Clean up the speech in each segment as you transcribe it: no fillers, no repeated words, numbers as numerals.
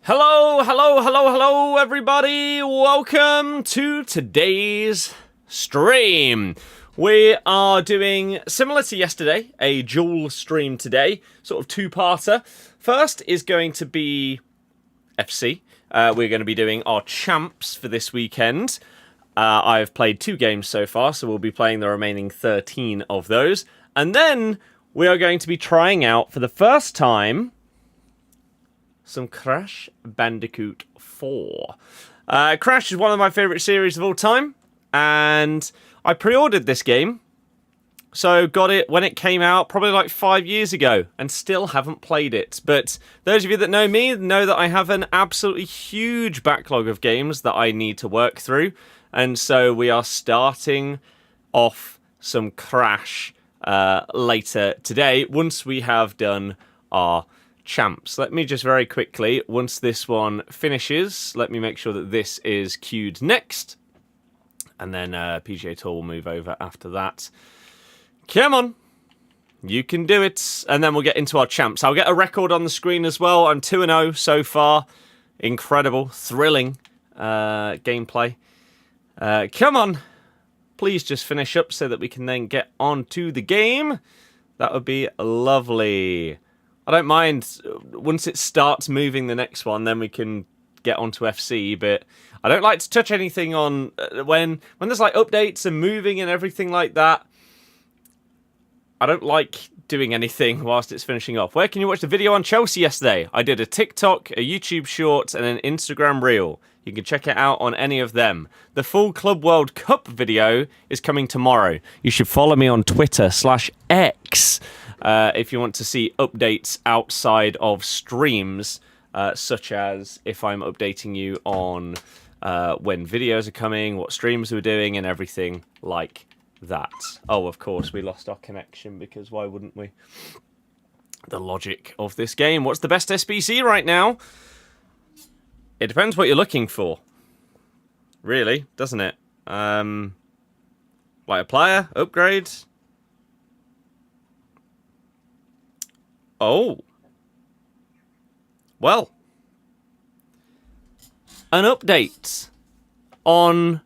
Hello, hello, hello, hello, everybody. Welcome to today's stream. We are doing, similar to yesterday, a dual stream today, sort of two-parter. First is going to be FC. We're going to be doing our champs for this weekend. I've played 2 games so far, so we'll be playing the remaining 13 of those. And then we are going to be trying out, for the first time, some Crash Bandicoot 4. Crash is one of my favourite series of all time, and I pre-ordered this game, so got it when it came out, probably like 5 years ago, and still haven't played it. But those of you that know me know that I have an absolutely huge backlog of games that I need to work through, and so we are starting off some Crash later today, once we have done our champs. Let me just very quickly, once this one finishes, let me make sure that this is queued next. And then PGA Tour will move over after that. Come on. You can do it. And then we'll get into our champs. I'll get a record on the screen as well. I'm 2-0 so far. Incredible, thrilling gameplay. Come on. Please just finish up so that we can then get on to the game. That would be lovely. I don't mind once it starts moving the next one, then we can get onto FC, but I don't like to touch anything on when there's like updates and moving and everything like that. I don't like doing anything whilst it's finishing off. Where can you watch the video on Chelsea yesterday? I did a TikTok, a YouTube short, and an Instagram reel. You can check it out on any of them. The full Club World Cup video is coming tomorrow. You should follow me on Twitter/X. If you want to see updates outside of streams, such as if I'm updating you on when videos are coming, what streams we're doing, and everything like that. Oh, of course, we lost our connection, because why wouldn't we? The logic of this game. What's the best SBC right now? It depends what you're looking for. Really, doesn't it? Like a player? Upgrade? Oh. Well. An update on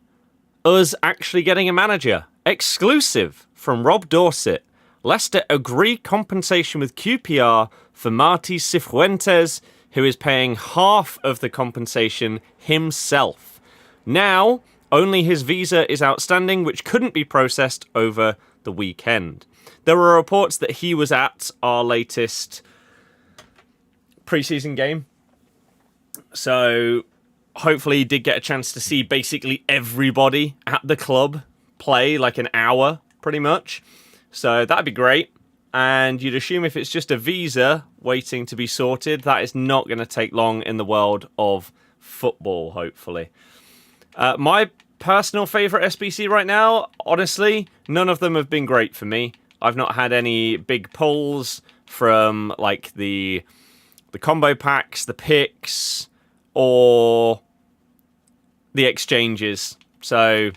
us actually getting a manager. Exclusive from Rob Dorset. Leicester agree compensation with QPR for Marti Cifuentes, who is paying half of the compensation himself. Now, only his visa is outstanding, which couldn't be processed over the weekend. There were reports that he was at our latest preseason game. So hopefully he did get a chance to see basically everybody at the club play, like an hour pretty much. So that'd be great. And you'd assume if it's just a visa waiting to be sorted, that is not going to take long in the world of football, hopefully. My personal favourite SBC right now, honestly, none of them have been great for me. I've not had any big pulls from like the combo packs, the picks, or the exchanges. So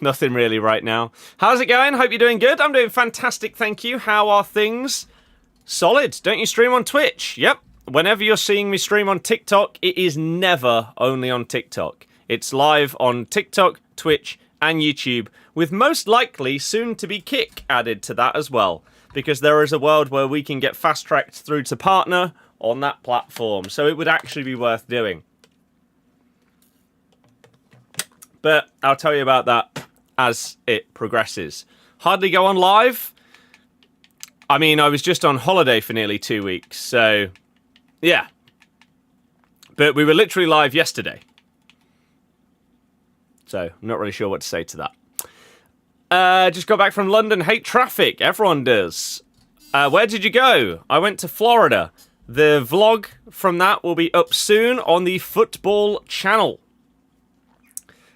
nothing really right now. How's it going? Hope you're doing good. I'm doing fantastic, thank you. How are things? Solid. Don't you stream on Twitch? Yep. Whenever you're seeing me stream on TikTok, it is never only on TikTok. It's live on TikTok, Twitch, and YouTube, with most likely soon to be Kick added to that as well, because there is a world where we can get fast-tracked through to partner on that platform, so it would actually be worth doing. But I'll tell you about that as it progresses. Hardly go on live. I mean, I was just on holiday for nearly 2 weeks, so yeah. But we were literally live yesterday. So, I'm not really sure what to say to that. Just got back from London. Hate traffic. Everyone does. Where did you go? I went to Florida. The vlog from that will be up soon on the Football channel.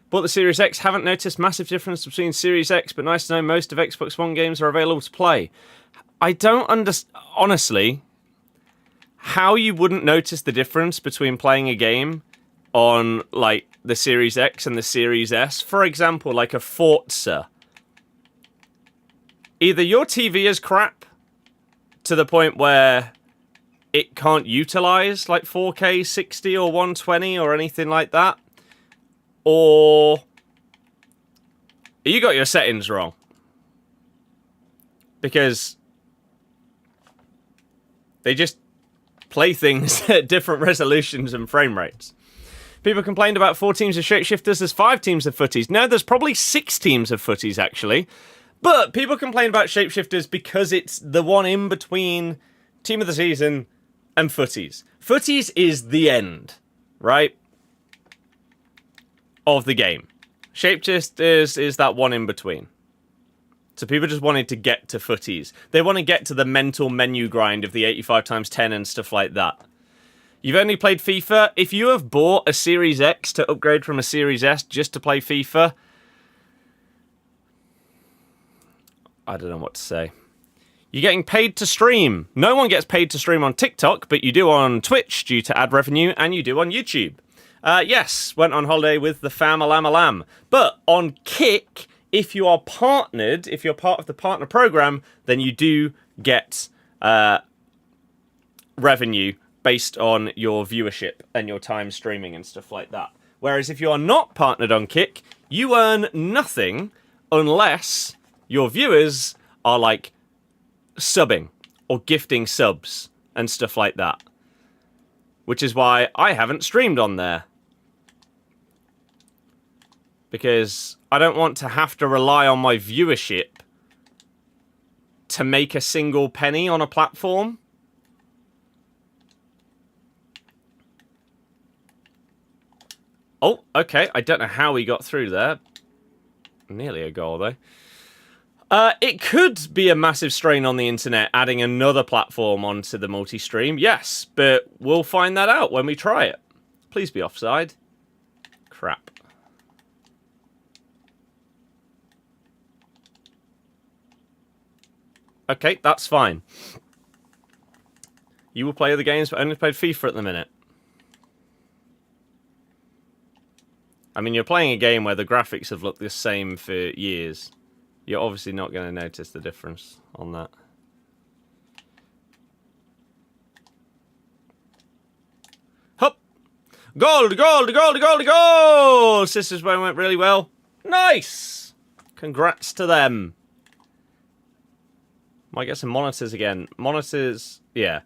Bought the Series X. Haven't noticed massive difference between Series X, but nice to know most of Xbox One games are available to play. I don't understand, honestly, how you wouldn't notice the difference between playing a game on, like, the Series X and the Series S. For example, like a Forza. Either your TV is crap to the point where it can't utilize like 4K 60 or 120 or anything like that? Or you got your settings wrong? Because they just play things at different resolutions and frame rates. People complained about 4 teams of shapeshifters. There's 5 teams of footies. No, there's probably 6 teams of footies, actually. But people complain about shapeshifters because it's the one in between Team of the Season and footies. Footies is the end, right, of the game. Shapeshifters is that one in between. So people just wanted to get to footies. They want to get to the mental menu grind of the 85x10 and stuff like that. You've only played FIFA. If you have bought a Series X to upgrade from a Series S just to play FIFA, I don't know what to say. You're getting paid to stream. No one gets paid to stream on TikTok, but you do on Twitch due to ad revenue, and you do on YouTube. Yes, went on holiday with the fam alam alam. But on Kick, if you are partnered, if you're part of the partner program, then you do get revenue based on your viewership and your time streaming and stuff like that. Whereas if you are not partnered on Kick, you earn nothing unless your viewers are like subbing or gifting subs and stuff like that. Which is why I haven't streamed on there. Because I don't want to have to rely on my viewership to make a single penny on a platform. Oh, okay. I don't know how he got through there. Nearly a goal, though. It could be a massive strain on the internet adding another platform onto the multi-stream. Yes, but we'll find that out when we try it. Please be offside. Crap. Okay, that's fine. You will play other games, but only played FIFA at the minute. I mean, you're playing a game where the graphics have looked the same for years. You're obviously not going to notice the difference on that. Hup! Gold, gold, gold, gold, gold! Sisters went really well. Nice! Congrats to them. Might get some monitors again. Monitors, yeah.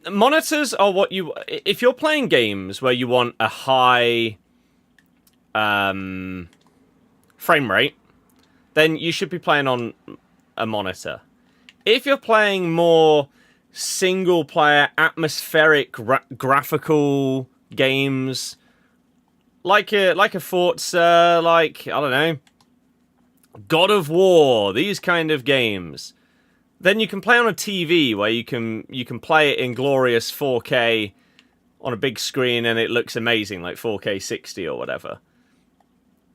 Monitors are what you... If you're playing games where you want a high frame rate, then you should be playing on a monitor. If you're playing more single-player, atmospheric, graphical games, like a Forza, like, I don't know, God of War, these kind of games, then you can play on a TV where you can play it in glorious 4K on a big screen and it looks amazing, like 4K 60 or whatever.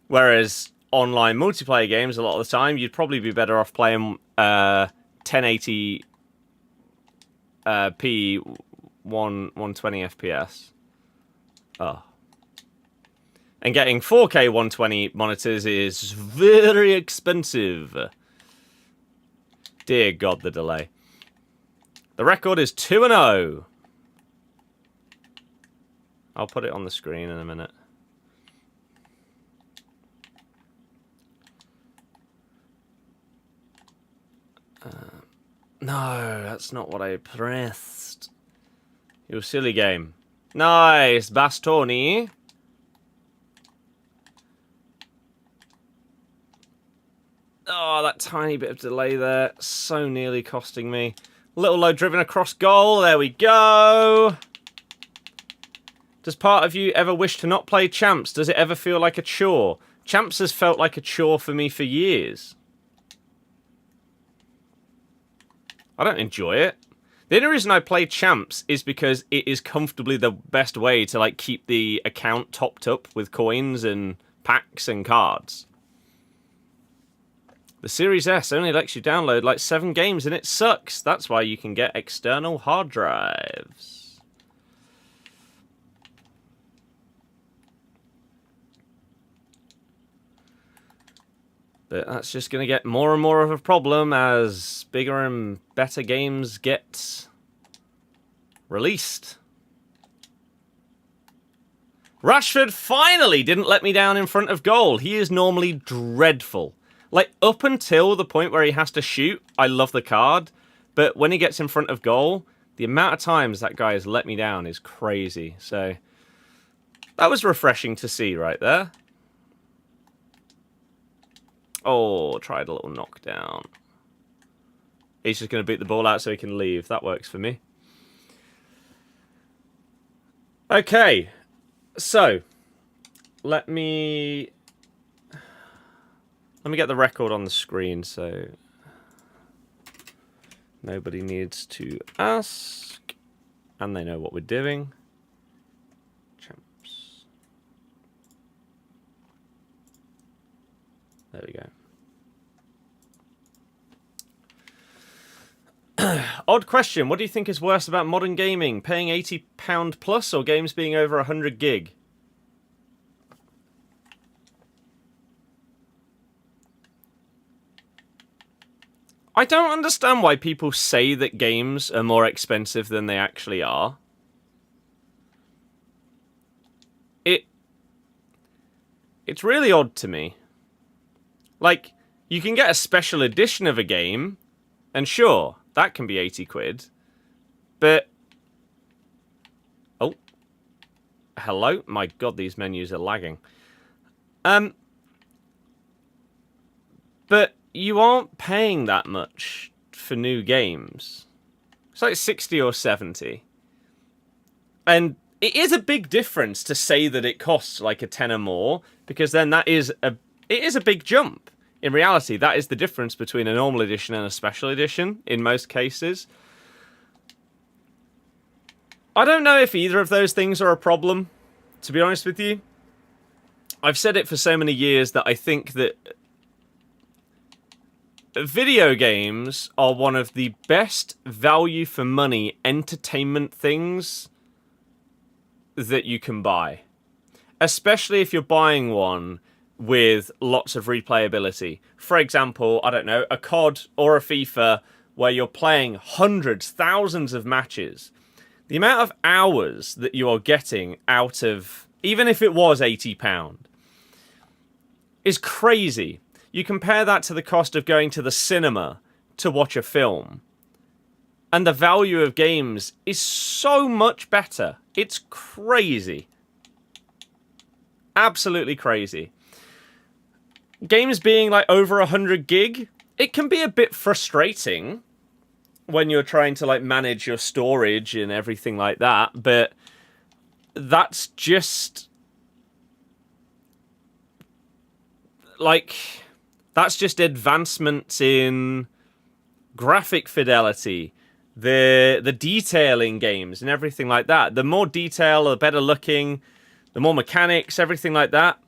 Whereas online multiplayer games, a lot of the time, you'd probably be better off playing 1080p 120 FPS. Oh. And getting 4K 120 monitors is very expensive. Dear God, the delay. The record is 2-0. I'll put it on the screen in a minute. No, that's not what I pressed. You silly game. Nice, Bastoni. Oh, that tiny bit of delay there. So nearly costing me. Little low driven across goal. There we go. Does part of you ever wish to not play Champs? Does it ever feel like a chore? Champs has felt like a chore for me for years. I don't enjoy it. The only reason I play Champs is because it is comfortably the best way to like keep the account topped up with coins and packs and cards. The Series S only lets you download like 7 games and it sucks. That's why you can get external hard drives. But that's just going to get more and more of a problem as bigger and better games get Released. Rashford finally didn't let me down in front of goal. He is normally dreadful. Like, up until the point where he has to shoot, I love the card. But when he gets in front of goal, the amount of times that guy has let me down is crazy. So, that was refreshing to see right there. Oh, tried a little knockdown. He's just going to beat the ball out so he can leave. That works for me. Okay. So, let me get the record on the screen so nobody needs to ask. And they know what we're doing. Champs. There we go. Odd question. What do you think is worse about modern gaming? Paying £80 plus or games being over 100 gig? I don't understand why people say that games are more expensive than they actually are. It's really odd to me. Like, you can get a special edition of a game, and sure, that can be 80 quid. But... Oh. Hello? My god, these menus are lagging. But you aren't paying that much for new games. It's like 60 or 70. And it is a big difference to say that it costs like a tenner more, because then it is a big jump. In reality, that is the difference between a normal edition and a special edition in most cases. I don't know if either of those things are a problem, to be honest with you. I've said it for so many years that I think that video games are one of the best value for money entertainment things that you can buy. Especially if you're buying one with lots of replayability. For example, I don't know, a COD or a FIFA where you're playing hundreds, thousands of matches. The amount of hours that you are getting out of, even if it was £80, is crazy. You compare that to the cost of going to the cinema to watch a film. And the value of games is so much better. It's crazy. Absolutely crazy. Games being like over 100 gig, it can be a bit frustrating when you're trying to like manage your storage and everything like that, but that's just advancements in graphic fidelity, the detail in games and everything like that. The more detail, the better looking, the more mechanics, everything like that,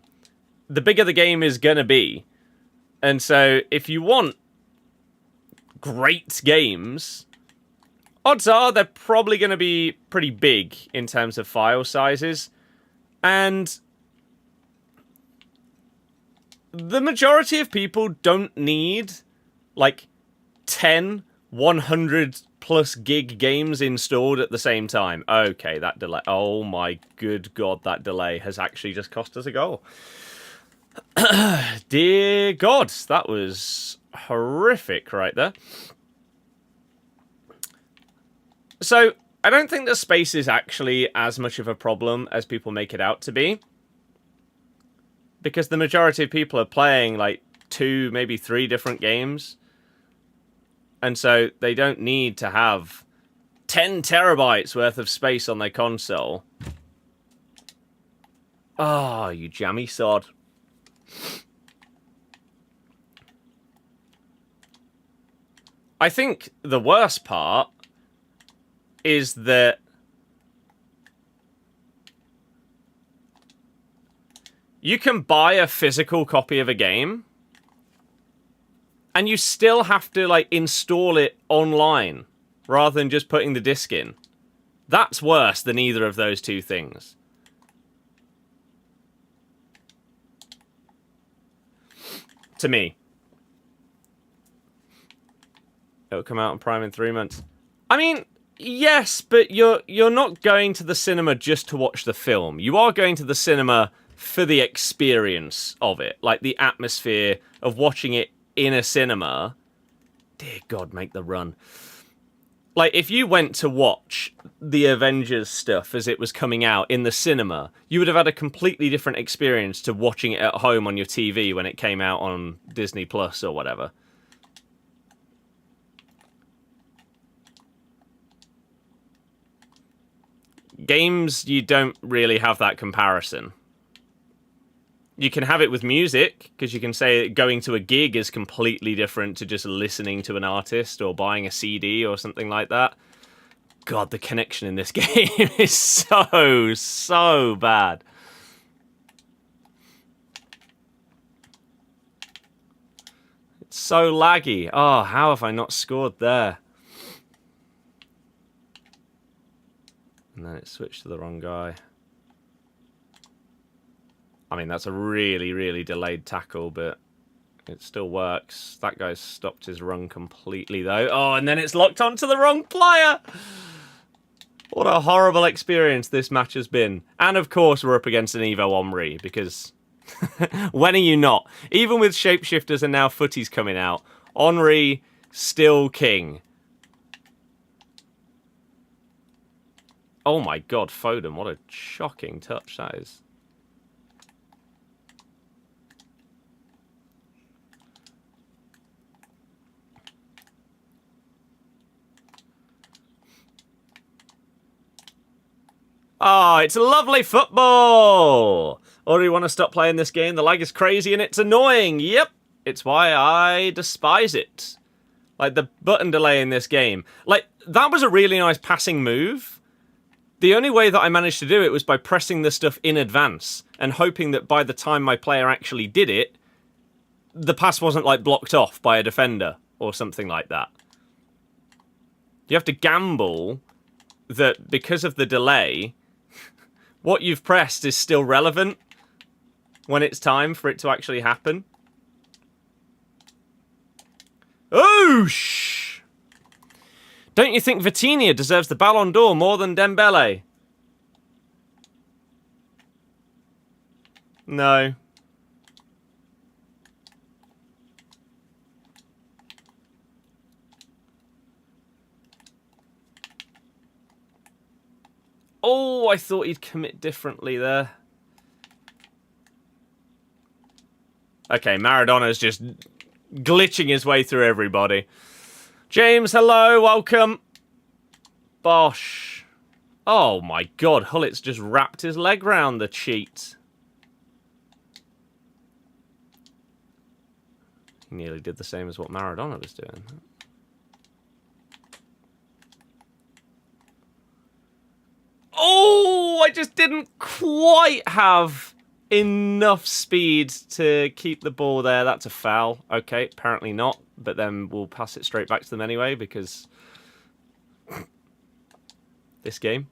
the bigger the game is going to be. And so if you want great games, odds are they're probably going to be pretty big in terms of file sizes. And the majority of people don't need like 10 100 plus gig games installed at the same time. Okay, that delay. Oh my good god, that delay has actually just cost us a goal. Dear God, that was horrific right there. So, I don't think the space is actually as much of a problem as people make it out to be. Because the majority of people are playing like 2, maybe 3 different games. And so they don't need to have 10 terabytes worth of space on their console. Ah, oh, you jammy sod. I think the worst part is that you can buy a physical copy of a game and you still have to like install it online rather than just putting the disc in. That's worse than either of those two things. To me. It'll come out on Prime in 3 months. I mean, Yes, but you're not going to the cinema just to watch the film. You are going to the cinema for the experience of it, like the atmosphere of watching it in a cinema. Dear God, make the run. Like, if you went to watch the Avengers stuff as it was coming out in the cinema, you would have had a completely different experience to watching it at home on your TV when it came out on Disney Plus or whatever. Games, you don't really have that comparison. You can have it with music, because you can say going to a gig is completely different to just listening to an artist or buying a CD or something like that. God, the connection in this game is so bad. It's so laggy. Oh, how have I not scored there? And then it switched to the wrong guy. I mean, that's a really delayed tackle, but it still works. That guy's stopped his run completely, though. Oh, and then it's locked onto the wrong player! What a horrible experience this match has been. And, of course, we're up against an Evo Omri, because when are you not? Even with Shapeshifters and now Footies coming out, Henry still king. Oh my God, Foden, what a shocking touch that is. Oh, it's lovely football! Or do you want to stop playing this game? The lag is crazy and it's annoying. Yep, it's why I despise it. Like, the button delay in this game. Like, that was a really nice passing move. The only way that I managed to do it was by pressing the stuff in advance and hoping that by the time my player actually did it, the pass wasn't, like, blocked off by a defender or something like that. You have to gamble that because of the delay, what you've pressed is still relevant when it's time for it to actually happen. Oosh! Don't you think Vitinha deserves the Ballon d'Or more than Dembele? No. Oh, I thought he'd commit differently there. Okay, Maradona's just glitching his way through everybody. James, hello, welcome. Bosh. Oh my God, Hullit's just wrapped his leg round the cheat. He nearly did the same as what Maradona was doing. Oh, I just didn't quite have enough speed to keep the ball there. That's a foul. Okay, apparently not. But then we'll pass it straight back to them anyway because this game.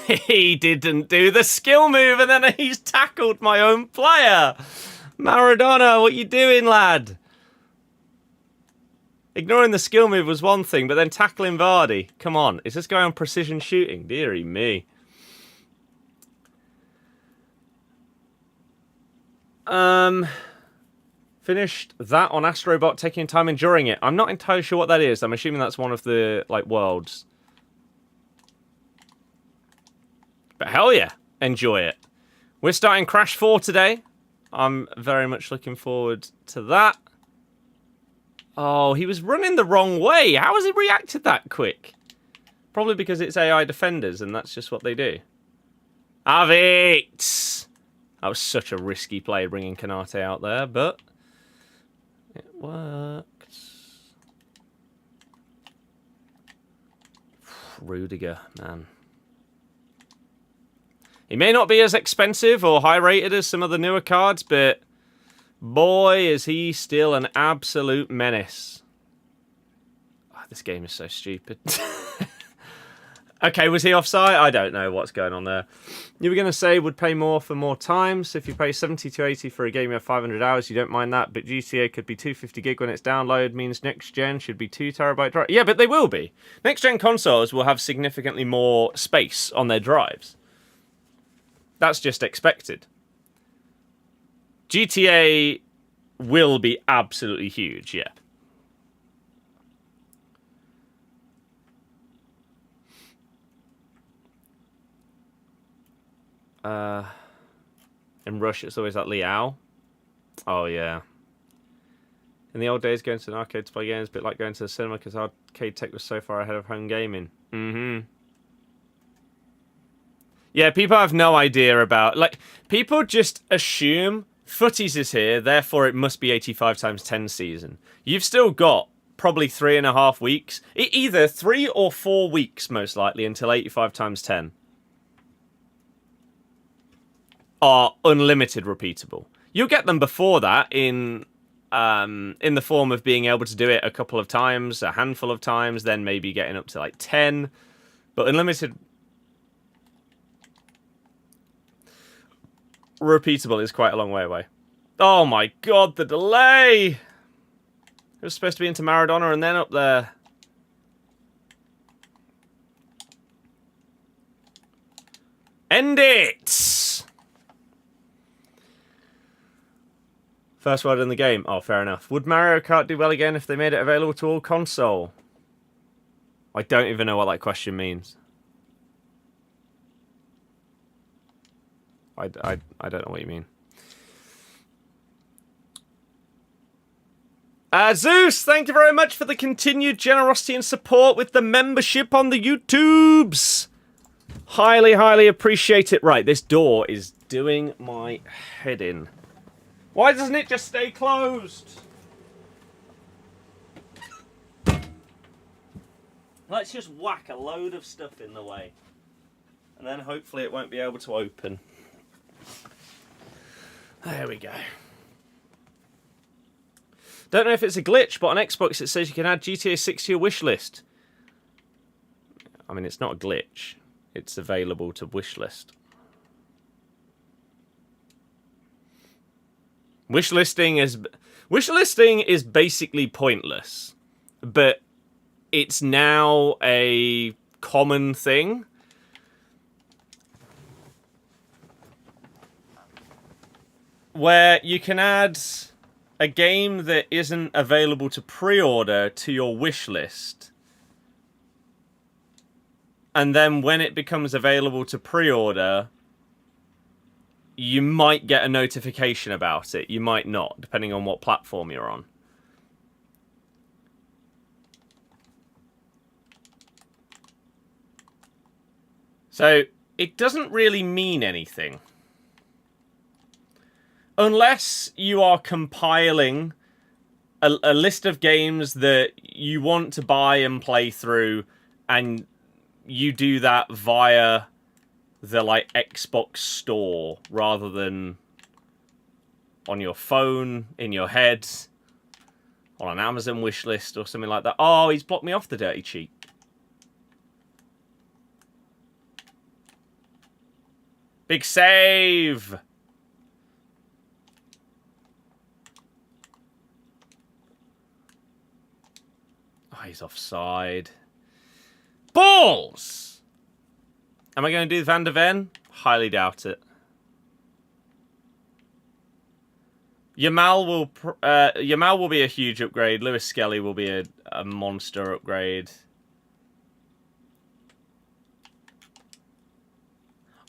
He didn't do the skill move and then he's tackled my own player. Maradona, what you doing, lad? Ignoring the skill move was one thing, but then tackling Vardy. Come on, is this guy on precision shooting? Dearie me. Finished that on Astrobot, taking time enduring it. I'm not entirely sure what that is. I'm assuming that's one of the, like, worlds. But hell yeah, enjoy it. We're starting Crash 4 today. I'm very much looking forward to that. Oh, he was running the wrong way. How has he reacted that quick? Probably because it's AI defenders and that's just what they do. Have it! That was such a risky play bringing Kanate out there, but it worked. Rudiger, man. He may not be as expensive or high rated as some of the newer cards, but boy, is he still an absolute menace. Oh, this game is so stupid. Okay, was he offside? I don't know what's going on there. You were going to say would pay more for more time. So if you pay 70 to 80 for a game you have 500 hours, you don't mind that. But GTA could be 250 gig when it's download, means next gen should be 2 terabyte drive. Yeah, but they will be. Next gen consoles will have significantly more space on their drives. That's just expected. GTA will be absolutely huge, yeah. In Rush, it's always like Liao. Oh, yeah. In the old days, going to an arcade to play games, a bit like going to the cinema because arcade tech was so far ahead of home gaming. Mm-hmm. Yeah, people have no idea about... Like, people just assume Footies is here, therefore it must be 85 times 10 season. You've still got probably 3.5 weeks. Either 3 or 4 weeks, most likely, until 85 times 10. Are unlimited repeatable. You'll get them before that in the form of being able to do it a couple of times, a handful of times, then maybe getting up to like 10. But unlimited repeatable is quite a long way away. Oh my god, the delay! It was supposed to be into Maradona and then up there. End it! First word in the game. Oh, fair enough. Would Mario Kart do well again if they made it available to all console? I don't even know what that question means. I don't know what you mean. Zeus, thank you very much for the continued generosity and support with the membership on the YouTubes. Highly, highly appreciate it. Right, this door is doing my head in. Why doesn't it just stay closed? Let's just whack a load of stuff in the way. And then hopefully it won't be able to open. There we go. Don't know if it's a glitch, but on Xbox it says you can add GTA 6 to your wish list. I mean, it's not a glitch. It's available to wish list. Wishlisting is basically pointless, but it's now a common thing. Where you can add a game that isn't available to pre-order to your wish list. And then when it becomes available to pre-order, you might get a notification about it. You might not, depending on what platform you're on. So, it doesn't really mean anything. Unless you are compiling a list of games that you want to buy and play through, and you do that via the like Xbox store rather than on your phone, in your head, on an Amazon wish list or something like that. Oh, he's blocked me off, the dirty cheat. Big save! Oh, he's offside. Balls! Am I going to do Van der Ven? Highly doubt it. Yamal will be a huge upgrade. Lewis Skelly will be a monster upgrade.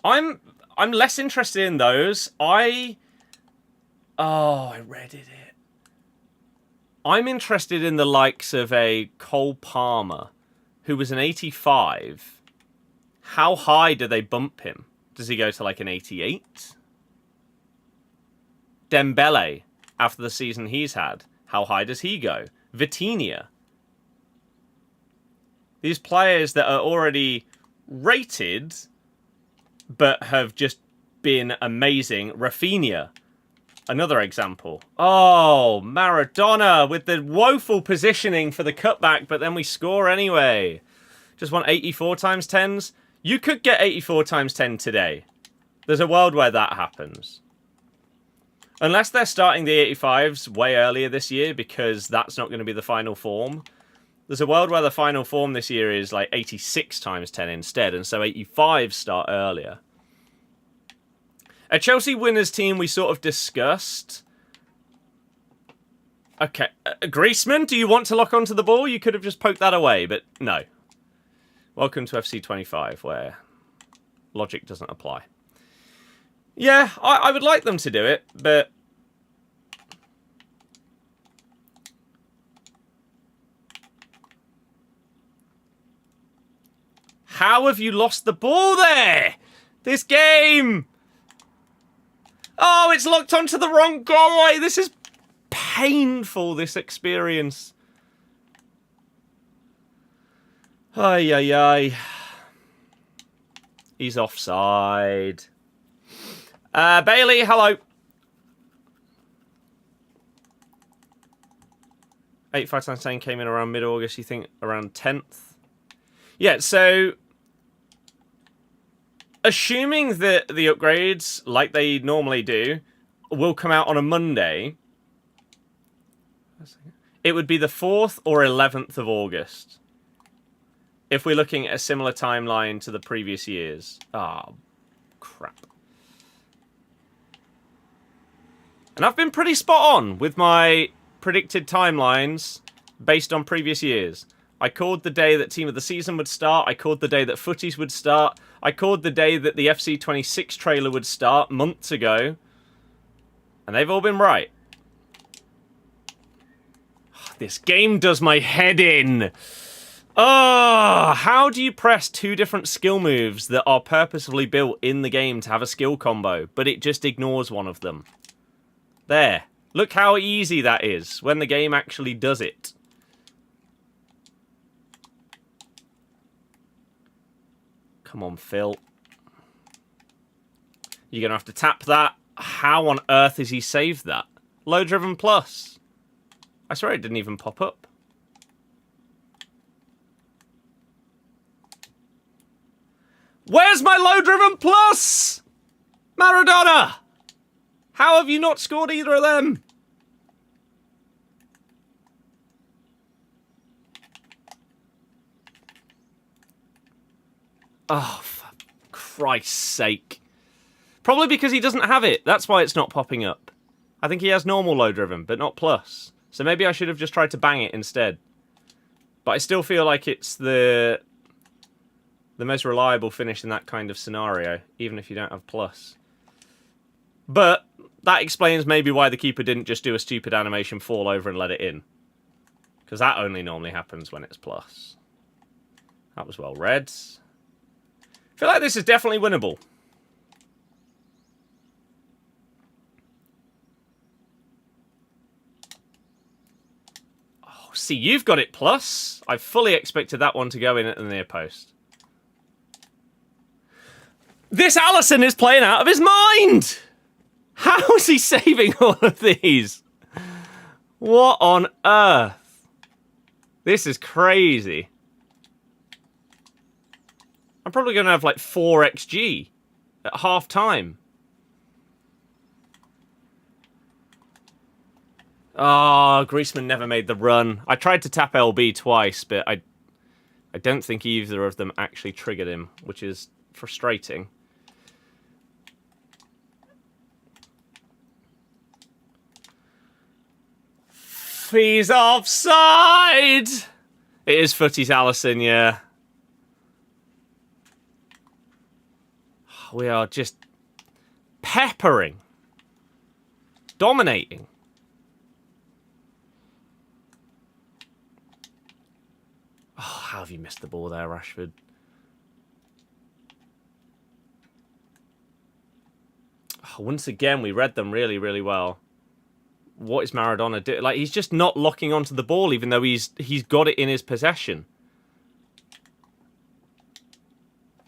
I'm less interested in those. I reddit it. I'm interested in the likes of a Cole Palmer, who was an 85. How high do they bump him? Does he go to like an 88? Dembele, after the season he's had, how high does he go? Vitinha. These players that are already rated, but have just been amazing. Rafinha, another example. Oh, Maradona with the woeful positioning for the cutback, but then we score anyway. Just want 84 times 10s? You could get 84 times 10 today. There's a world where that happens. Unless they're starting the 85s way earlier this year, because that's not going to be the final form. There's a world where the final form this year is like 86 times 10 instead, and so 85s start earlier. A Chelsea winners team we sort of discussed. Okay, Griezmann, do you want to lock onto the ball? You could have just poked that away, but no. Welcome to FC 25, where logic doesn't apply. Yeah, I would like them to do it, but... How have you lost the ball there? This game! Oh, it's locked onto the wrong guy! This is painful, this experience. Ay, ay, ay. He's offside. Bailey, hello. 85 times 10 came in around mid-August, you think around 10th? Yeah, so... Assuming that the upgrades, like they normally do, will come out on a Monday, it would be the 4th or 11th of August. If we're looking at a similar timeline to the previous years. Ah, crap. And I've been pretty spot on with my predicted timelines based on previous years. I called the day that Team of the Season would start. I called the day that Footies would start. I called the day that the FC 26 trailer would start months ago. And they've all been right. This game does my head in. Oh, how do you press two different skill moves that are purposefully built in the game to have a skill combo, but it just ignores one of them? There. Look how easy that is when the game actually does it. Come on, Phil. You're going to have to tap that. How on earth has he saved that? Low driven plus. I swear it didn't even pop up. Where's my low driven plus? Maradona! How have you not scored either of them? Oh, for Christ's sake. Probably because he doesn't have it. That's why it's not popping up. I think he has normal low driven, but not plus. So maybe I should have just tried to bang it instead. But I still feel like it's the most reliable finish in that kind of scenario, even if you don't have plus. But that explains maybe why the keeper didn't just do a stupid animation fall over and let it in. Because that only normally happens when it's plus. That was well read. I feel like this is definitely winnable. Oh, see, you've got it plus. I fully expected that one to go in at the near post. This Alisson is playing out of his mind! How is he saving all of these? What on earth? This is crazy. I'm probably going to have like 4 XG at half time. Oh, Griezmann never made the run. I tried to tap LB twice, but I don't think either of them actually triggered him, which is frustrating. He's offside! It is Footies Alisson, yeah. We are just peppering. Dominating. Oh, how have you missed the ball there, Rashford? Oh, once again, we read them really, really well. What is Maradona doing? Like, he's just not locking onto the ball, even though he's got it in his possession.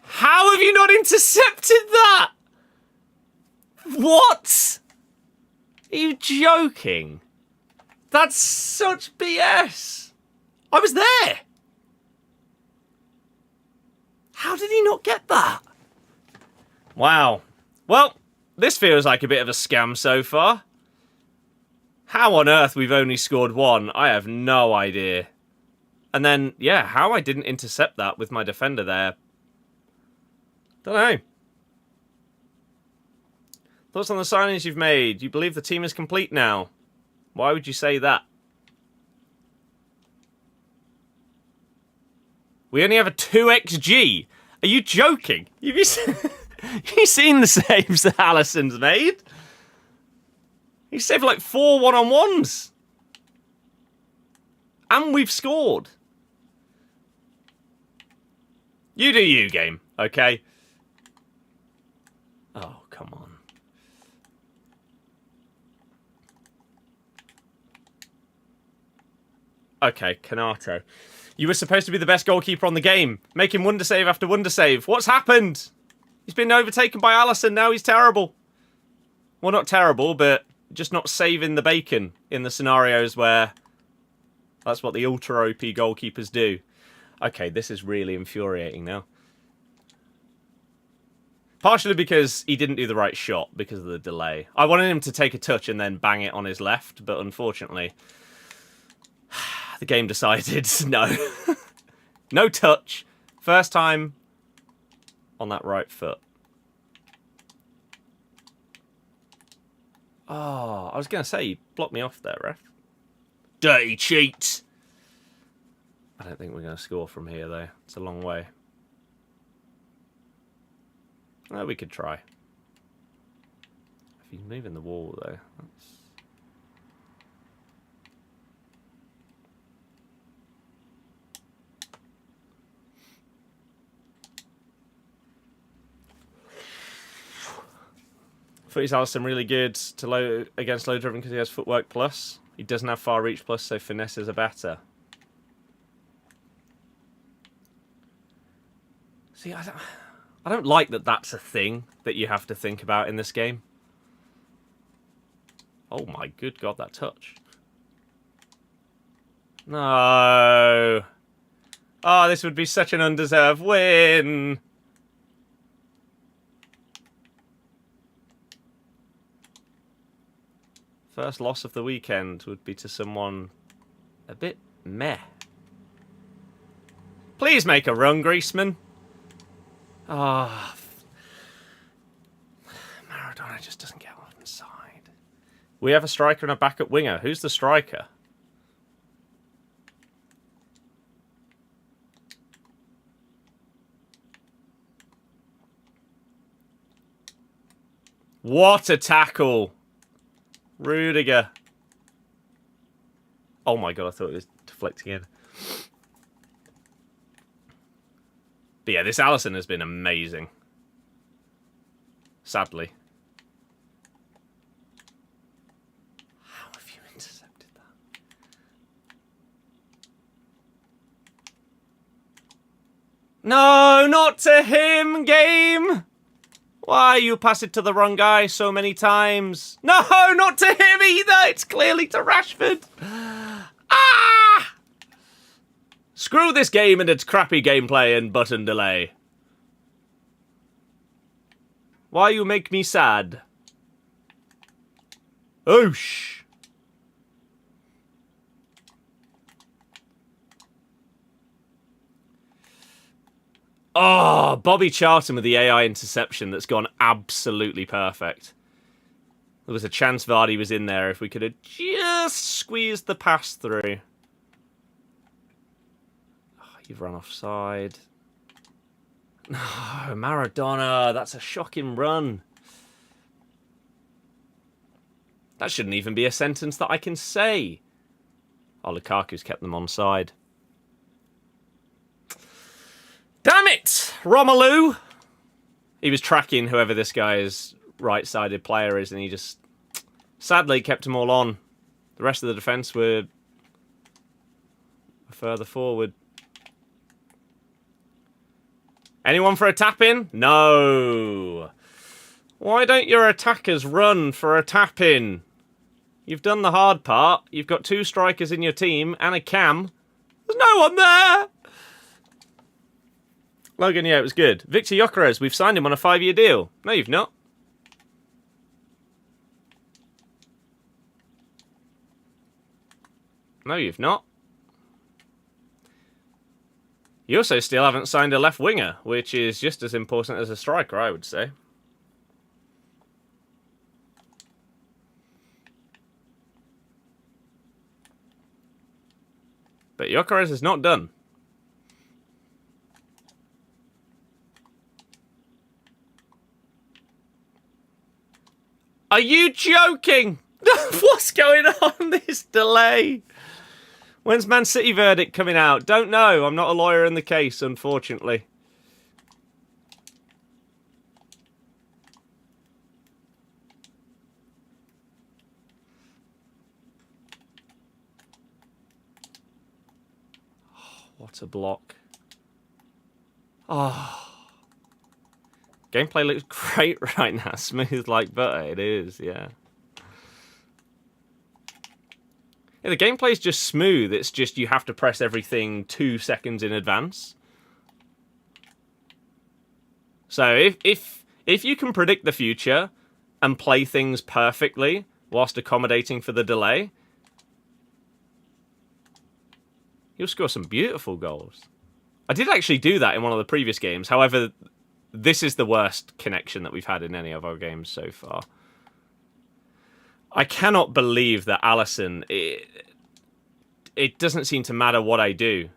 How have you not intercepted that? What? Are you joking? That's such BS. I was there. How did he not get that? Wow. Well, this feels like a bit of a scam so far. How on earth we've only scored one, I have no idea. And then, yeah, how I didn't intercept that with my defender there. Don't know. Thoughts on the signings you've made? You believe the team is complete now? Why would you say that? We only have a 2xG. Are you joking? Have you seen the saves that Alisson's made? He saved like 4 one-on-ones. And we've scored. You do you, game. Okay? Oh, come on. Okay, Kanato. You were supposed to be the best goalkeeper on the game, making wonder save after wonder save. What's happened? He's been overtaken by Alisson. Now he's terrible. Well, not terrible, but just not saving the bacon in the scenarios where that's what the ultra OP goalkeepers do. Okay, this is really infuriating now. Partially because he didn't do the right shot because of the delay. I wanted him to take a touch and then bang it on his left, but unfortunately the game decided no. No touch. First time on that right foot. Oh, I was going to say, you blocked me off there, ref. Dirty cheat. I don't think we're going to score from here, though. It's a long way. Oh, we could try. If he's moving the wall, though, that's... Footy's Alisson really good to against low driven because he has footwork plus. He doesn't have far reach plus, so finesses are better. See, I don't like that that's a thing that you have to think about in this game. Oh my good God, that touch. No. Oh, this would be such an undeserved win. First loss of the weekend would be to someone a bit meh. Please make a run, Griezmann. Ah, Maradona just doesn't get on inside. We have a striker and a backup winger. Who's the striker? What a tackle! Rudiger. Oh my God, I thought it was deflecting in. But yeah, this Alisson has been amazing. Sadly. How have you intercepted that? No, not to him, game! Why you pass it to the wrong guy so many times? No, not to him either! It's clearly to Rashford. Ah! Screw this game and its crappy gameplay and button delay. Why you make me sad? Oosh. Oh, Bobby Charlton with the AI interception that's gone absolutely perfect. There was a chance Vardy was in there if we could have just squeezed the pass through. Oh, you've run offside. No, Maradona, that's a shocking run. That shouldn't even be a sentence that I can say. Oh, Lukaku's kept them onside. Damn it, Romelu! He was tracking whoever this guy's right-sided player is, and he just sadly kept them all on. The rest of the defence were further forward. Anyone for a tap-in? No. Why don't your attackers run for a tap-in? You've done the hard part. You've got 2 strikers in your team and a cam. There's no one there! Logan, yeah, it was good. Victor Gyökeres, we've signed him on a 5-year deal. No, you've not. No, you've not. You also still haven't signed a left winger, which is just as important as a striker, I would say. But Gyökeres is not done. Are you joking? What's going on? This delay. When's Man City verdict coming out? Don't know. I'm not a lawyer in the case, unfortunately. Oh, what a block. Oh. Gameplay looks great right now. Smooth like butter. It is, yeah. Yeah, the gameplay's just smooth. It's just you have to press everything 2 seconds in advance. So if you can predict the future and play things perfectly whilst accommodating for the delay, you'll score some beautiful goals. I did actually do that in one of the previous games. However, this is the worst connection that we've had in any of our games so far. I cannot believe that Alisson, it doesn't seem to matter what I do.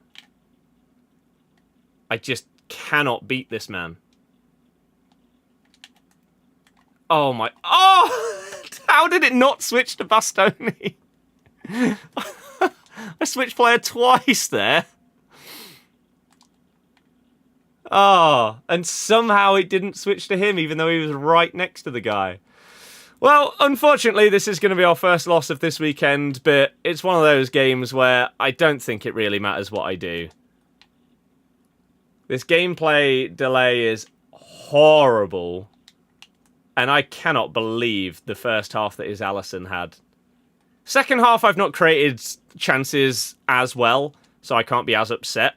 I just cannot beat this man. Oh my... Oh! How did it not switch to Bastoni? I switched player twice there. Oh, and somehow it didn't switch to him, even though he was right next to the guy. Well, unfortunately, this is going to be our first loss of this weekend, but it's one of those games where I don't think it really matters what I do. This gameplay delay is horrible, and I cannot believe the first half that his Alisson had. Second half, I've not created chances as well, so I can't be as upset.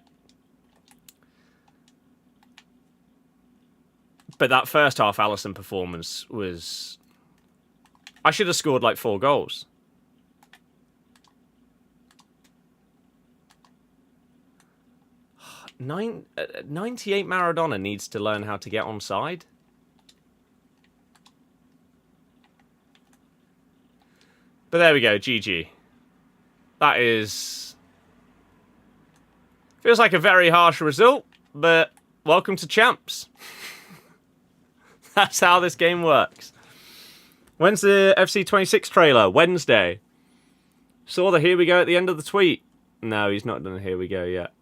But that first half Alisson performance was... I should have scored like 4 goals. Nine, 98 Maradona needs to learn how to get onside. But there we go, GG. That is... Feels like a very harsh result, but welcome to Champs. That's how this game works. When's the FC 26 trailer? Wednesday. Saw the here we go at the end of the tweet. No, he's not done a here we go yet.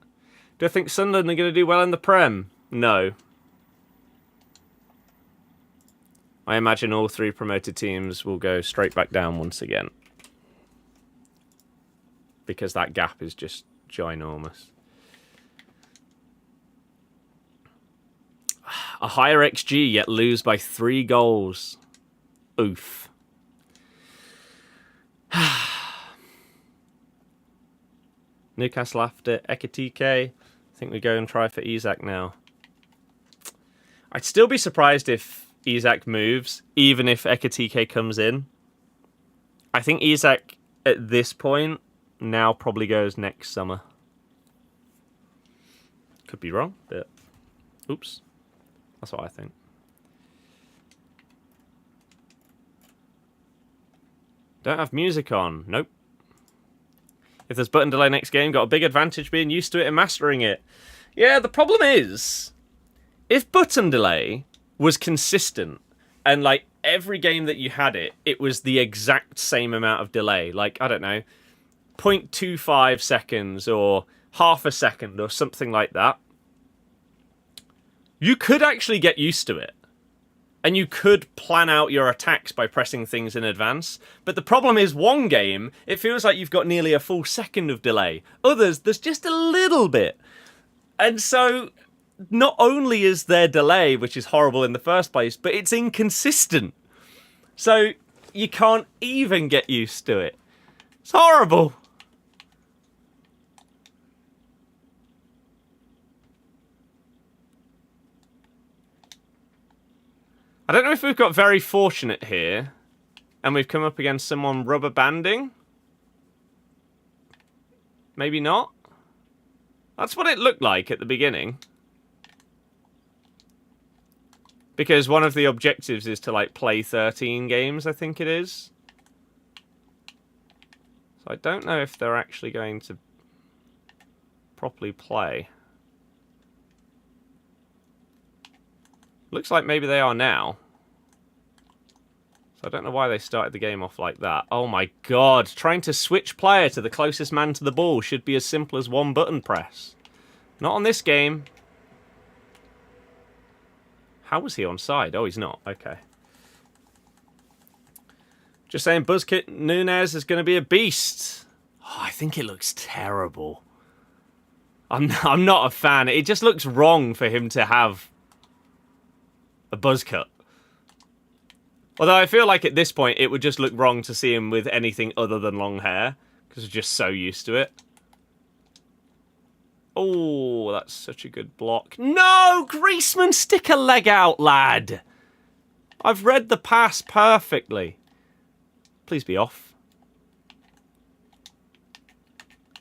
Do I think Sunderland are going to do well in the Prem? No. I imagine all 3 promoted teams will go straight back down once again. Because that gap is just ginormous. A higher XG, yet lose by 3 goals. Oof. Newcastle after RTTK. I think we go and try for Isak now. I'd still be surprised if Isak moves, even if RTTK comes in. I think Isak, at this point, now probably goes next summer. Could be wrong, but... Oops. That's what I think. Don't have music on. Nope. If there's button delay next game, got a big advantage being used to it and mastering it. Yeah, the problem is, if button delay was consistent, and like every game that you had it, it was the exact same amount of delay. Like, I don't know, 0.25 seconds or half a second or something like that. You could actually get used to it. And you could plan out your attacks by pressing things in advance. But the problem is, one game, it feels like you've got nearly a full second of delay. Others, there's just a little bit. And so, not only is there delay, which is horrible in the first place, but it's inconsistent. So, you can't even get used to it. It's horrible. I don't know if we've got very fortunate here, and we've come up against someone rubber banding. Maybe not. That's what it looked like at the beginning. Because one of the objectives is to, like, play 13 games, I think it is. So I don't know if they're actually going to properly play. Looks like maybe they are now. So I don't know why they started the game off like that. Oh my god, trying to switch player to the closest man to the ball should be as simple as one button press. Not on this game. How was he onside? Oh, he's not. Okay. Just saying, Buzzkit Nunez is going to be a beast. Oh, I think it looks terrible. I'm not a fan. It just looks wrong for him to have a buzz cut. Although I feel like at this point it would just look wrong to see him with anything other than long hair, because we're just so used to it. Oh, that's such a good block. No! Griezmann, stick a leg out, lad! I've read the pass perfectly. Please be off.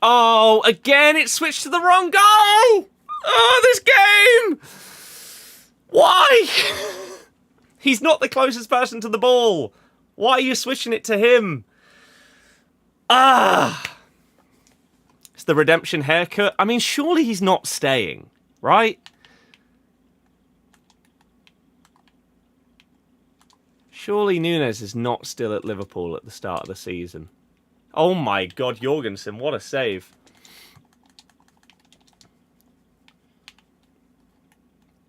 Oh, again it switched to the wrong goal! Oh, this game! Why? He's not the closest person to the ball. Why are you switching it to him? Ah! It's the redemption haircut. I mean, surely he's not staying, right? Surely Nunez is not still at Liverpool at the start of the season. Oh my god, Jorgensen, what a save.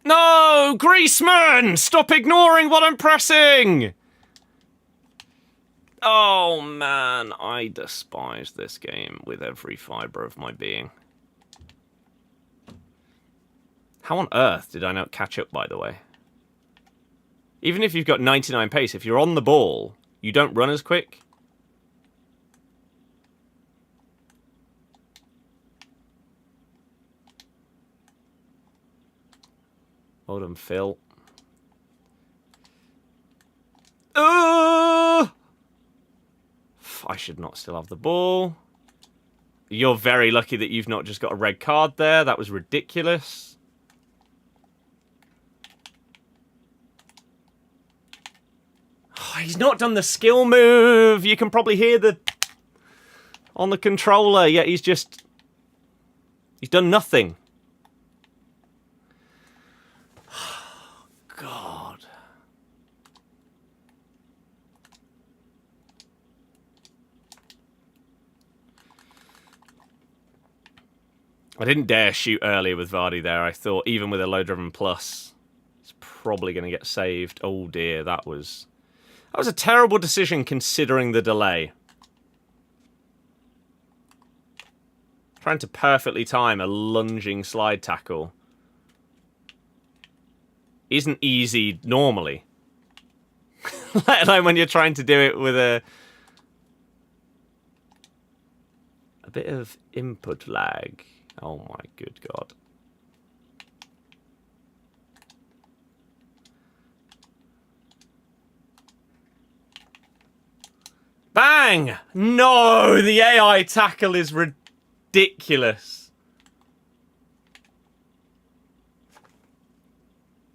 No! Griezmann! Stop ignoring what I'm pressing! Oh man, I despise this game with every fibre of my being. How on earth did I not catch up, by the way? Even if you've got 99 pace, if you're on the ball, you don't run as quick. Well done, Phil. I should not still have the ball. You're very lucky that you've not just got a red card there. That was ridiculous. Oh, he's not done the skill move. You can probably hear the... on the controller. Yeah, he's done nothing. God. I didn't dare shoot earlier with Vardy there. I thought even with a low-driven plus, it's probably going to get saved. Oh dear, that was a terrible decision considering the delay. Trying to perfectly time a lunging slide tackle isn't easy normally. Let alone when you're trying to do it with a bit of input lag. Oh my good god. Bang! No, the AI tackle is ridiculous.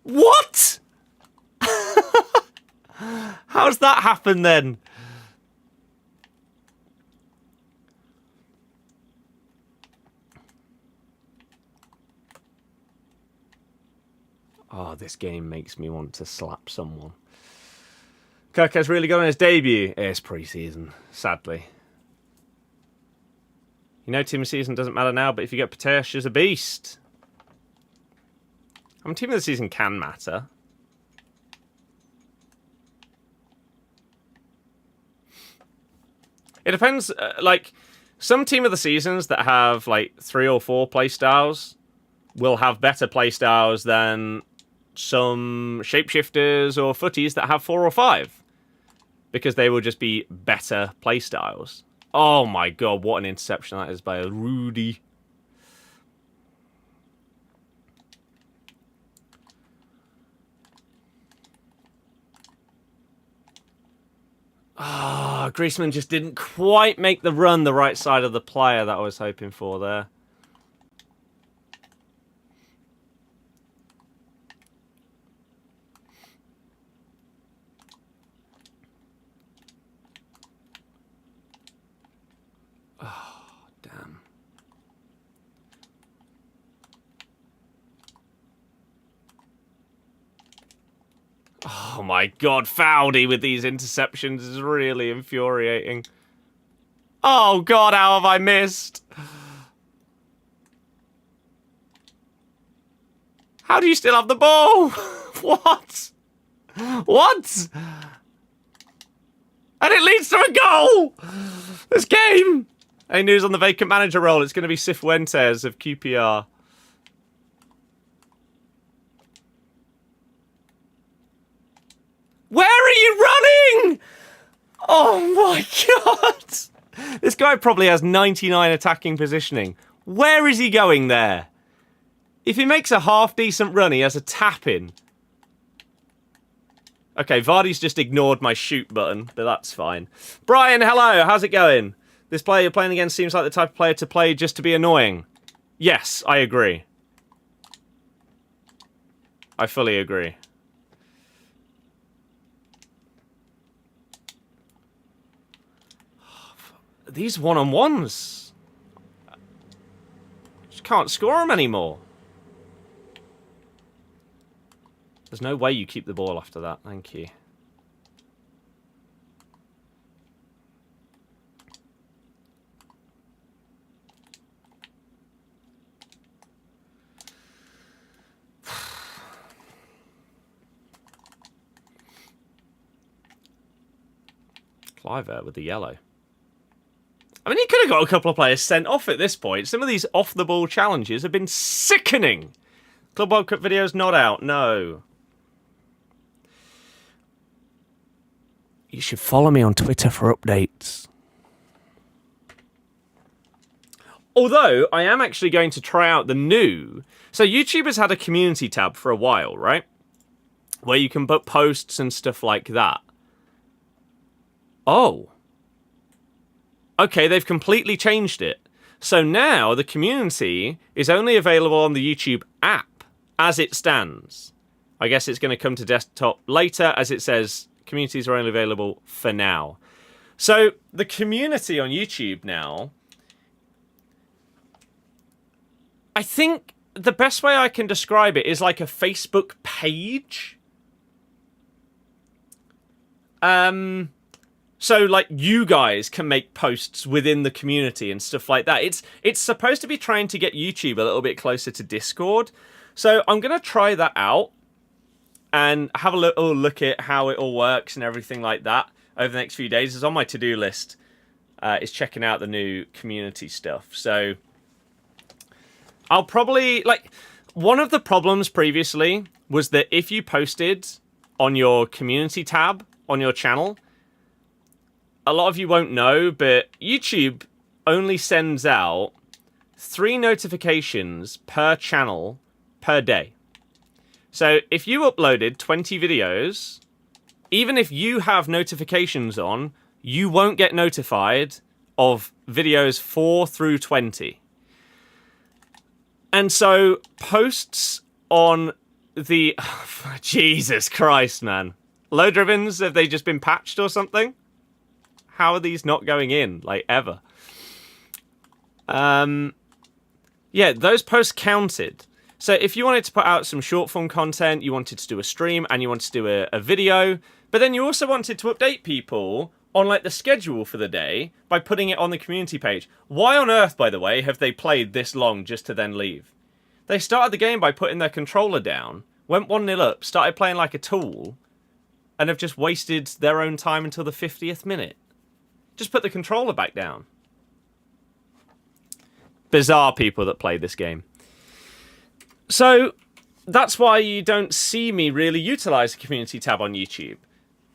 What? How's that happen then? Oh, this game makes me want to slap someone. Kirk's really got on his debut. It's pre-season, sadly. You know, team of the season doesn't matter now, but if you get Putellas, is a beast. I mean, team of the season can matter. It depends. Like, some team of the seasons that have, like, 3 or 4 playstyles will have better playstyles than some shapeshifters or footies that have 4 or 5. Because they will just be better playstyles. Oh my god, what an interception that is by a Rudy. Griezmann just didn't quite make the run the right side of the player that I was hoping for there. Oh, damn. Oh my god, Foudy with these interceptions is really infuriating. Oh god, how have I missed? How do you still have the ball? What? What? And it leads to a goal! This game! Any news on the vacant manager role? It's going to be Cifuentes of QPR. Where are you running? Oh my god! This guy probably has 99 attacking positioning. Where is he going there? If he makes a half-decent run, he has a tap-in. Okay, Vardy's just ignored my shoot button, but that's fine. Brian, hello, how's it going? This player you're playing against seems like the type of player to play just to be annoying. Yes, I agree. I fully agree. These one-on-ones. Just can't score them anymore. There's no way you keep the ball after that. Thank you. Cliver with the yellow. I mean, he could have got a couple of players sent off at this point. Some of these off-the-ball challenges have been sickening. Club World Cup videos not out. No. You should follow me on Twitter for updates. Although, I am actually going to try out the new... So, YouTube has had a community tab for a while, right? Where you can put posts and stuff like that. Oh. Okay, they've completely changed it. So now the community is only available on the YouTube app as it stands. I guess it's going to come to desktop later, as it says communities are only available for now. So the community on YouTube now, I think the best way I can describe it is like a Facebook page. So, like, you guys can make posts within the community and stuff like that. It's supposed to be trying to get YouTube a little bit closer to Discord. So, I'm going to try that out and have a little look at how it all works and everything like that over the next few days. It's on my to-do list. Is checking out the new community stuff. So, I'll probably... Like, one of the problems previously was that if you posted on your community tab on your channel... A lot of you won't know, but YouTube only sends out 3 notifications per channel per day. So if you uploaded 20 videos, even if you have notifications on, you won't get notified of videos 4 through 20. And so posts on the... Jesus Christ, man. Low drivens, have they just been patched or something? How are these not going in, like, ever? Yeah, those posts counted. So if you wanted to put out some short-form content, you wanted to do a stream, and you wanted to do a video, but then you also wanted to update people on, like, the schedule for the day by putting it on the community page. Why on earth, by the way, have they played this long just to then leave? They started the game by putting their controller down, went 1-0 up, started playing like a tool, and have just wasted their own time until the 50th minute. Just put the controller back down. Bizarre people that play this game. So, that's why you don't see me really utilize the community tab on YouTube.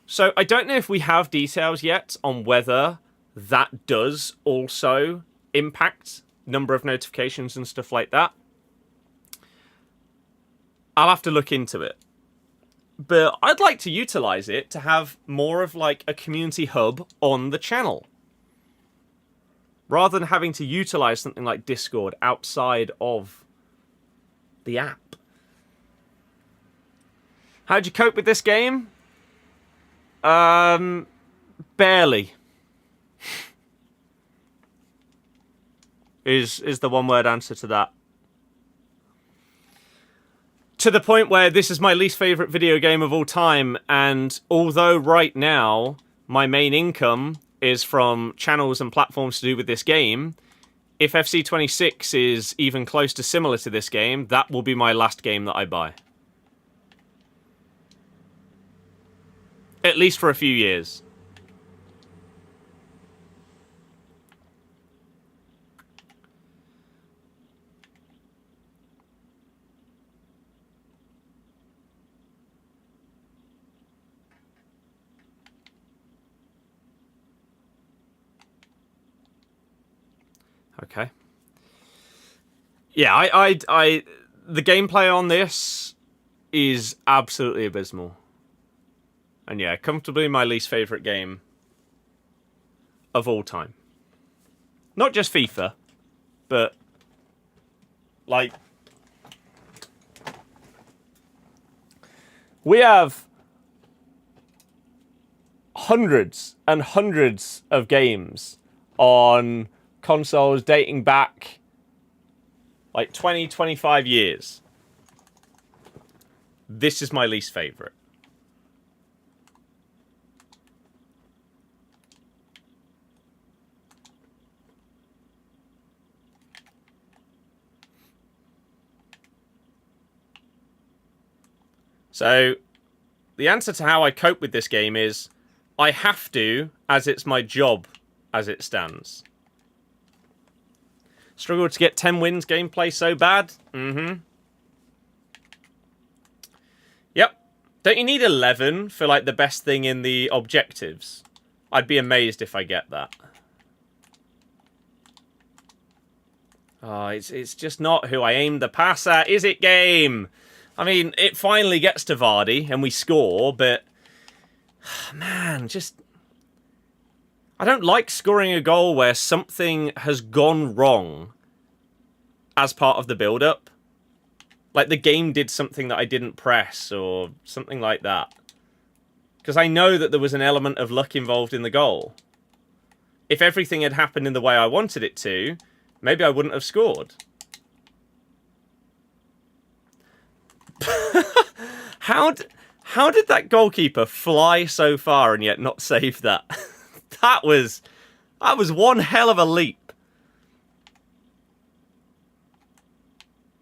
So, I don't know if we have details yet on whether that does also impact number of notifications and stuff like that. I'll have to look into it. but I'd like to utilize it to have more of like a community hub on the channel. Rather than having to utilize something like Discord outside of the app. How'd you cope with this game? Barely. is the one-word answer to that. To the point where this is my least favourite video game of all time, and although right now my main income is from channels and platforms to do with this game, if FC26 is even close to similar to this game, that will be my last game that I buy. At least for a few years. Okay. Yeah, the gameplay on this is absolutely abysmal. And yeah, comfortably my least favourite game of all time. Not just FIFA, but like we have hundreds and hundreds of games on consoles dating back like 20, 25 years. This is my least favourite. So, the answer to how I cope with this game is, I have to, as it's my job as it stands. Struggled to get 10 wins gameplay so bad? Yep. Don't you need 11 for, like, the best thing in the objectives? I'd be amazed if I get that. Oh, it's just not who I aimed the pass at, is it, game? I mean, it finally gets to Vardy and we score, but man, just I don't like scoring a goal where something has gone wrong as part of the build-up. Like the game did something that I didn't press or something like that. Because I know that there was an element of luck involved in the goal. If everything had happened in the way I wanted it to, maybe I wouldn't have scored. How did that goalkeeper fly so far and yet not save that? That was one hell of a leap.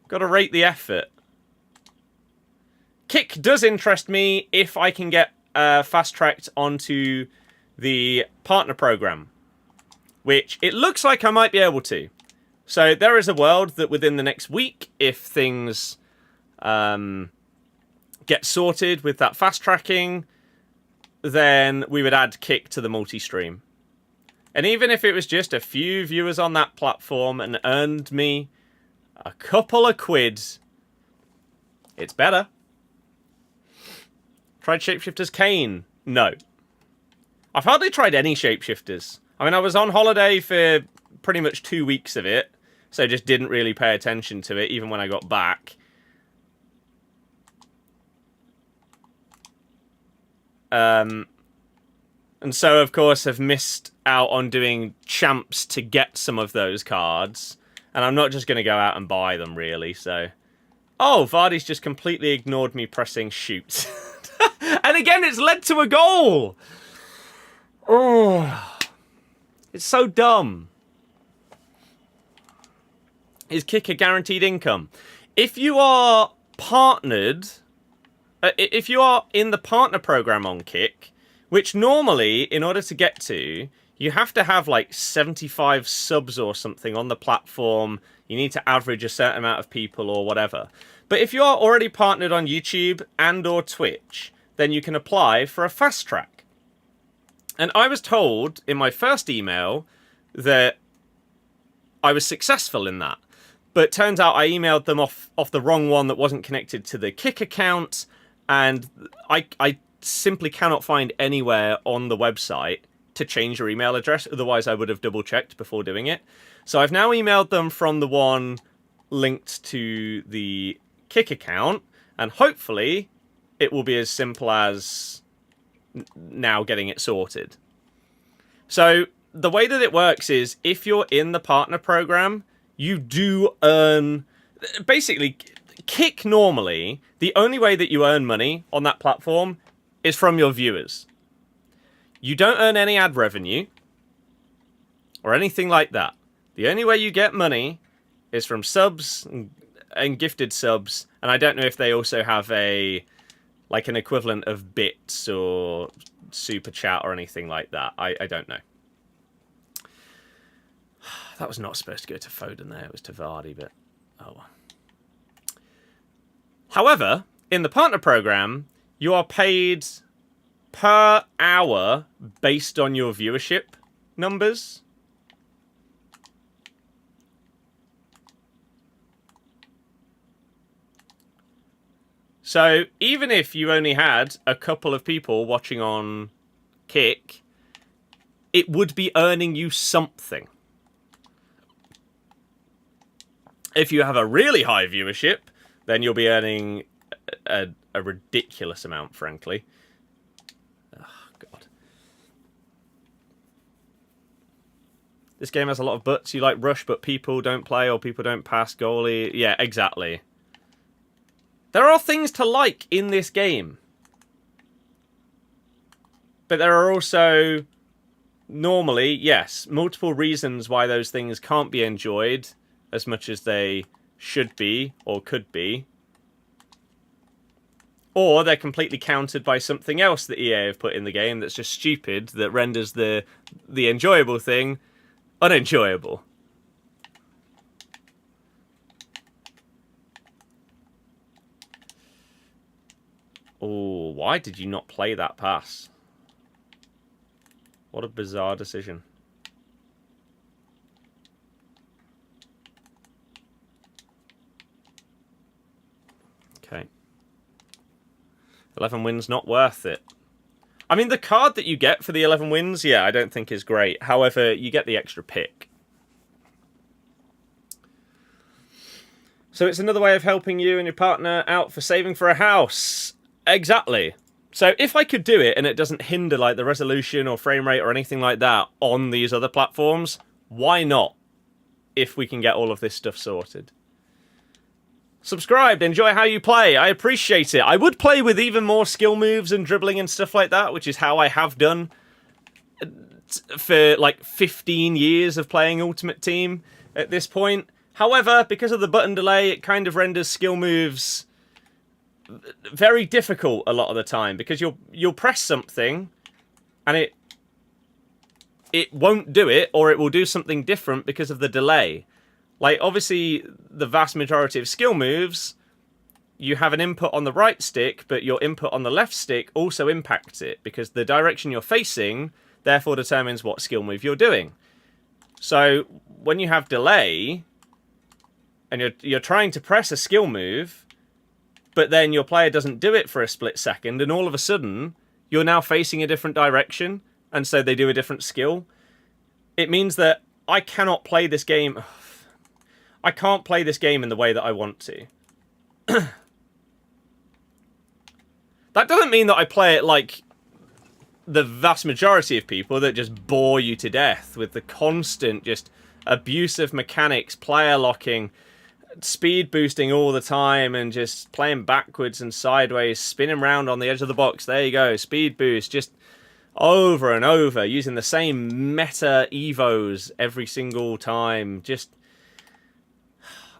Got to rate the effort. Kick does interest me if I can get fast-tracked onto the partner program, which it looks like I might be able to. So there is a world that within the next week, if things get sorted with that fast tracking, then we would add Kick to the multi-stream. And even if it was just a few viewers on that platform and earned me a couple of quids, it's better. Tried Shapeshifters Kane? No. I've hardly tried any Shapeshifters. I mean, I was on holiday for pretty much 2 weeks of it, so just didn't really pay attention to it, even when I got back. And so, of course, have missed out on doing champs to get some of those cards. And I'm not just going to go out and buy them, really, so... Oh, Vardy's just completely ignored me pressing shoot. And again, it's led to a goal! Oh, it's so dumb. Is Kick a guaranteed income? If you are partnered... if you are in the partner program on Kick, which normally, in order to get to, you have to have like 75 subs or something on the platform. You need to average a certain amount of people or whatever. But if you are already partnered on YouTube and or Twitch, then you can apply for a fast track. And I was told in my first email that I was successful in that. But it turns out I emailed them off the wrong one that wasn't connected to the Kick account. And I simply cannot find anywhere on the website to change your email address. Otherwise, I would have double-checked before doing it. So I've now emailed them from the one linked to the Kick account, and hopefully it will be as simple as now getting it sorted. So the way that it works is if you're in the partner program, you do earn... Basically, Kick normally, the only way that you earn money on that platform is from your viewers. You don't earn any ad revenue or anything like that. The only way you get money is from subs and gifted subs, and I don't know if they also have an equivalent of bits or super chat or anything like that. I don't know. That was not supposed to go to Foden there. It was to Vardy, but oh well. However, in the partner program, you are paid per hour based on your viewership numbers. So even if you only had a couple of people watching on Kick, it would be earning you something. If you have a really high viewership, then you'll be earning a ridiculous amount, frankly. Oh, God. This game has a lot of buts. You like rush, but people don't play or people don't pass goalie. Yeah, exactly. There are things to like in this game. But there are also, normally, yes, multiple reasons why those things can't be enjoyed as much as they should be or could be. Or they're completely countered by something else that EA have put in the game that's just stupid, that renders the enjoyable thing unenjoyable. Oh, why did you not play that pass? What a bizarre decision. Okay. 11 wins, not worth it. I mean, the card that you get for the 11 wins, yeah, I don't think is great. However, you get the extra pick. So it's another way of helping you and your partner out for saving for a house. Exactly. So if I could do it and it doesn't hinder like the resolution or frame rate or anything like that on these other platforms, why not? If we can get all of this stuff sorted. Subscribed, enjoy how you play. I appreciate it. I would play with even more skill moves and dribbling and stuff like that, which is how I have done for like 15 years of playing Ultimate Team at this point. However, because of the button delay, it kind of renders skill moves very difficult a lot of the time, because you'll press something and it won't do it, or it will do something different because of the delay. Like, obviously, the vast majority of skill moves, you have an input on the right stick, but your input on the left stick also impacts it, because the direction you're facing, therefore, determines what skill move you're doing. So, when you have delay, and you're trying to press a skill move, but then your player doesn't do it for a split second, and all of a sudden, you're now facing a different direction, and so they do a different skill. It means that I cannot play this game... I can't play this game in the way that I want to. That doesn't mean that I play it like the vast majority of people that just bore you to death with the constant just abusive mechanics, player locking, speed boosting all the time, and just playing backwards and sideways, spinning around on the edge of the box. There you go, speed boost, just over and over, using the same meta evos every single time. Just...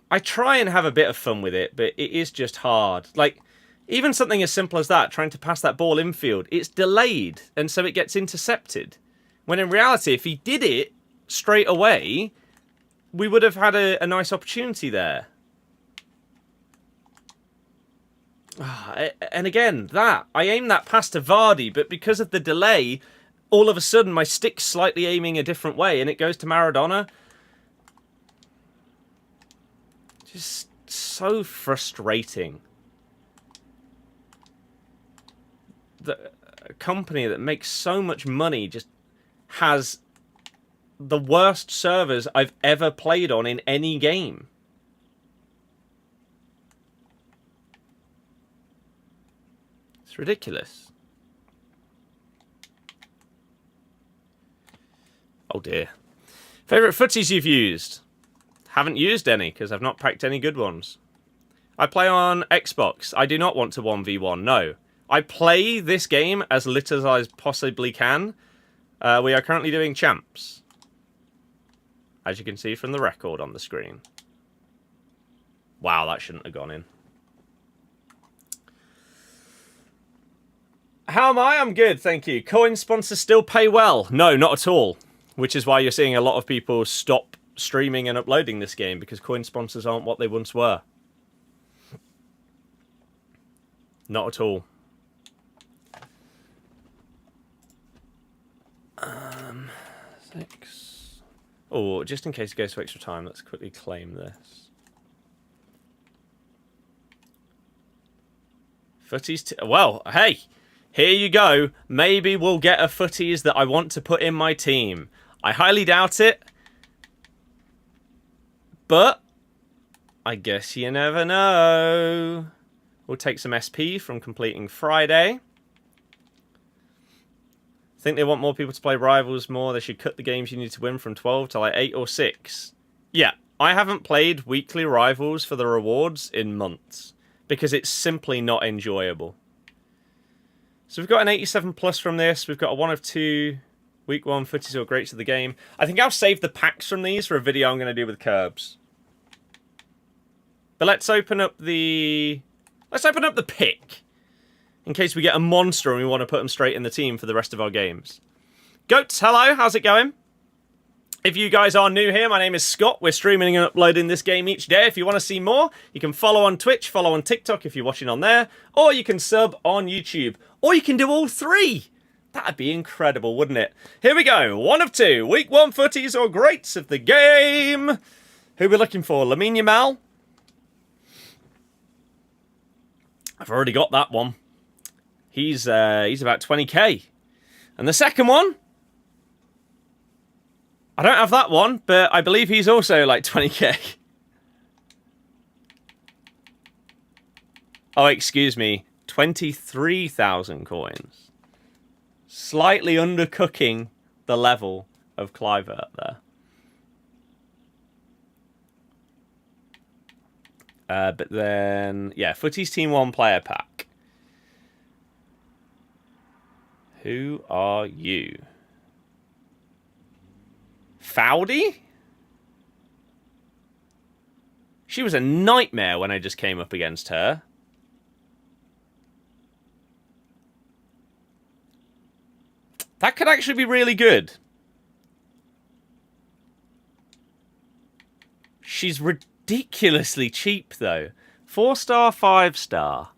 I try and have a bit of fun with it, but it is just hard. Like, even something as simple as that, trying to pass that ball infield, it's delayed, and so it gets intercepted. When in reality, if he did it straight away, we would have had a nice opportunity there. And again, I aim that pass to Vardy, but because of the delay, all of a sudden my stick's slightly aiming a different way, and it goes to Maradona. Just so frustrating. a company that makes so much money just has the worst servers I've ever played on in any game. It's ridiculous. Oh dear. Favourite footies you've used? Haven't used any, because I've not packed any good ones. I play on Xbox. I do not want to 1v1, no. I play this game as little as I possibly can. We are currently doing champs, as you can see from the record on the screen. Wow, that shouldn't have gone in. How am I? I'm good, thank you. Coin sponsors still pay well? No, not at all. Which is why you're seeing a lot of people stop streaming and uploading this game, because coin sponsors aren't what they once were. Not at all. Six. Oh, just in case it goes to extra time, let's quickly claim this. Footies. Well, hey, here you go. Maybe we'll get a footies that I want to put in my team. I highly doubt it. But I guess you never know. We'll take some SP from completing Friday. Think they want more people to play Rivals more. They should cut the games you need to win from 12 to like 8 or 6. Yeah, I haven't played weekly Rivals for the rewards in months, because it's simply not enjoyable. So we've got an 87 plus from this. We've got a 1 of 2 week 1 footies or greats of the game. I think I'll save the packs from these for a video I'm going to do with Curbs. But let's open up the pick, in case we get a monster and we want to put them straight in the team for the rest of our games. Goats, hello, how's it going? If you guys are new here, my name is Scott. We're streaming and uploading this game each day. If you want to see more, you can follow on Twitch, follow on TikTok if you're watching on there, or you can sub on YouTube, or you can do all three. That'd be incredible, wouldn't it? Here we go, 1 of 2, week 1 footies or greats of the game. Who are we looking for? Lamine Yamal. I've already got that one. He's about 20k. And the second one, I don't have that one, but I believe he's also like 20k. Oh, excuse me, 23,000 coins. Slightly undercooking the level of Kluivert there. But then, yeah, Footies Team 1 player pack. Who are you? Foudy? She was a nightmare when I just came up against her. That could actually be really good. She's ridiculously cheap, though. 4-star, 5-star.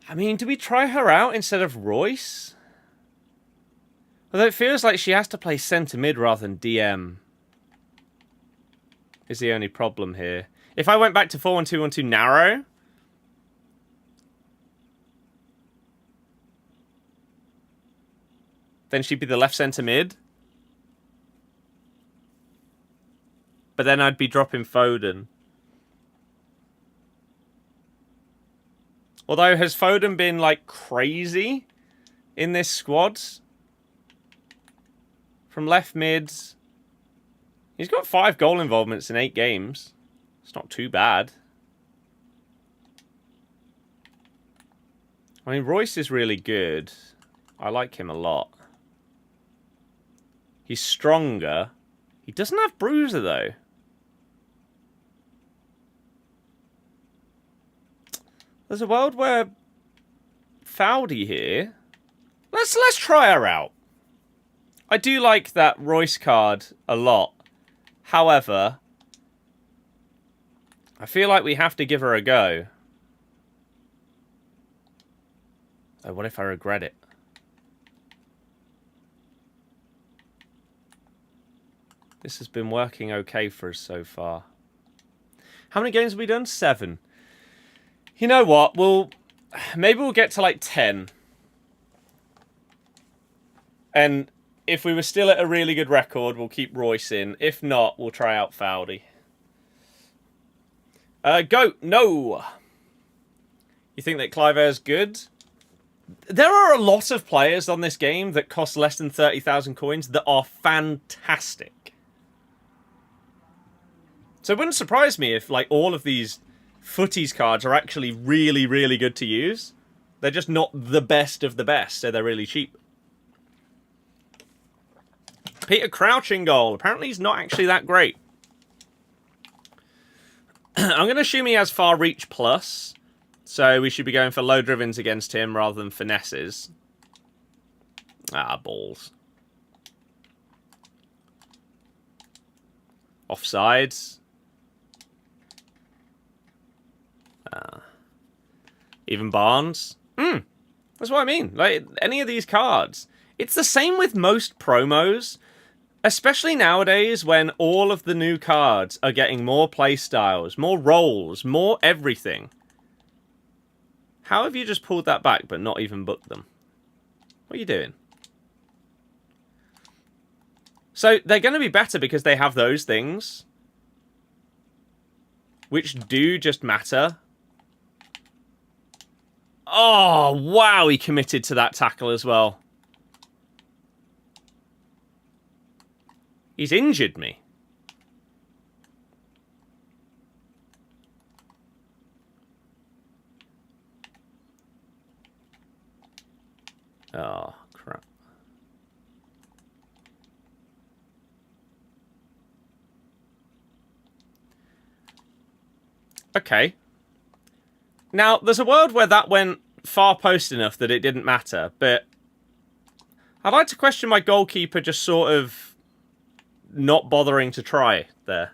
I mean, do we try her out instead of Royce? Although it feels like she has to play centre mid rather than DM. Is the only problem here. If I went back to 4-1-2-1-2 narrow, then she'd be the left centre mid. But then I'd be dropping Foden. Although, has Foden been, like, crazy in this squad? From left mids. He's got 5 goal involvements in 8 games. It's not too bad. I mean, Royce is really good. I like him a lot. He's stronger. He doesn't have Bruiser, though. There's a world where Foudy here. Let's try her out. I do like that Royce card a lot. However, I feel like we have to give her a go. Oh, what if I regret it? This has been working okay for us so far. How many games have we done? 7. You know what? Maybe we'll get to like 10. And if we were still at a really good record, we'll keep Royce in. If not, we'll try out Fowdy. Goat, no. You think that Clive's good? There are a lot of players on this game that cost less than 30,000 coins that are fantastic. So it wouldn't surprise me if like all of these Footies cards are actually really, really good to use. They're just not the best of the best, so they're really cheap. Peter Crouch in goal. Apparently he's not actually that great. I'm going to assume he has far reach plus. So we should be going for low drivens against him rather than finesses. Ah, balls. Offsides. Even Barnes. That's what I mean. Like, any of these cards. It's the same with most promos. Especially nowadays when all of the new cards are getting more playstyles, more roles, more everything. How have you just pulled that back but not even booked them? What are you doing? So they're going to be better because they have those things. Which do just matter. Oh, wow, he committed to that tackle as well. He's injured me. Oh, crap. Okay. Now, there's a world where that went far post enough that it didn't matter, but I'd like to question my goalkeeper just sort of not bothering to try there.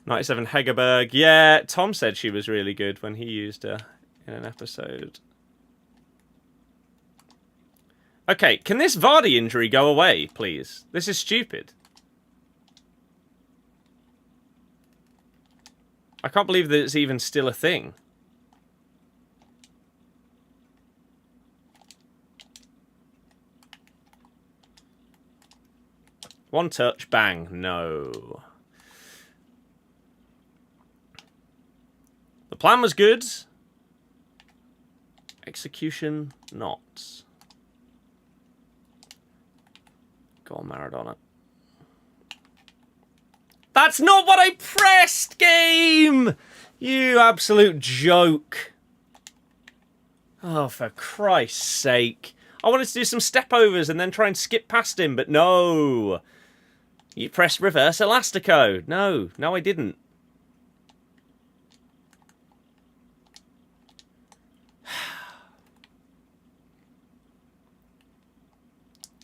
97 Hegerberg. Yeah, Tom said she was really good when he used her in an episode. Okay, can this Vardy injury go away, please? This is stupid. I can't believe that it's even still a thing. One touch, bang. No. The plan was good. Execution, not. Go on, Maradona. That's not what I pressed, game! You absolute joke. Oh, for Christ's sake. I wanted to do some step overs and then try and skip past him, but no. You pressed reverse elastico. No, I didn't.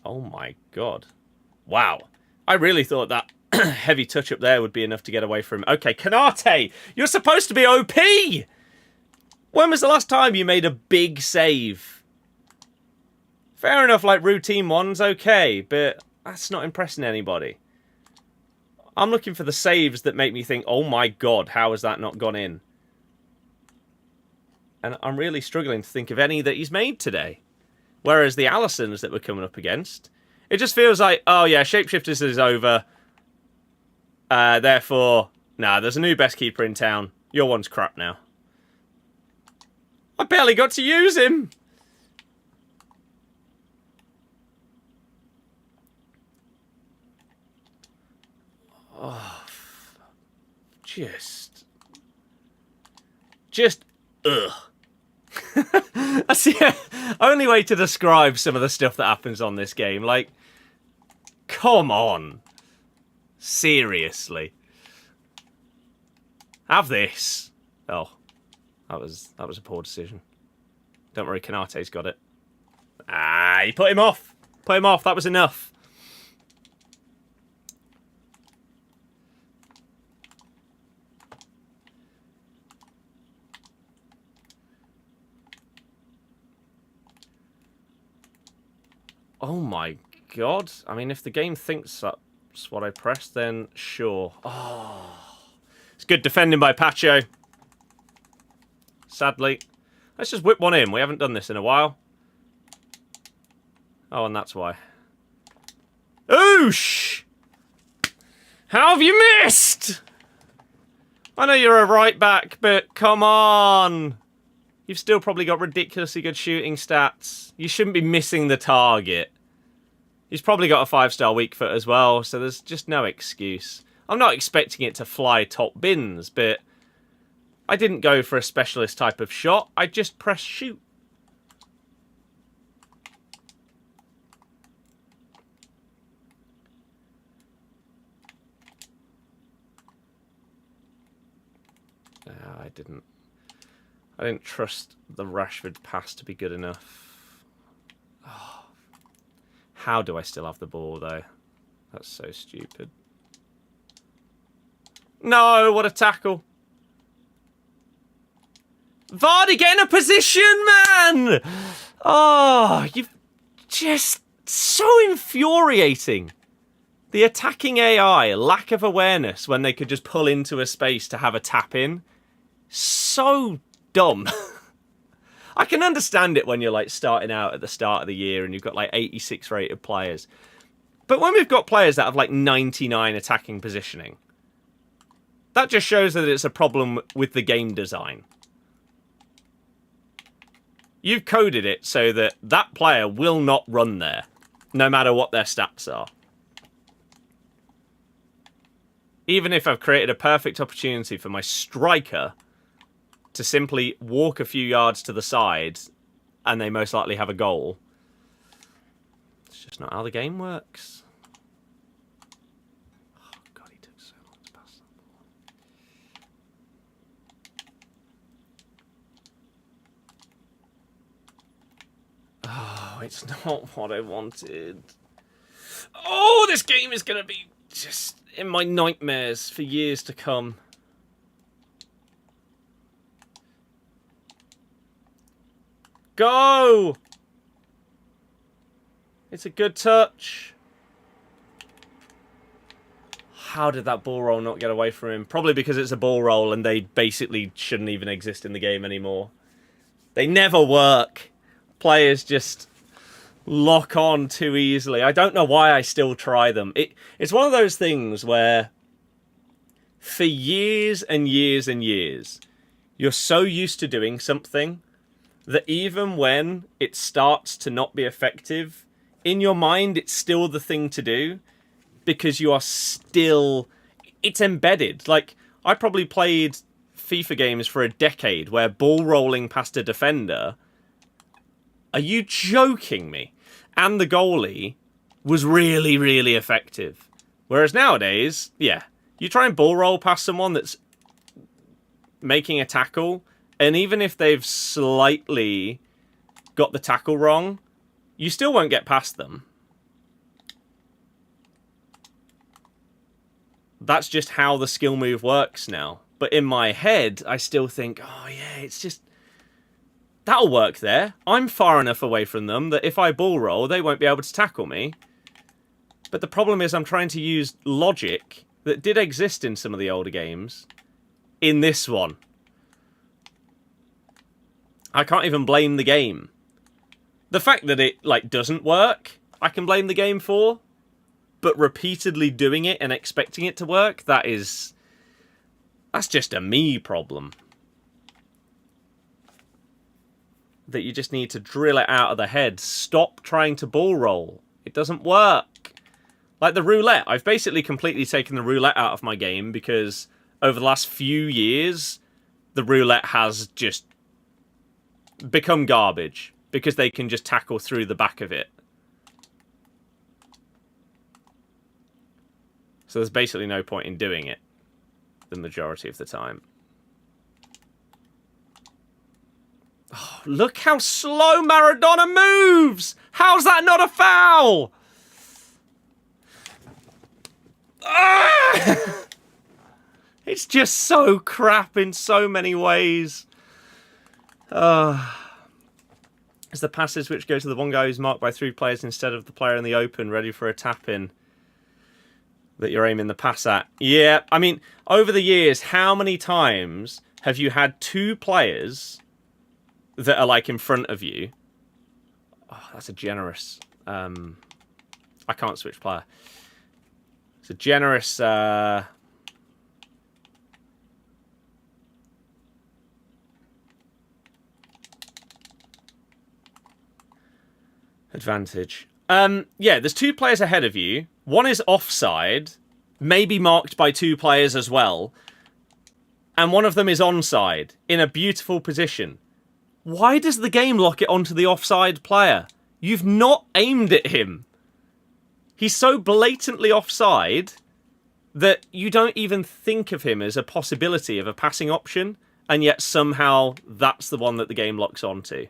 Oh my god. Wow. I really thought that heavy touch up there would be enough to get away from him. Okay, Kanate, you're supposed to be OP! When was the last time you made a big save? Fair enough, like routine ones, okay, but that's not impressing anybody. I'm looking for the saves that make me think, oh my god, how has that not gone in? And I'm really struggling to think of any that he's made today. Whereas the Allisons that we're coming up against, it just feels like, oh yeah, Shapeshifters is over. Therefore, nah, there's a new best keeper in town. Your one's crap now. I barely got to use him. Oh, just, ugh. That's the only way to describe some of the stuff that happens on this game. Like, come on. Seriously. Have this. Oh, that was a poor decision. Don't worry, Kanate's got it. Ah, he put him off. Put him off. That was enough. Oh my God. I mean, if the game thinks that's what I pressed, then sure. Oh, it's good defending by Pacho. Sadly. Let's just whip one in. We haven't done this in a while. Oh, and that's why. Oosh! How have you missed? I know you're a right back, but come on. You've still probably got ridiculously good shooting stats. You shouldn't be missing the target. He's probably got a 5-star weak foot as well, so there's just no excuse. I'm not expecting it to fly top bins, but I didn't go for a specialist type of shot. I just pressed shoot. I didn't trust the Rashford pass to be good enough. Oh. How do I still have the ball, though? That's so stupid. No, what a tackle. Vardy, get in a position, man! Oh, you've just... so infuriating. The attacking AI, lack of awareness when they could just pull into a space to have a tap in. So dumb. I can understand it when you're like starting out at the start of the year and you've got like 86 rated players. But when we've got players that have like 99 attacking positioning, that just shows that it's a problem with the game design. You've coded it so that that player will not run there, no matter what their stats are. Even if I've created a perfect opportunity for my striker to simply walk a few yards to the side and they most likely have a goal. It's just not how the game works. Oh, God, he took so long to pass that ball. Oh, it's not what I wanted. Oh, this game is going to be just in my nightmares for years to come. Go! It's a good touch. How did that ball roll not get away from him? Probably because it's a ball roll and they basically shouldn't even exist in the game anymore. They never work. Players just lock on too easily. I don't know why I still try them. It's one of those things where for years and years and years, you're so used to doing something that even when it starts to not be effective, in your mind, it's still the thing to do because you are still... It's embedded. Like, I probably played FIFA games for a decade where ball rolling past a defender... Are you joking me? And the goalie was really, really effective. Whereas nowadays, yeah, you try and ball roll past someone that's making a tackle... And even if they've slightly got the tackle wrong, you still won't get past them. That's just how the skill move works now. But in my head, I still think, oh yeah, it's just... That'll work there. I'm far enough away from them that if I ball roll, they won't be able to tackle me. But the problem is I'm trying to use logic that did exist in some of the older games in this one. I can't even blame the game. The fact that it, like, doesn't work, I can blame the game for. But repeatedly doing it and expecting it to work, that's just a me problem. That you just need to drill it out of the head. Stop trying to ball roll. It doesn't work. Like the roulette. I've basically completely taken the roulette out of my game because over the last few years, the roulette has just become garbage because they can just tackle through the back of it. So there's basically no point in doing it the majority of the time. Oh, look how slow Maradona moves! How's that not a foul? Ah! It's just so crap in so many ways. It's the passes which go to the one guy who's marked by 3 players instead of the player in the open, ready for a tap-in, that you're aiming the pass at. Yeah, I mean, over the years, how many times have you had 2 players that are, like, in front of you? Oh, that's a generous... I can't switch player. It's a generous... advantage. Yeah, there's 2 players ahead of you. One is offside, maybe marked by 2 players as well. And one of them is onside, in a beautiful position. Why does the game lock it onto the offside player? You've not aimed at him. He's so blatantly offside that you don't even think of him as a possibility of a passing option, and yet somehow that's the one that the game locks onto.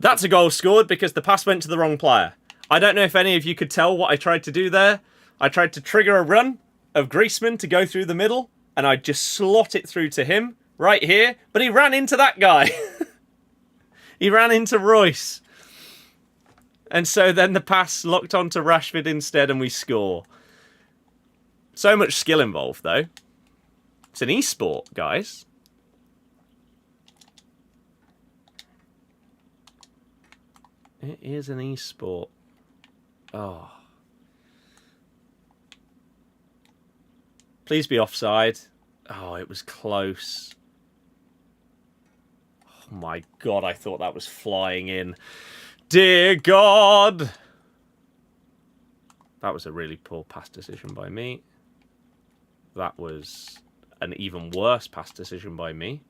That's a goal scored because the pass went to the wrong player. I don't know if any of you could tell what I tried to do there. I tried to trigger a run of Griezmann to go through the middle, and I just slot it through to him right here, but he ran into that guy. He ran into Royce. And so then the pass locked onto Rashford instead, and we score. So much skill involved, though. It's an e-sport, guys. It is an e-sport. Oh. Please be offside. Oh, it was close. Oh my God, I thought that was flying in. Dear God! That was a really poor pass decision by me. That was an even worse pass decision by me.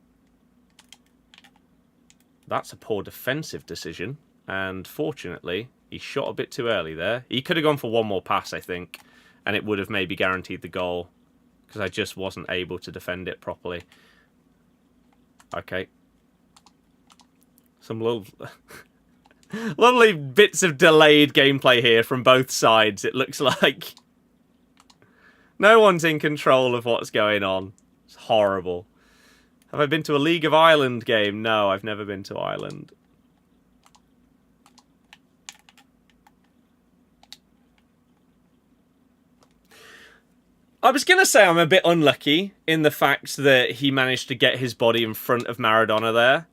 That's a poor defensive decision. And fortunately, he shot a bit too early there. He could have gone for one more pass, I think, and it would have maybe guaranteed the goal, because I just wasn't able to defend it properly. Okay. Some little... lovely bits of delayed gameplay here from both sides, it looks like. No one's in control of what's going on. It's horrible. Have I been to a League of Ireland game? No, I've never been to Ireland. I was going to say I'm a bit unlucky in the fact that he managed to get his body in front of Maradona there.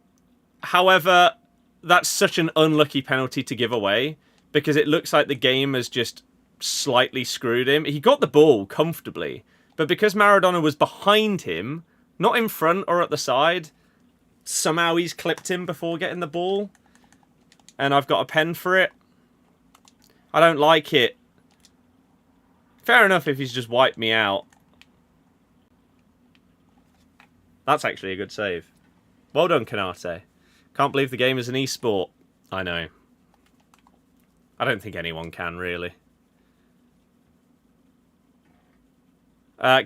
However, that's such an unlucky penalty to give away because it looks like the game has just slightly screwed him. He got the ball comfortably, but because Maradona was behind him, not in front or at the side, somehow he's clipped him before getting the ball. And I've got a pen for it. I don't like it. Fair enough if he's just wiped me out. That's actually a good save. Well done, Kanate. Can't believe the game is an e-sport. I know. I don't think anyone can, really.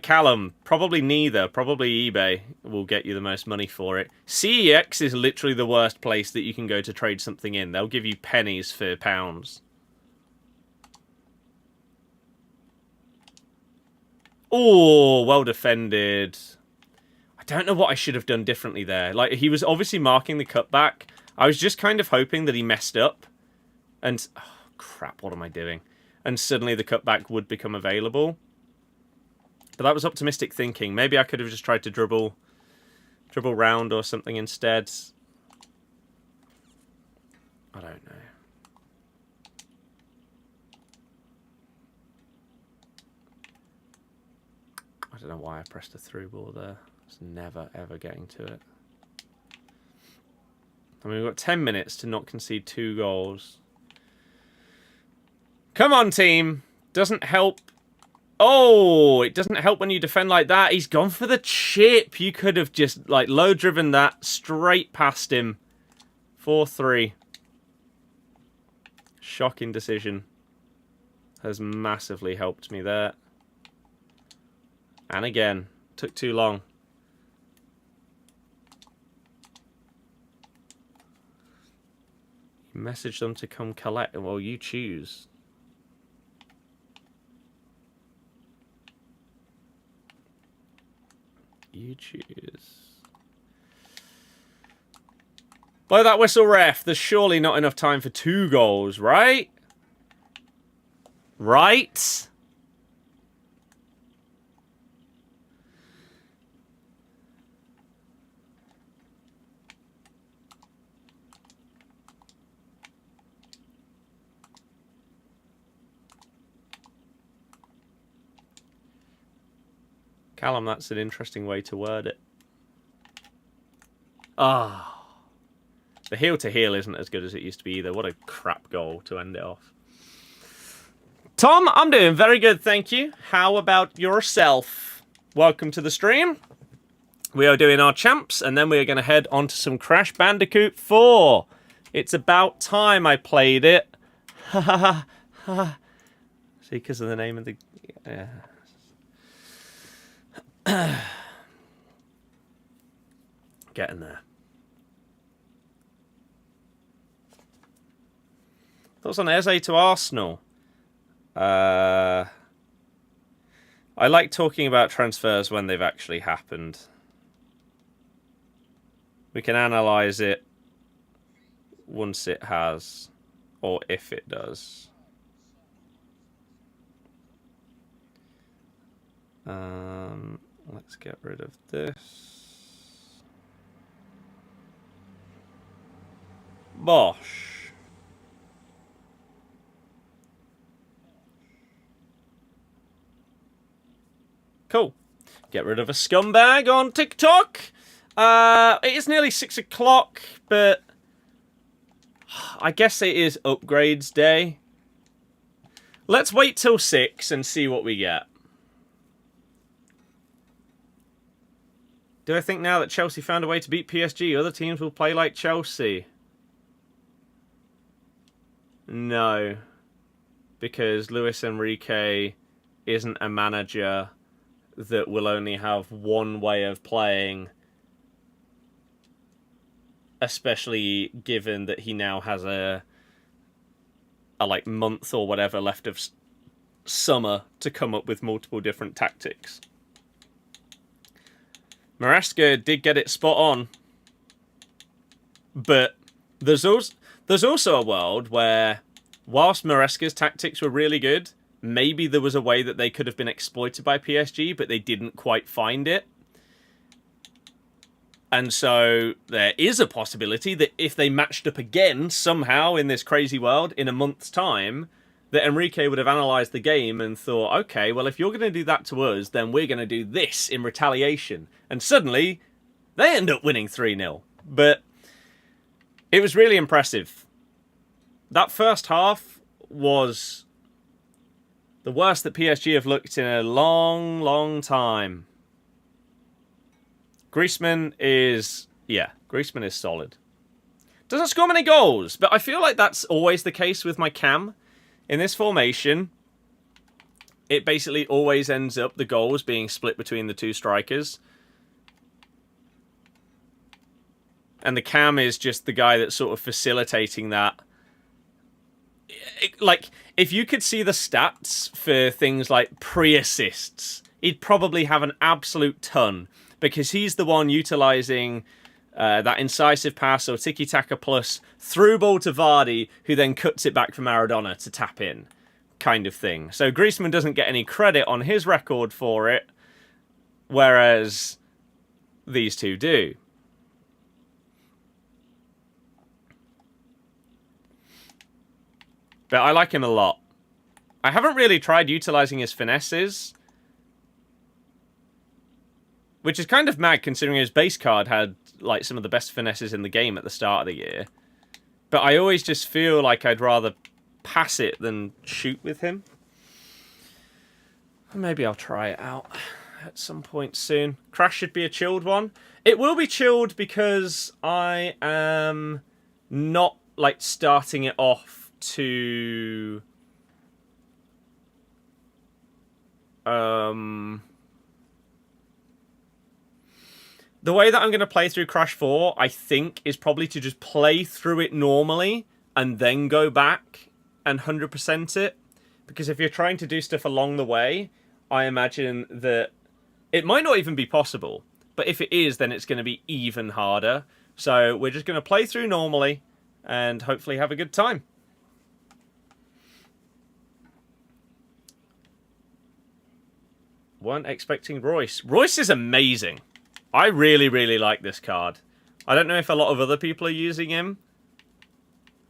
Callum, probably neither. Probably eBay will get you the most money for it. CEX is literally the worst place that you can go to trade something in. They'll give you pennies for pounds. Oh, well defended. I don't know what I should have done differently there. Like, he was obviously marking the cutback. I was just kind of hoping that he messed up. And, oh, crap, what am I doing? And suddenly the cutback would become available. But that was optimistic thinking. Maybe I could have just tried to dribble round or something instead. I don't know. I don't know why I pressed a through ball there. It's never, ever getting to it. I mean, we've got 10 minutes to not concede 2 goals. Come on, team. Doesn't help. Oh, it doesn't help when you defend like that. He's gone for the chip. You could have just, like, low-driven that straight past him. 4-3. Shocking decision. Has massively helped me there. And again, took too long. You message them to come collect. Well, you choose. You choose. Blow that whistle, ref. There's surely not enough time for 2 goals, right? Right? Callum, that's an interesting way to word it. Ah. The heel-to-heel isn't as good as it used to be either. What a crap goal to end it off. Tom, I'm doing very good, thank you. How about yourself? Welcome to the stream. We are doing our champs, and then we are going to head on to some Crash Bandicoot 4. It's about time I played it. Ha ha ha ha. See, because of the name of the... Yeah. Getting there. Thoughts on Eze to Arsenal? I like talking about transfers when they've actually happened. We can analyse it once it has, or if it does. Let's get rid of this. Bosh. Cool. Get rid of a scumbag on TikTok. It is nearly 6 o'clock, but I guess it is upgrades day. Let's wait till 6 and see what we get. Do I think now that Chelsea found a way to beat PSG, other teams will play like Chelsea? No. Because Luis Enrique isn't a manager that will only have one way of playing, especially given that he now has a like month or whatever left of summer to come up with multiple different tactics. Maresca did get it spot on, but there's also a world where, whilst Maresca's tactics were really good, maybe there was a way that they could have been exploited by PSG, but they didn't quite find it. And so there is a possibility that if they matched up again somehow in this crazy world in a month's time, that Enrique would have analysed the game and thought, okay, well, if you're going to do that to us, then we're going to do this in retaliation. And suddenly, they end up winning 3-0. But it was really impressive. That first half was the worst that PSG have looked in a long, long time. Griezmann is solid. Doesn't score many goals, but I feel like that's always the case with my cam. In this formation, it basically always ends up the goals being split between the two strikers. And the cam is just the guy that's sort of facilitating that. Like, if you could see the stats for things like pre-assists, he'd probably have an absolute ton, because he's the one utilising that incisive pass or tiki-taka plus through ball to Vardy, who then cuts it back for Maradona to tap in, kind of thing. So Griezmann doesn't get any credit on his record for it, whereas these two do. But I like him a lot. I haven't really tried utilising his finesses, which is kind of mad considering his base card had like some of the best finesses in the game at the start of the year. But I always just feel like I'd rather pass it than shoot with him. Maybe I'll try it out at some point soon. Crash should be a chilled one. It will be chilled because I am not like starting it off to the way that I'm going to play through Crash 4, I think, is probably to just play through it normally and then go back and 100% it. Because if you're trying to do stuff along the way, I imagine that it might not even be possible. But if it is, then it's going to be even harder. So we're just going to play through normally and hopefully have a good time. Weren't expecting Royce. Royce is amazing. I really, really like this card. I don't know if a lot of other people are using him.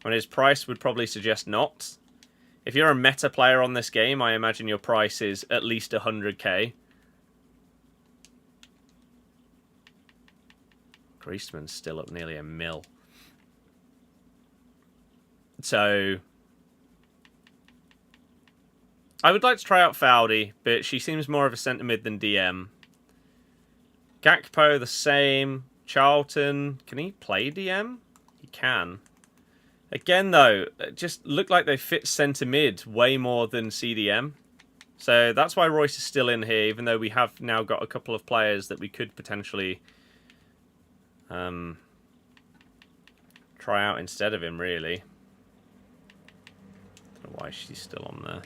I mean, his price would probably suggest not. If you're a meta player on this game, I imagine your price is at least 100k. Griezmann's still up nearly $1 million. So I would like to try out Faudi, but she seems more of a centre mid than DM. Gakpo the same. Charlton, can he play DM? He can. Again, though, it just look like they fit centre mid way more than CDM. So that's why Royce is still in here, even though we have now got a couple of players that we could potentially try out instead of him, really. Don't know why she's still on there.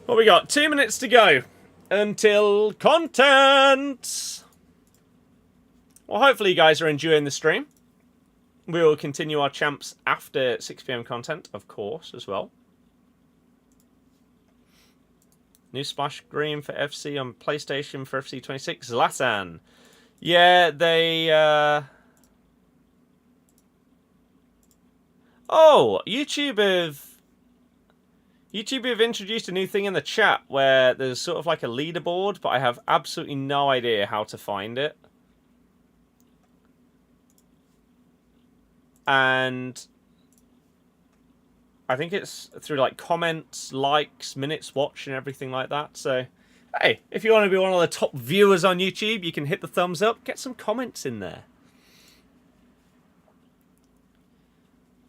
Well, we got 2 minutes to go until content. Well, hopefully you guys are enjoying the stream. We will continue our champs after 6 PM content, of course, as well. New splash screen for FC on PlayStation for FC 26. Zlatan. Yeah, they... Oh, YouTube have introduced a new thing in the chat where there's sort of like a leaderboard, but I have absolutely no idea how to find it. And I think it's through like comments, likes, minutes watched, and everything like that. So, hey, if you want to be one of the top viewers on YouTube, you can hit the thumbs up, get some comments in there.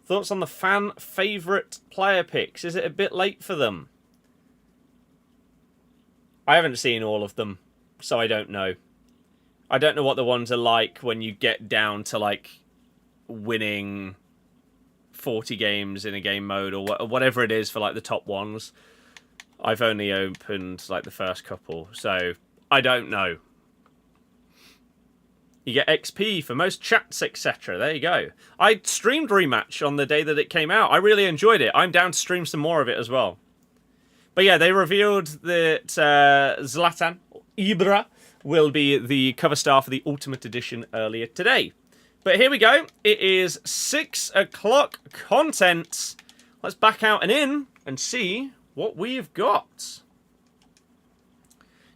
Thoughts on the fan favourite player picks? Is it a bit late for them? I haven't seen all of them, so I don't know. I don't know what the ones are like when you get down to like winning 40 games in a game mode or whatever it is for like the top ones. I've only opened like the first couple, so I don't know. You get XP for most chats, etc. There you go. I streamed Rematch on the day that it came out. I really enjoyed it. I'm down to stream some more of it as well. But yeah, they revealed that Zlatan Ibra will be the cover star for the Ultimate Edition earlier today. But here we go. It is 6 o'clock content. Let's back out and in and see what we've got.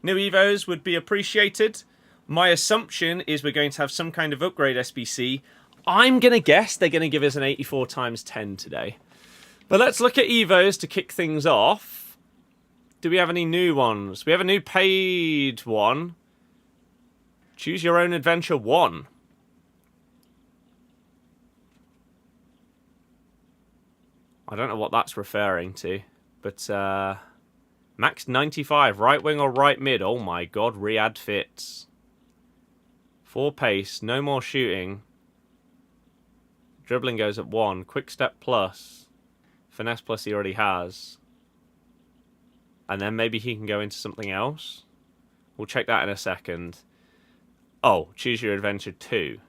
New Evos would be appreciated. My assumption is we're going to have some kind of upgrade SBC. I'm going to guess they're going to give us an 84 times 10 today. But let's look at Evos to kick things off. Do we have any new ones? We have a new paid one. Choose Your Own Adventure 1. I don't know what that's referring to. But max 95. Right wing or right mid. Oh my god, Riyadh fits. 4 pace, no more shooting. Dribbling goes at 1. Quick step plus. Finesse plus he already has. And then maybe he can go into something else. We'll check that in a second. Oh, Choose Your Adventure 2.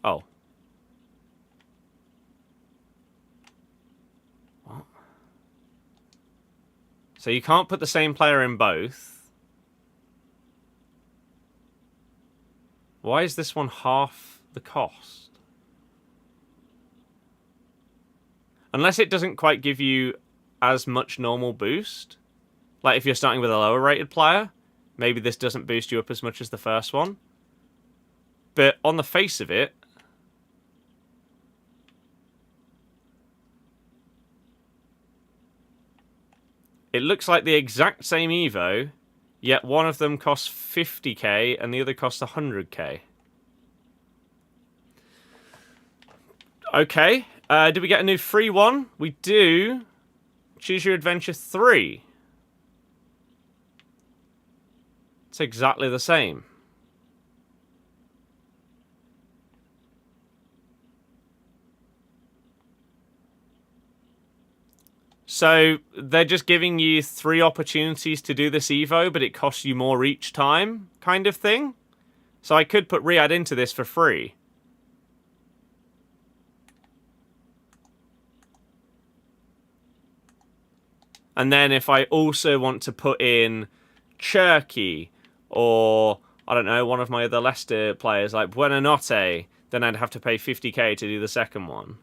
Oh. What? So you can't put the same player in both. Why is this one half the cost? Unless it doesn't quite give you as much normal boost. Like if you're starting with a lower rated player, maybe this doesn't boost you up as much as the first one. But on the face of it, it looks like the exact same Evo, yet one of them costs 50k and the other costs 100k. Okay. Did we get a new free one? We do. Choose Your Adventure 3. It's exactly the same. So they're just giving you 3 opportunities to do this Evo, but it costs you more each time, kind of thing. So I could put Riyadh into this for free. And then if I also want to put in Cherky or, I don't know, one of my other Leicester players like Buonanotte, then I'd have to pay 50k to do the second one.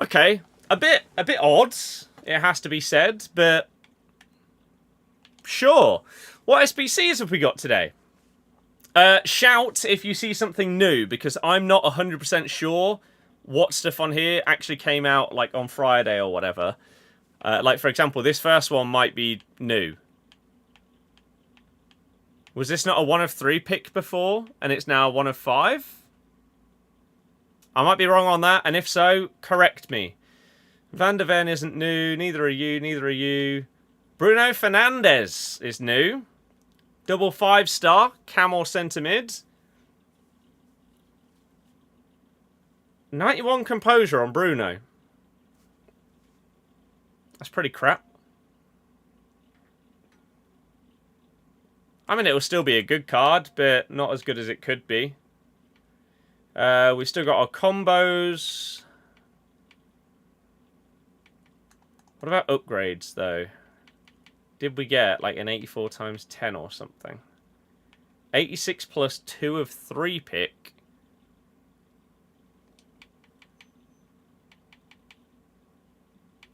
Okay, a bit odd, it has to be said, but sure. What SBCs have we got today? Shout if you see something new, because I'm not 100% sure what stuff on here actually came out like on Friday or whatever. Like, for example, this first one might be new. Was this not a 1 of 3 pick before, and it's now a 1 of 5? I might be wrong on that, and if so, correct me. Van der Ven isn't new, neither are you, neither are you. Bruno Fernandes is new. Double 5-star, cam or centre mid. 91 composure on Bruno. That's pretty crap. I mean, it will still be a good card, but not as good as it could be. We've still got our combos. What about upgrades, though? Did we get, like, an 84 times 10 or something? 86 plus 2 of 3 pick.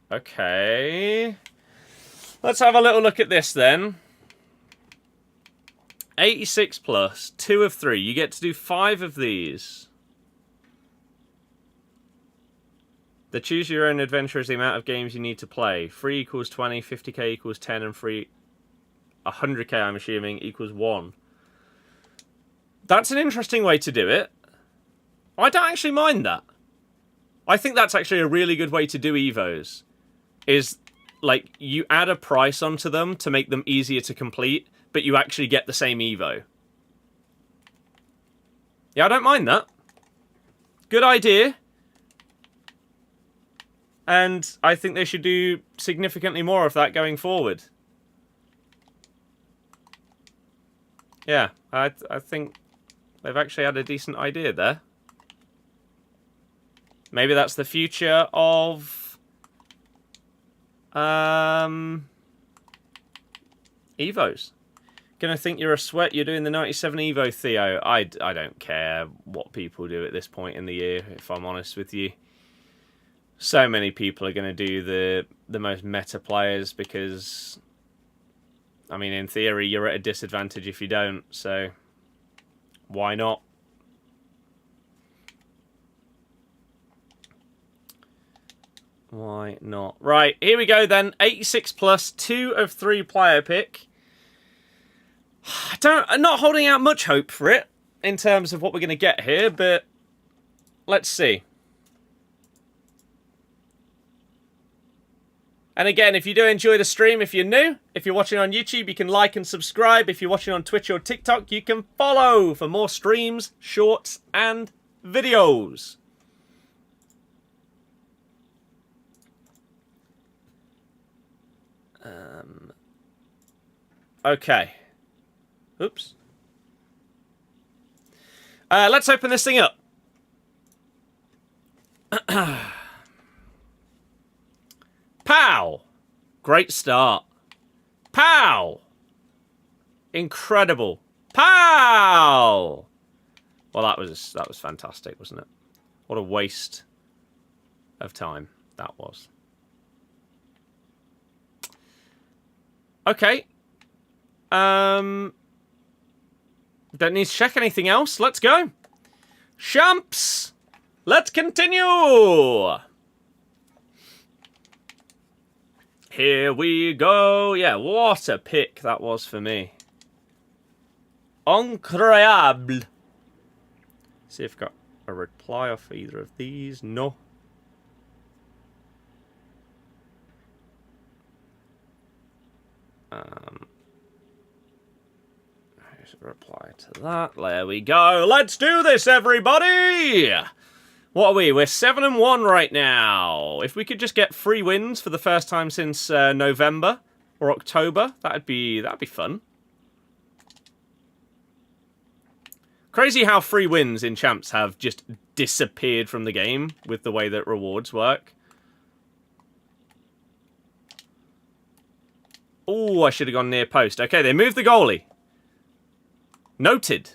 Okay. Let's have a little look at this, then. 86 plus 2 of 3. You get to do 5 of these. The choose your own adventure is the amount of games you need to play. 3 equals 20, 50k equals 10, and 100k, I'm assuming, equals 1. That's an interesting way to do it. I don't actually mind that. I think that's actually a really good way to do Evos. Is, like, you add a price onto them to make them easier to complete, but you actually get the same Evo. Yeah, I don't mind that. Good idea. And I think they should do significantly more of that going forward. Yeah, I think they've actually had a decent idea there. Maybe that's the future of Evos. Gonna think you're a sweat, you're doing the 97 Evo, Theo. I don't care what people do at this point in the year, if I'm honest with you. So many people are going to do the most meta players because, I mean, in theory, you're at a disadvantage if you don't, so why not? Why not? Right, here we go then. 86 plus, 2 of 3 player pick. I'm not holding out much hope for it in terms of what we're going to get here, but let's see. And again, if you do enjoy the stream, if you're new, if you're watching on YouTube, you can like and subscribe. If you're watching on Twitch or TikTok, you can follow for more streams, shorts, and videos. Okay. Oops. Let's open this thing up. Pow! Great start. Pow! Incredible. Pow! Well, that was fantastic, wasn't it? What a waste of time that was. Okay. Don't need to check anything else. Let's go. CHAMPS! Let's continue! Here we go. Yeah, what a pick that was for me. Incroyable. See if I've got a reply off either of these. No. Here's a reply to that. There we go. Let's do this, everybody! What are we? We're 7-1 right now. If we could just get 3 wins for the first time since November or October, that'd be fun. Crazy how free wins in Champs have just disappeared from the game with the way that rewards work. Oh, I should have gone near post. Okay, they moved the goalie. Noted.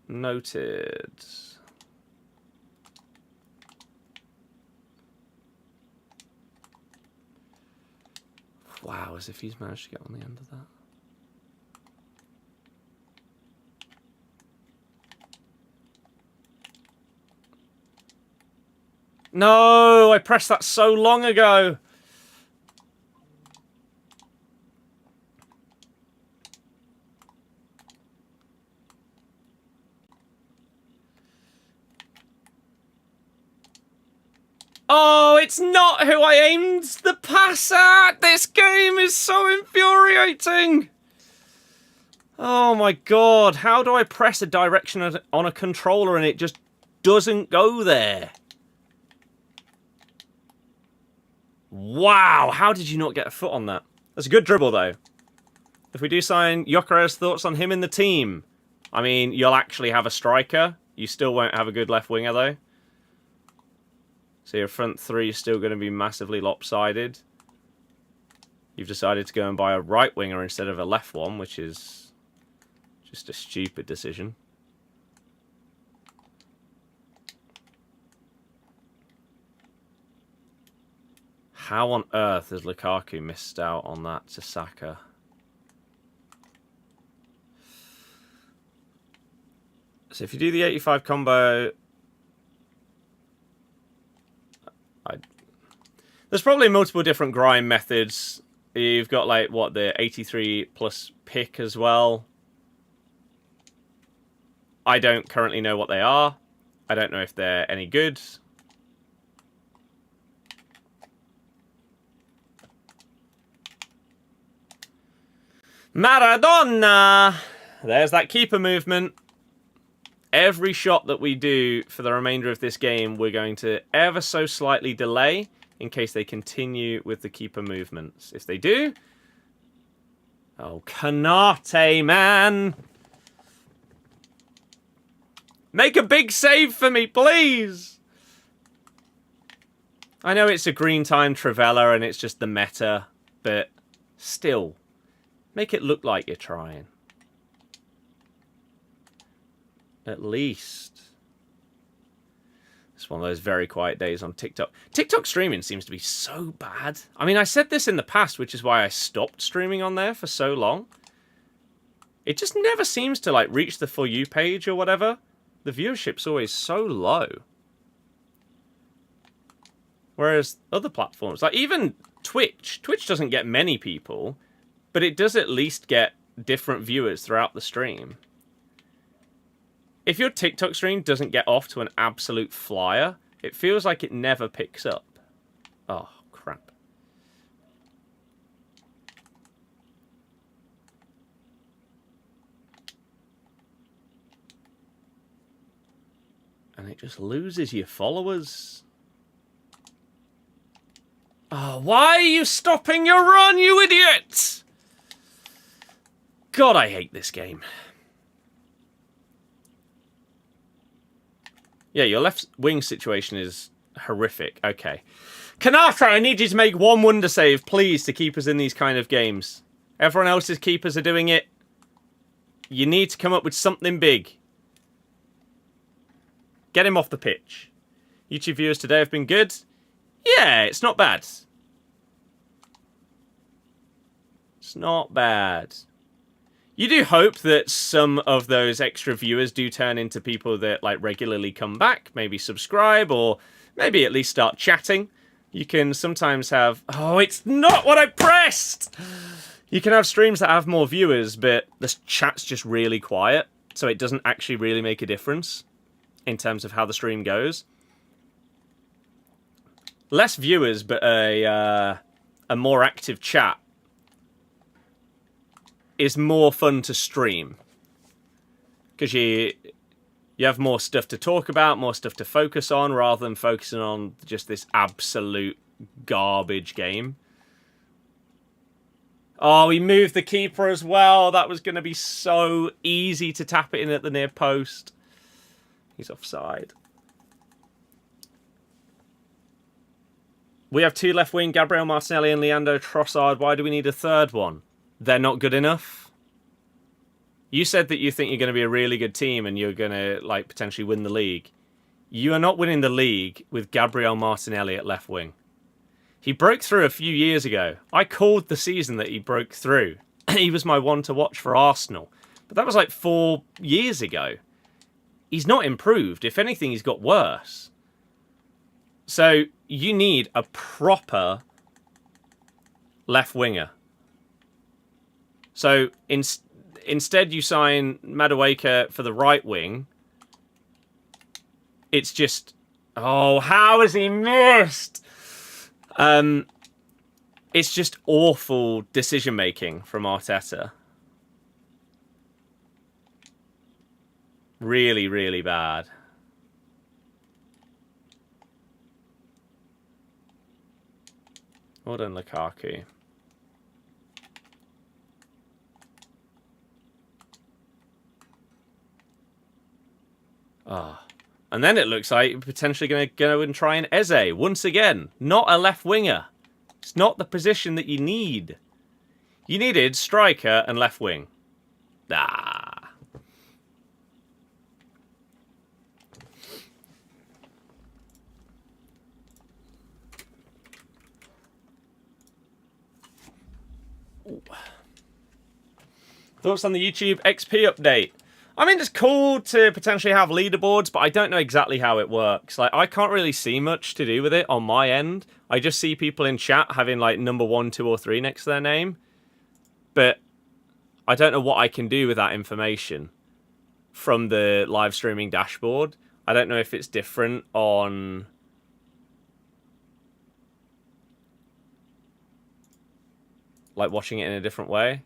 Noted. Wow, as if he's managed to get on the end of that. No, I pressed that so long ago. Oh, it's not who I aimed the pass at! This game is so infuriating! Oh my god, how do I press a direction on a controller and it just doesn't go there? Wow, how did you not get a foot on that? That's a good dribble, though. If we do sign Gyökeres, thoughts on him in the team? I mean, you'll actually have a striker. You still won't have a good left winger, though. So your front three is still going to be massively lopsided. You've decided to go and buy a right winger instead of a left one, which is just a stupid decision. How on earth has Lukaku missed out on that to Saka? So if you do the 85 combo... There's probably multiple different grind methods. You've got, like, what, the 83 plus pick as well. I don't currently know what they are. I don't know if they're any good. Maradona! There's that keeper movement. Every shot that we do for the remainder of this game, we're going to ever so slightly delay in case they continue with the keeper movements. If they do... Oh, Kanate, man! Make a big save for me, please! I know it's a green time Trivela and it's just the meta, but still, make it look like you're trying. At least. It's one of those very quiet days on TikTok. TikTok streaming seems to be so bad. I mean, I said this in the past, which is why I stopped streaming on there for so long. It just never seems to, like, reach the For You page or whatever. The viewership's always so low. Whereas other platforms, like even Twitch doesn't get many people, but it does at least get different viewers throughout the stream. If your TikTok stream doesn't get off to an absolute flyer, it feels like it never picks up. Oh, crap. And it just loses your followers. Oh, why are you stopping your run, you idiot? God, I hate this game. Yeah, your left wing situation is horrific. Okay. Kanata, I need you to make one wonder save, please, to keep us in these kind of games. Everyone else's keepers are doing it. You need to come up with something big. Get him off the pitch. YouTube viewers today have been good. Yeah, it's not bad. It's not bad. You do hope that some of those extra viewers do turn into people that like regularly come back, maybe subscribe, or maybe at least start chatting. You can sometimes have... Oh, it's not what I pressed! You can have streams that have more viewers, but the chat's just really quiet, so it doesn't actually really make a difference in terms of how the stream goes. Less viewers, but a more active chat is more fun to stream. Because you have more stuff to talk about, more stuff to focus on, rather than focusing on just this absolute garbage game. Oh, he moved the keeper as well. That was going to be so easy to tap it in at the near post. He's offside. We have 2 left wing, Gabriel Martinelli and Leandro Trossard. Why do we need a third one? They're not good enough. You said that you think you're going to be a really good team and you're going to like potentially win the league. You are not winning the league with Gabriel Martinelli at left wing. He broke through a few years ago. I called the season that he broke through. He was my one to watch for Arsenal. But that was like 4 years ago. He's not improved. If anything, he's got worse. So you need a proper left winger. So instead you sign Madueke for the right wing. It's just... Oh, how has he missed? It's just awful decision-making from Arteta. Really, really bad. Well done, Lukaku. Ah. And then it looks like you're potentially going to go and try an Eze. Once again, not a left winger. It's not the position that you need. You needed striker and left wing. Ah. Ooh. Thoughts on the YouTube XP update? I mean, it's cool to potentially have leaderboards, but I don't know exactly how it works. Like, I can't really see much to do with it on my end. I just see people in chat having, like, number 1, 2, or 3 next to their name. But I don't know what I can do with that information from the live streaming dashboard. I don't know if it's different on... like, watching it in a different way.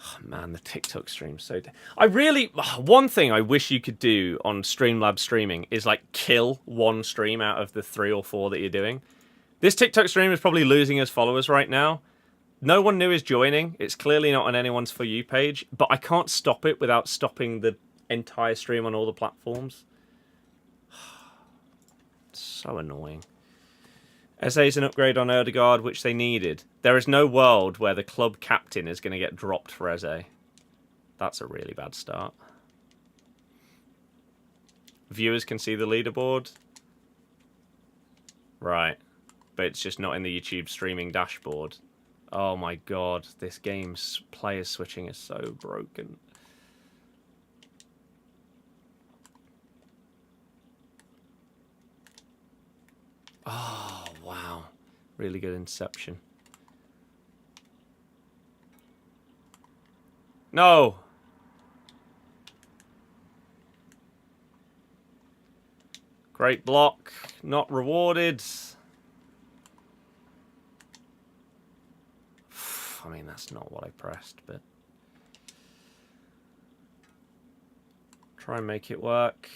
Oh, man, the TikTok stream's so... I really... One thing I wish you could do on Streamlabs streaming is, like, kill one stream out of the 3 or 4 that you're doing. This TikTok stream is probably losing us followers right now. No one new is joining. It's clearly not on anyone's For You page. But I can't stop it without stopping the entire stream on all the platforms. So annoying. Eze is an upgrade on Odegaard, which they needed. There is no world where the club captain is going to get dropped for Eze. That's a really bad start. Viewers can see the leaderboard. Right. But it's just not in the YouTube streaming dashboard. Oh my god, this game's player switching is so broken. Oh, wow. Really good interception. No! Great block. Not rewarded. I mean, that's not what I pressed, but... try and make it work.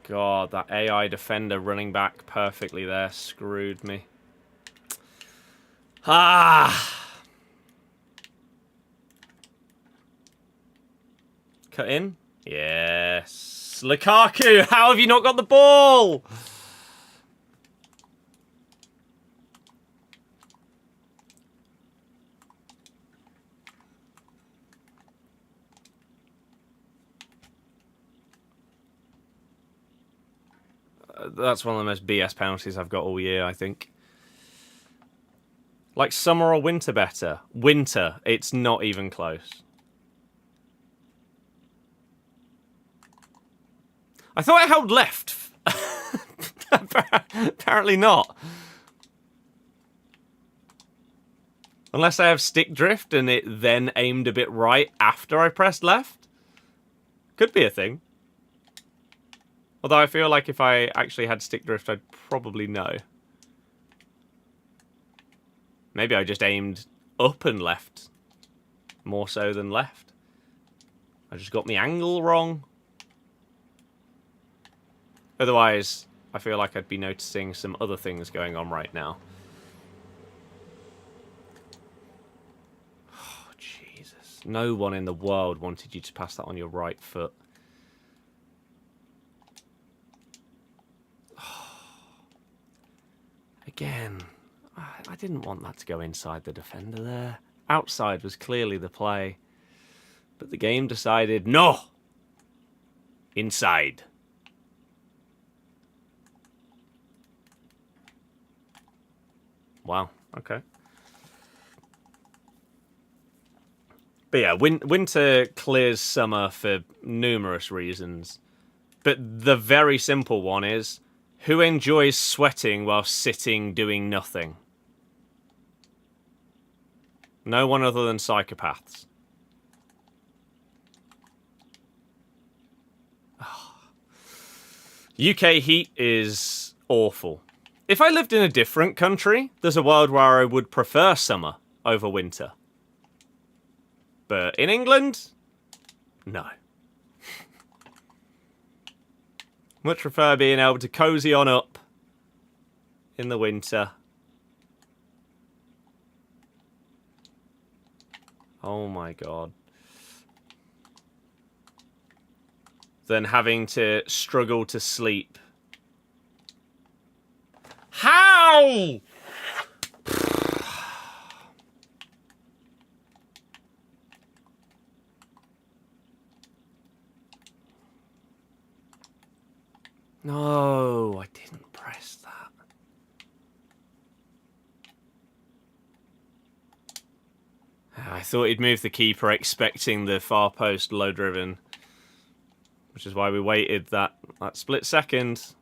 God, that AI defender running back perfectly there screwed me. Ah! Cut in? Yes. Lukaku, how have you not got the ball? That's one of the most BS penalties I've got all year, I think. Like summer or winter better? Winter. It's not even close. I thought I held left. Apparently not. Unless I have stick drift and it then aimed a bit right after I pressed left. Could be a thing. Although I feel like if I actually had stick drift, I'd probably know. Maybe I just aimed up and left. More so than left. I just got my angle wrong. Otherwise, I feel like I'd be noticing some other things going on right now. Oh, Jesus. No one in the world wanted you to pass that on your right foot. Again, I didn't want that to go inside the defender there. Outside was clearly the play. But the game decided, no! Inside. Wow, okay. But yeah, winter clears summer for numerous reasons. But the very simple one is, who enjoys sweating while sitting doing nothing? No one other than psychopaths. Oh. UK heat is awful. If I lived in a different country, there's a world where I would prefer summer over winter. But in England, no. Much prefer being able to cozy on up in the winter. Oh my god. Than having to struggle to sleep. How? No, I didn't press that. I thought he'd move the keeper expecting the far post low driven. Which is why we waited that split second.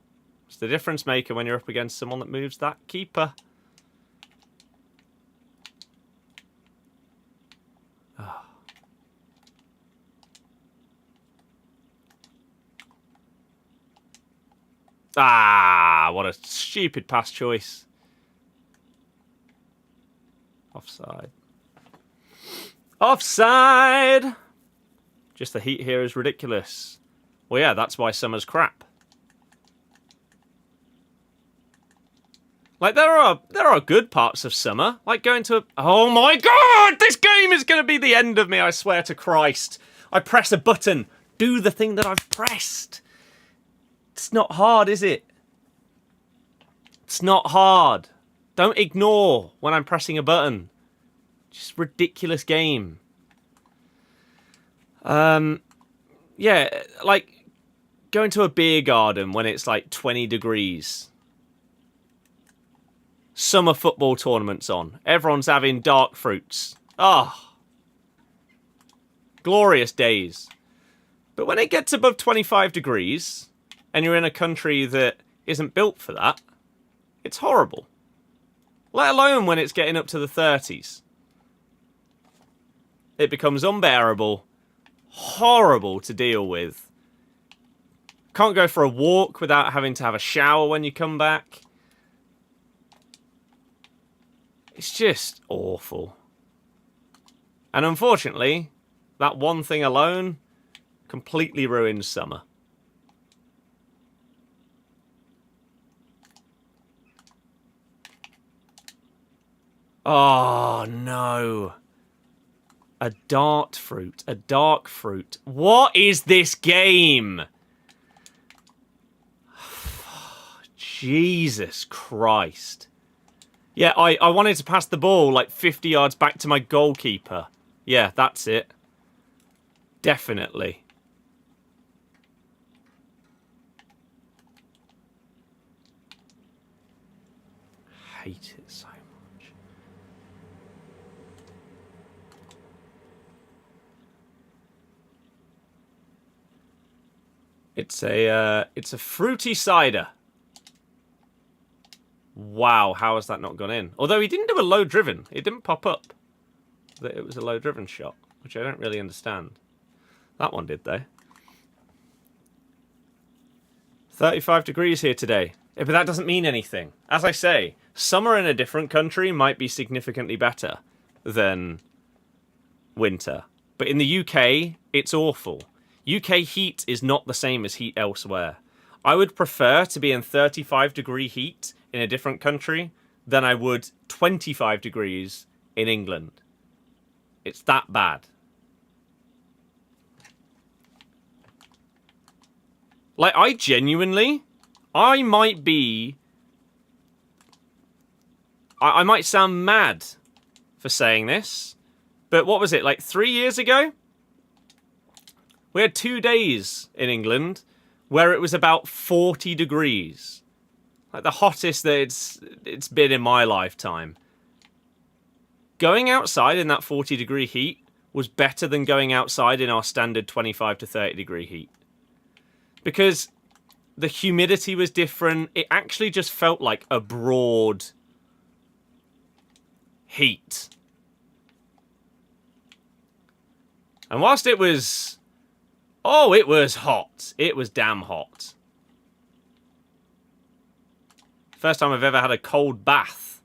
It's the difference maker when you're up against someone that moves that keeper. Oh. Ah, what a stupid pass choice. Offside. Offside! Just the heat here is ridiculous. Well, yeah, that's why summer's crap. Like, there are good parts of summer. Like going to a... Oh my god! This game is going to be the end of me, I swear to Christ. I press a button. Do the thing that I've pressed. It's not hard, is it? It's not hard. Don't ignore when I'm pressing a button. Just ridiculous game. Yeah, like going to a beer garden when it's like 20 degrees. Summer football tournaments on. Everyone's having dark fruits. Ah. Glorious days. But when it gets above 25 degrees, and you're in a country that isn't built for that, it's horrible. Let alone when it's getting up to the 30s. It becomes unbearable, horrible to deal with. Can't go for a walk without having to have a shower when you come back. It's just awful. And unfortunately, that one thing alone completely ruins summer. Oh, no. A dart fruit. A dark fruit. What is this game? Jesus Christ. Yeah, I wanted to pass the ball like 50 yards back to my goalkeeper. Yeah, that's it. Definitely. Hate it so much. It's a fruity cider. Wow, how has that not gone in? Although he didn't do a low driven. It didn't pop up that it was a low driven shot, which I don't really understand. That one did, though. 35 degrees here today. Yeah, but that doesn't mean anything. As I say, summer in a different country might be significantly better than winter. But in the UK, it's awful. UK heat is not the same as heat elsewhere. I would prefer to be in 35-degree heat in a different country than I would 25 degrees in England. It's that bad. Like, I might be... I might sound mad for saying this, but what was it, like 3 years ago? We had 2 days in England where it was about 40 degrees. Like the hottest that it's been in my lifetime. Going outside in that 40-degree heat was better than going outside in our standard 25 to 30-degree heat. Because the humidity was different. It actually just felt like a broad heat. And whilst it was... Oh, it was hot. It was damn hot. First time I've ever had a cold bath.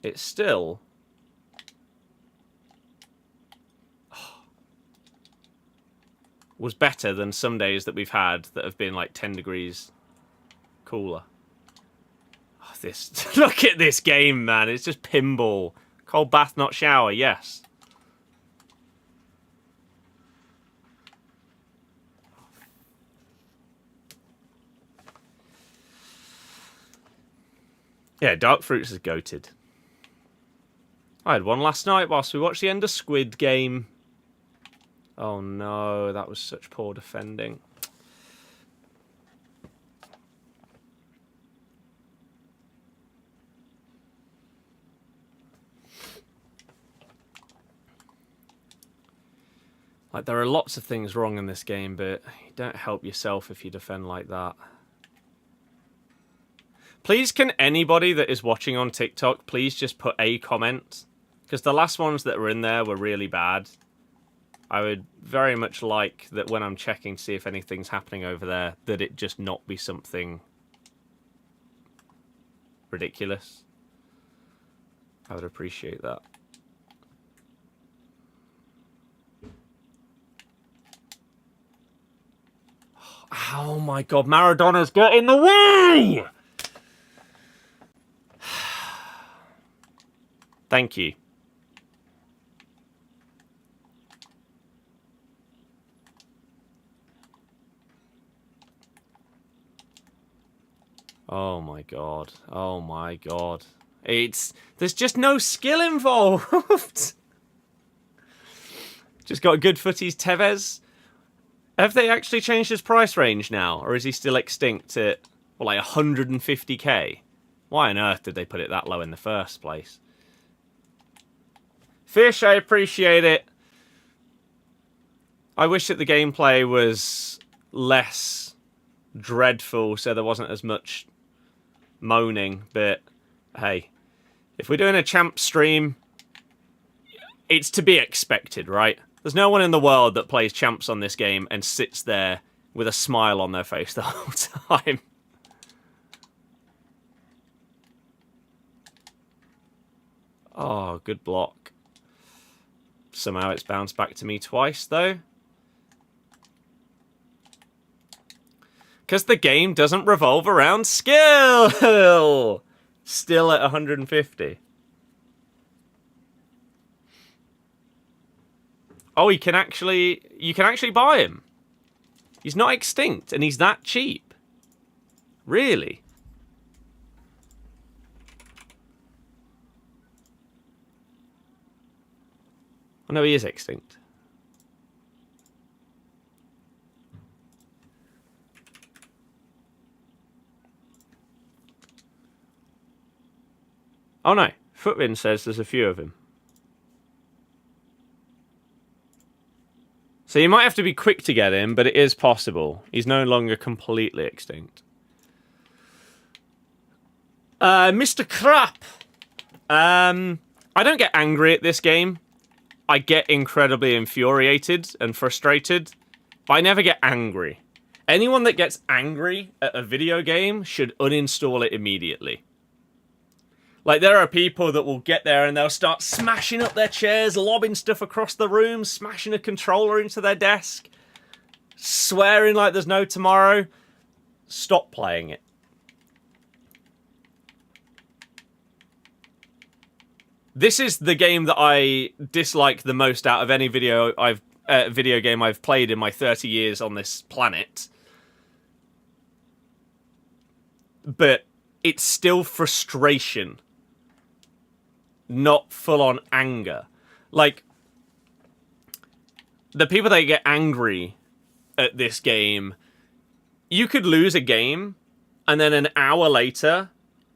It's still... was better than some days that we've had that have been like 10 degrees cooler. Oh, this look at this game, man. It's just pinball. Cold bath, not shower, yes. Yeah, Dark Fruits is goated. I had one last night whilst we watched the end of Squid Game. Oh no, that was such poor defending. Like, there are lots of things wrong in this game, but you don't help yourself if you defend like that. Please, can anybody that is watching on TikTok, please just put a comment? Because the last ones that were in there were really bad. I would very much like that when I'm checking to see if anything's happening over there, that it just not be something ridiculous. I would appreciate that. Oh my god, Maradona's got in the way! Thank you. Oh my god. Oh my god. There's just no skill involved. Just got a good footies Tevez. Have they actually changed his price range now? Or is he still extinct at, well, like 150k? Why on earth did they put it that low in the first place? Fish, I appreciate it. I wish that the gameplay was less dreadful so there wasn't as much moaning, but hey, if we're doing a champ stream, it's to be expected, right? There's no one in the world that plays champs on this game and sits there with a smile on their face the whole time. Oh, good block. Somehow it's bounced back to me twice, though. Because the game doesn't revolve around skill! Still at 150. Oh, you can actually buy him. He's not extinct, and he's that cheap. Really? Oh, no, he is extinct. Oh no, Footwin says there's a few of him. So you might have to be quick to get him, but it is possible. He's no longer completely extinct. Mr. Crap! I don't get angry at this game. I get incredibly infuriated and frustrated, but I never get angry. Anyone that gets angry at a video game should uninstall it immediately. Like, there are people that will get there and they'll start smashing up their chairs, lobbing stuff across the room, smashing a controller into their desk, swearing like there's no tomorrow. Stop playing it. This is the game that I dislike the most out of any video game I've played in my 30 years on this planet. But it's still frustration, not full-on anger. Like, the people that get angry at this game, you could lose a game, and then an hour later,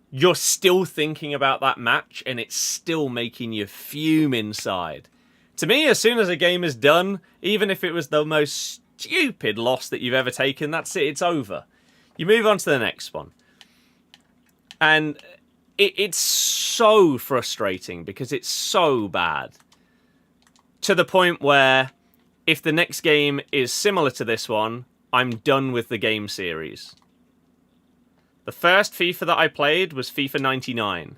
you're still thinking about that match, and it's still making you fume inside. To me, as soon as a game is done, even if it was the most stupid loss that you've ever taken, that's it, it's over. You move on to the next one. And it's so frustrating because it's so bad. To the point where, if the next game is similar to this one, I'm done with the game series. The first FIFA that I played was FIFA 99.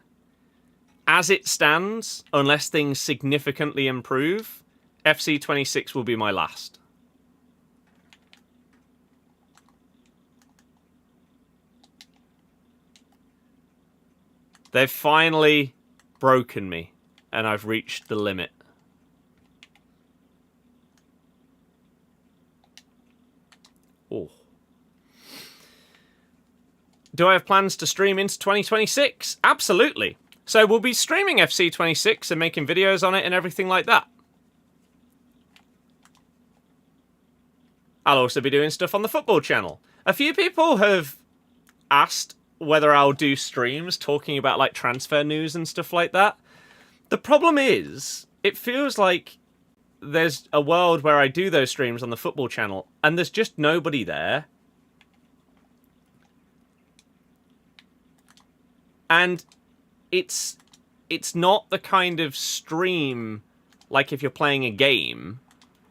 As it stands, unless things significantly improve, FC 26 will be my last. They've finally broken me, and I've reached the limit. Oh. Do I have plans to stream into 2026? Absolutely. So we'll be streaming FC 26 and making videos on it and everything like that. I'll also be doing stuff on the football channel. A few people have asked whether I'll do streams talking about like transfer news and stuff like that. The problem is, it feels like there's a world where I do those streams on the football channel and there's just nobody there. And it's not the kind of stream like if you're playing a game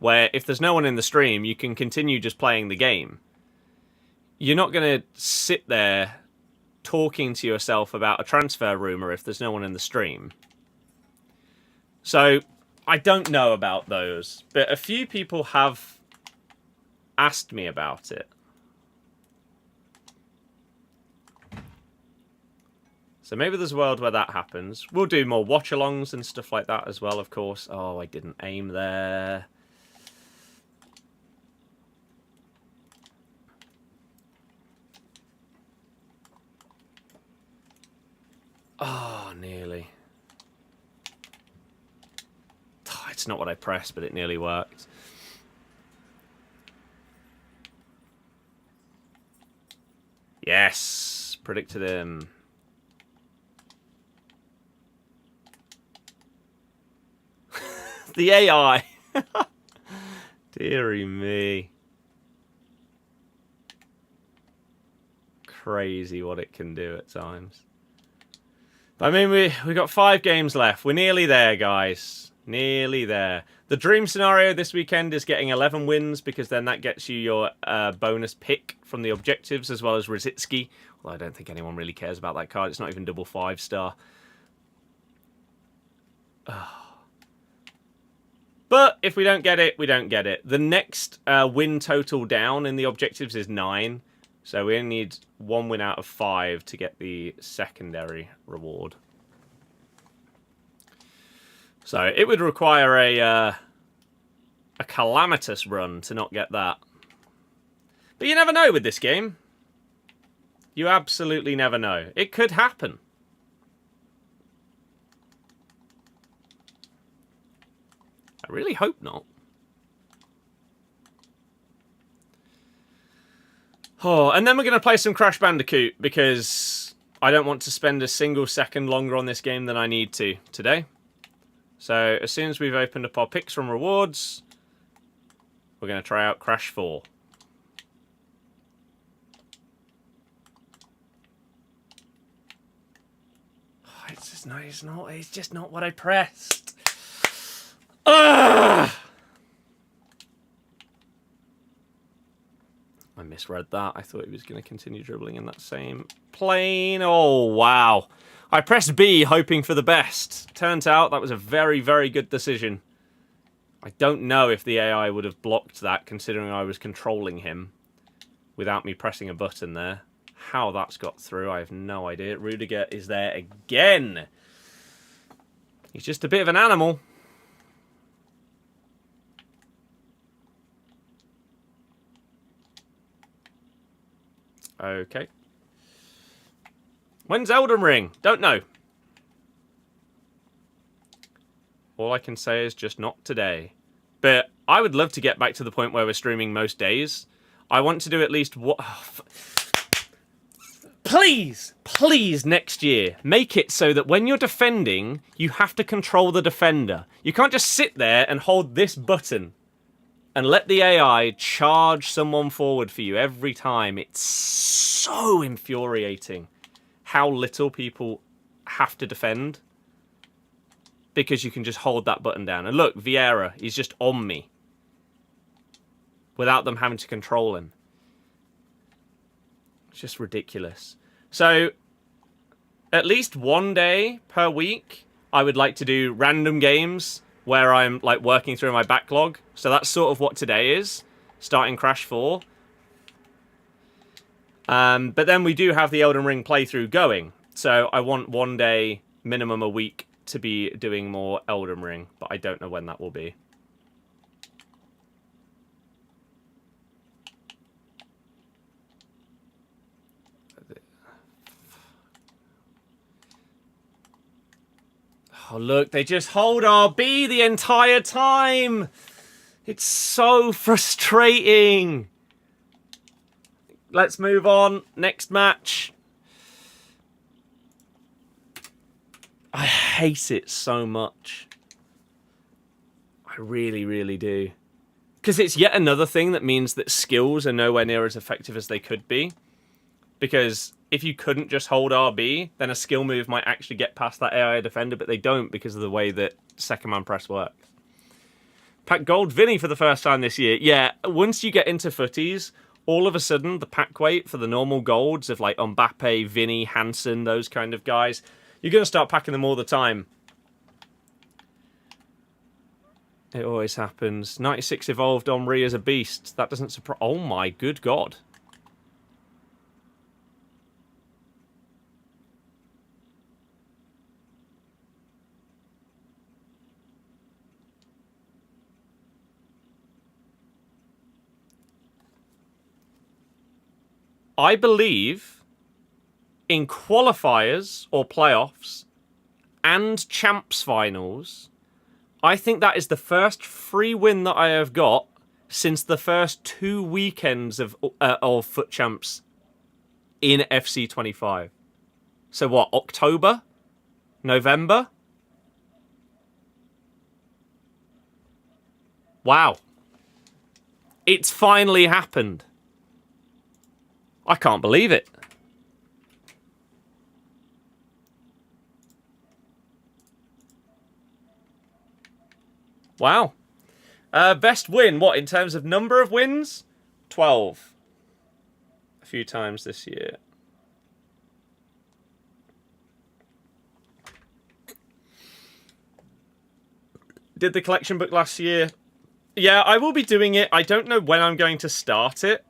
where if there's no one in the stream, you can continue just playing the game. You're not going to sit there talking to yourself about a transfer rumour if there's no one in the stream. So, I don't know about those, but a few people have asked me about it. So maybe there's a world where that happens. We'll do more watch-alongs and stuff like that as well, of course. Oh, I didn't aim there. Oh, nearly. Oh, it's not what I pressed, but it nearly worked. Yes, predicted him. The AI. Deary me. Crazy what it can do at times. I mean, we got 5 games left. We're nearly there, guys. Nearly there. The dream scenario this weekend is getting 11 wins, because then that gets you your bonus pick from the objectives, as well as Rosicki. Well, I don't think anyone really cares about that card. It's not even double 5-star. But if we don't get it, we don't get it. The next win total down in the objectives is 9. So we only need 1 win out of 5 to get the secondary reward. So it would require a calamitous run to not get that. But you never know with this game. You absolutely never know. It could happen. I really hope not. Oh, and then we're going to play some Crash Bandicoot, because I don't want to spend a single second longer on this game than I need to today. So as soon as we've opened up our picks from rewards, we're going to try out Crash 4. Oh, it's just not, it's just not what I pressed. Ugh! I misread that. I thought he was going to continue dribbling in that same plane. Oh, wow. I pressed B hoping for the best. Turns out that was a very, very good decision. I don't know if the AI would have blocked that, considering I was controlling him without me pressing a button there. How that's got through, I have no idea. Rudiger is there again. He's just a bit of an animal. Okay. When's Elden Ring? Don't know. All I can say is just not today. But I would love to get back to the point where we're streaming most days. I want to do at least what... Please, please, next year, make it so that when you're defending, you have to control the defender. You can't just sit there and hold this button and let the AI charge someone forward for you every time. It's so infuriating how little people have to defend because you can just hold that button down. And look, Vieira, he's just on me without them having to control him. It's just ridiculous. So, at least one day per week, I would like to do random games where I'm like working through my backlog. So that's sort of what today is, starting Crash 4. But then we do have the Elden Ring playthrough going. So I want one day, minimum a week, to be doing more Elden Ring. But I don't know when that will be. Oh, look, they just hold RB the entire time. It's so frustrating. Let's move on. Next match. I hate it so much. I really, really do. Because it's yet another thing that means that skills are nowhere near as effective as they could be. Because if you couldn't just hold RB, then a skill move might actually get past that AI defender, but they don't because of the way that second man press works. Pack gold Vinny for the first time this year. Yeah, once you get into footies, all of a sudden the pack weight for the normal golds of like Mbappe, Vinny, Hansen, those kind of guys, you're going to start packing them all the time. It always happens. 96 evolved Henry as a beast. That doesn't surprise... Oh my good god. I believe in qualifiers or playoffs and champs finals, I think that is the first free win that I have got since the first 2 weekends of FUT champs in FC25. So what, October? November? Wow. It's finally happened. I can't believe it. Wow. Best win, what, in terms of number of wins? 12. A few times this year. Did the collection book last year? Yeah, I will be doing it. I don't know when I'm going to start it.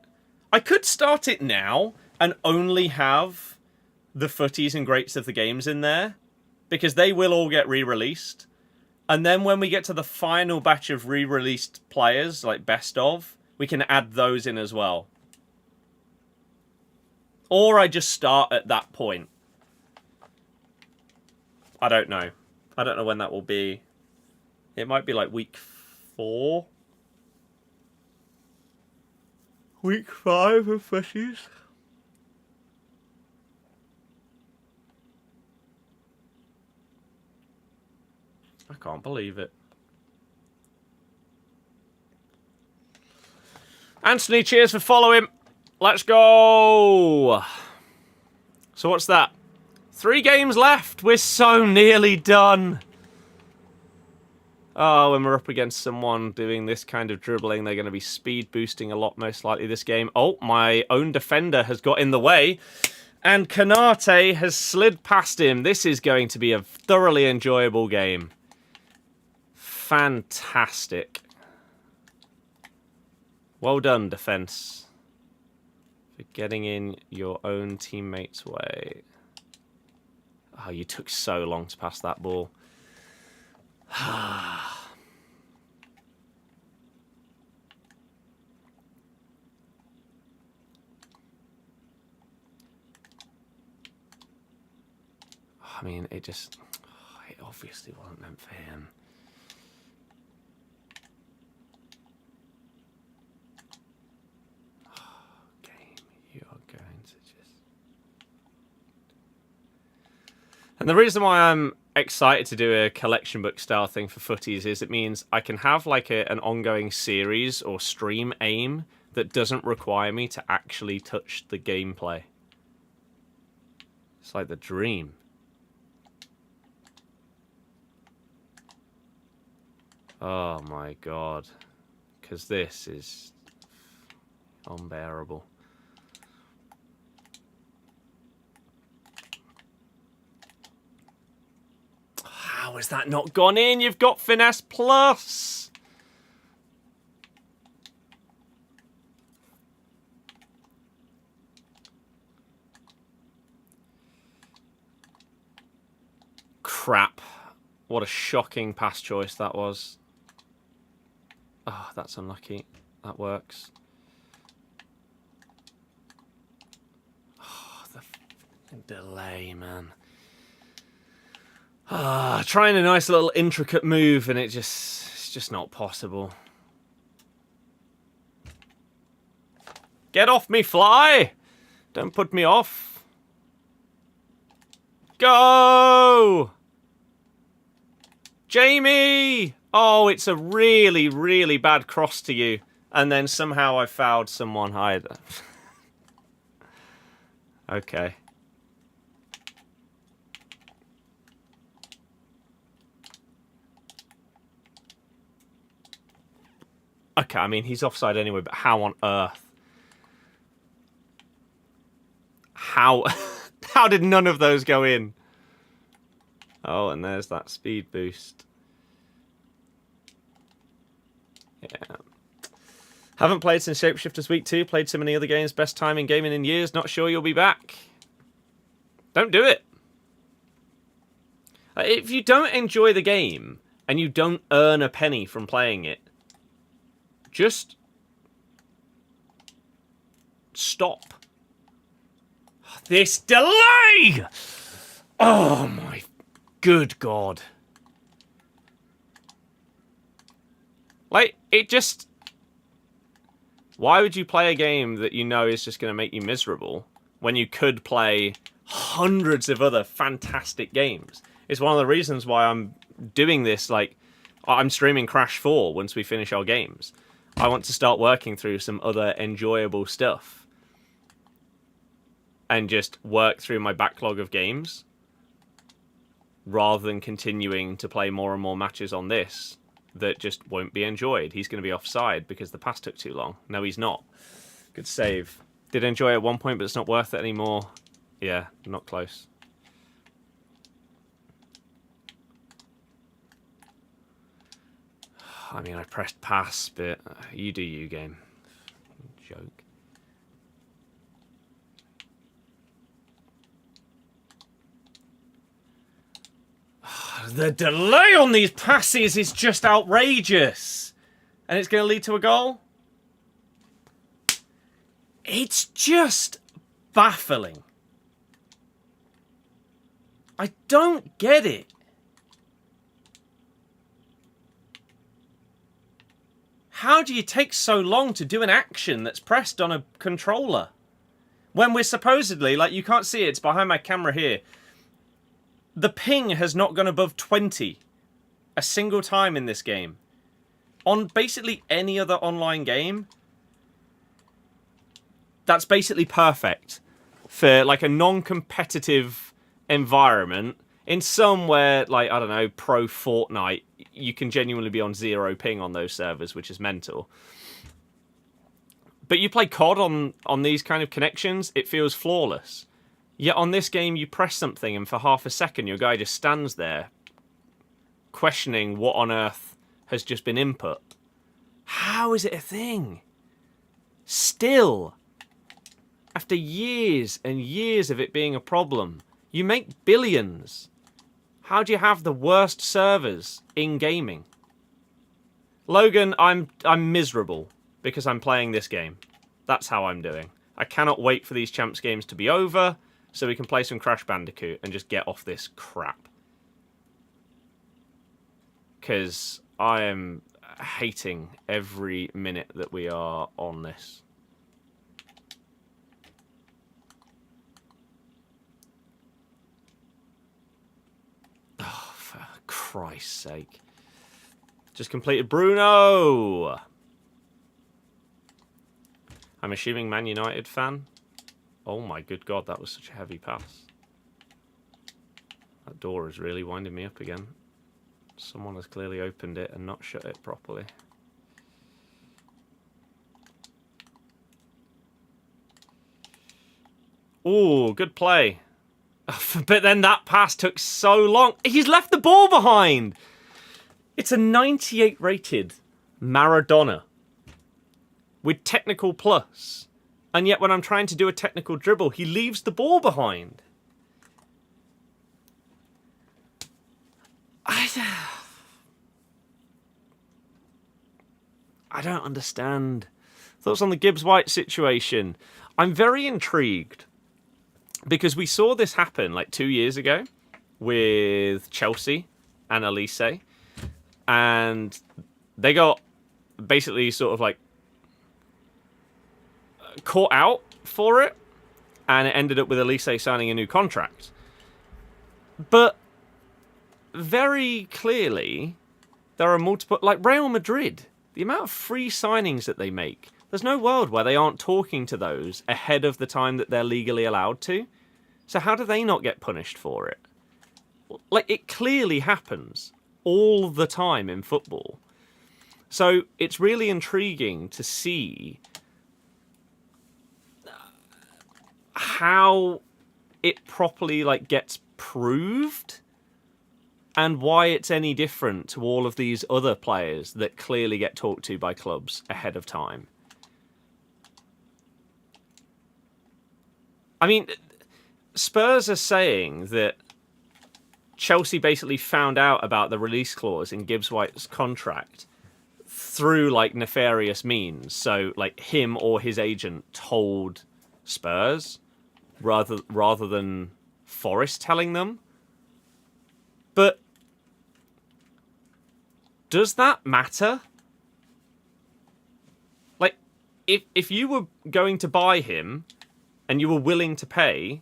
I could start it now and only have the footies and greats of the games in there because they will all get re-released. And then when we get to the final batch of re-released players, like best of, we can add those in as well. Or I just start at that point. I don't know. I don't know when that will be. It might be like week 4. Week 5 of footies. I can't believe it. Anthony, cheers for following. Let's go. So what's that? 3 games left. We're so nearly done. Oh, when we're up against someone doing this kind of dribbling, they're going to be speed boosting a lot, most likely, this game. Oh, my own defender has got in the way. And Kanate has slid past him. This is going to be a thoroughly enjoyable game. Fantastic. Well done, defence. For getting in your own teammate's way. Oh, you took so long to pass that ball. I mean, it just... it obviously wasn't meant for him. You are going to just... And the reason why I'm excited to do a collection book style thing for footies is it means I can have like an ongoing series or stream aim that doesn't require me to actually touch the gameplay. It's like the dream. Oh my god. Because this is unbearable. How has that not gone in? You've got finesse plus. Crap. What a shocking pass choice that was. Oh, that's unlucky. That works. Oh, the delay, man. Trying a nice little intricate move and it's just not possible. Get off me, fly! Don't put me off. Go! Jamie! Oh, it's a really, really bad cross to you. And then somehow I fouled someone higher. Okay. Okay, I mean, he's offside anyway, but how on earth? How did none of those go in? Oh, and there's that speed boost. Yeah. Haven't played since Shapeshifters Week 2. Played so many other games. Best time in gaming in years. Not sure you'll be back. Don't do it. If you don't enjoy the game and you don't earn a penny from playing it, just stop. This delay! Oh my good God. Like, it just... Why would you play a game that you know is just going to make you miserable when you could play hundreds of other fantastic games? It's one of the reasons why I'm doing this, like, I'm streaming Crash 4 once we finish our games. I want to start working through some other enjoyable stuff. And just work through my backlog of games. Rather than continuing to play more and more matches on this that just won't be enjoyed. He's going to be offside because the pass took too long. No, he's not. Good save. Did enjoy it at one point, but it's not worth it anymore. Yeah, not close. I mean, I pressed pass, but you do you, game. Joke. The delay on these passes is just outrageous. And it's going to lead to a goal? It's just baffling. I don't get it. How do you take so long to do an action that's pressed on a controller? When we're supposedly, like, you can't see it, it's behind my camera here. The ping has not gone above 20 a single time in this game. On basically any other online game, that's basically perfect. For like a non-competitive environment, In somewhere, like, I don't know, pro Fortnite, you can genuinely be on 0 ping on those servers, which is mental. But you play COD on these kind of connections, it feels flawless. Yet on this game, you press something, and for half a second, your guy just stands there, questioning what on earth has just been input. How is it a thing? Still, after years and years of it being a problem, you make billions. How do you have the worst servers in gaming? Logan, I'm miserable because I'm playing this game. That's how I'm doing. I cannot wait for these Champs games to be over so we can play some Crash Bandicoot and just get off this crap. Because I am hating every minute that we are on this. Oh, for Christ's sake. Just completed Bruno! I'm assuming Man United fan. Oh my good God, that was such a heavy pass. That door is really winding me up again. Someone has clearly opened it and not shut it properly. Ooh, good play. But then that pass took so long. He's left the ball behind. It's a 98 rated Maradona with technical plus. And yet when I'm trying to do a technical dribble, he leaves the ball behind. I don't understand. Thoughts on the Gibbs-White situation? I'm very intrigued because we saw this happen like 2 years ago with Chelsea and Elise, and they got basically sort of like caught out for it, and it ended up with Elise signing a new contract. But very clearly, there are multiple, like Real Madrid, the amount of free signings that they make, there's no world where they aren't talking to those ahead of the time that they're legally allowed to. So how do they not get punished for it? Like, it clearly happens all the time in football. So it's really intriguing to see how it properly like gets proved and why it's any different to all of these other players that clearly get talked to by clubs ahead of time. I mean, Spurs are saying that Chelsea basically found out about the release clause in Gibbs-White's contract through like nefarious means. So like him or his agent told Spurs rather than Forest telling them. But does that matter? Like, if you were going to buy him and you were willing to pay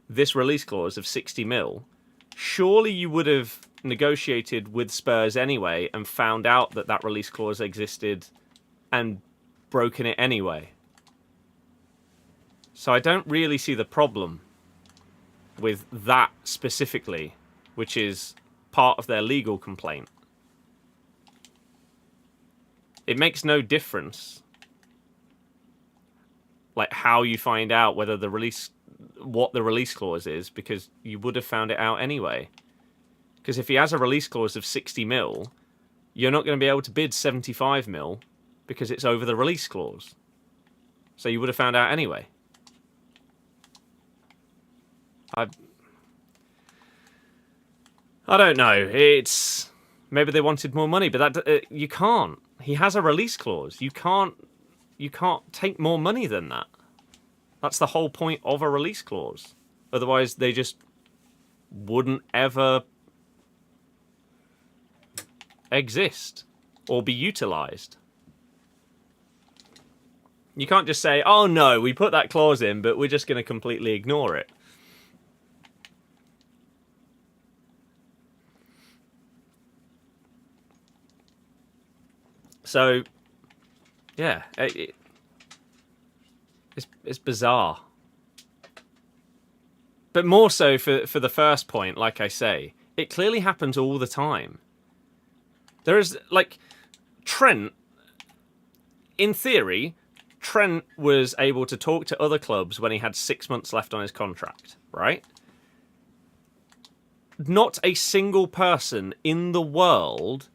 this release clause of 60 mil, surely you would have negotiated with Spurs anyway and found out that that release clause existed and broken it anyway. So I don't really see the problem with that specifically, which is part of their legal complaint. It makes no difference, like how you find out whether the release, what the release clause is, because you would have found it out anyway. Because if he has a release clause of 60 mil, you're not going to be able to bid 75 mil because it's over the release clause. So you would have found out anyway. I don't know. It's maybe they wanted more money, but that you can't. He has a release clause. You can't take more money than that. That's the whole point of a release clause. Otherwise, they just wouldn't ever exist or be utilized. You can't just say, "Oh no, we put that clause in, but we're just going to completely ignore it." So, yeah, it's bizarre. But more so for the first point, like I say, it clearly happens all the time. There is, like, Trent, in theory, Trent was able to talk to other clubs when he had 6 months left on his contract, right? Not a single person in the world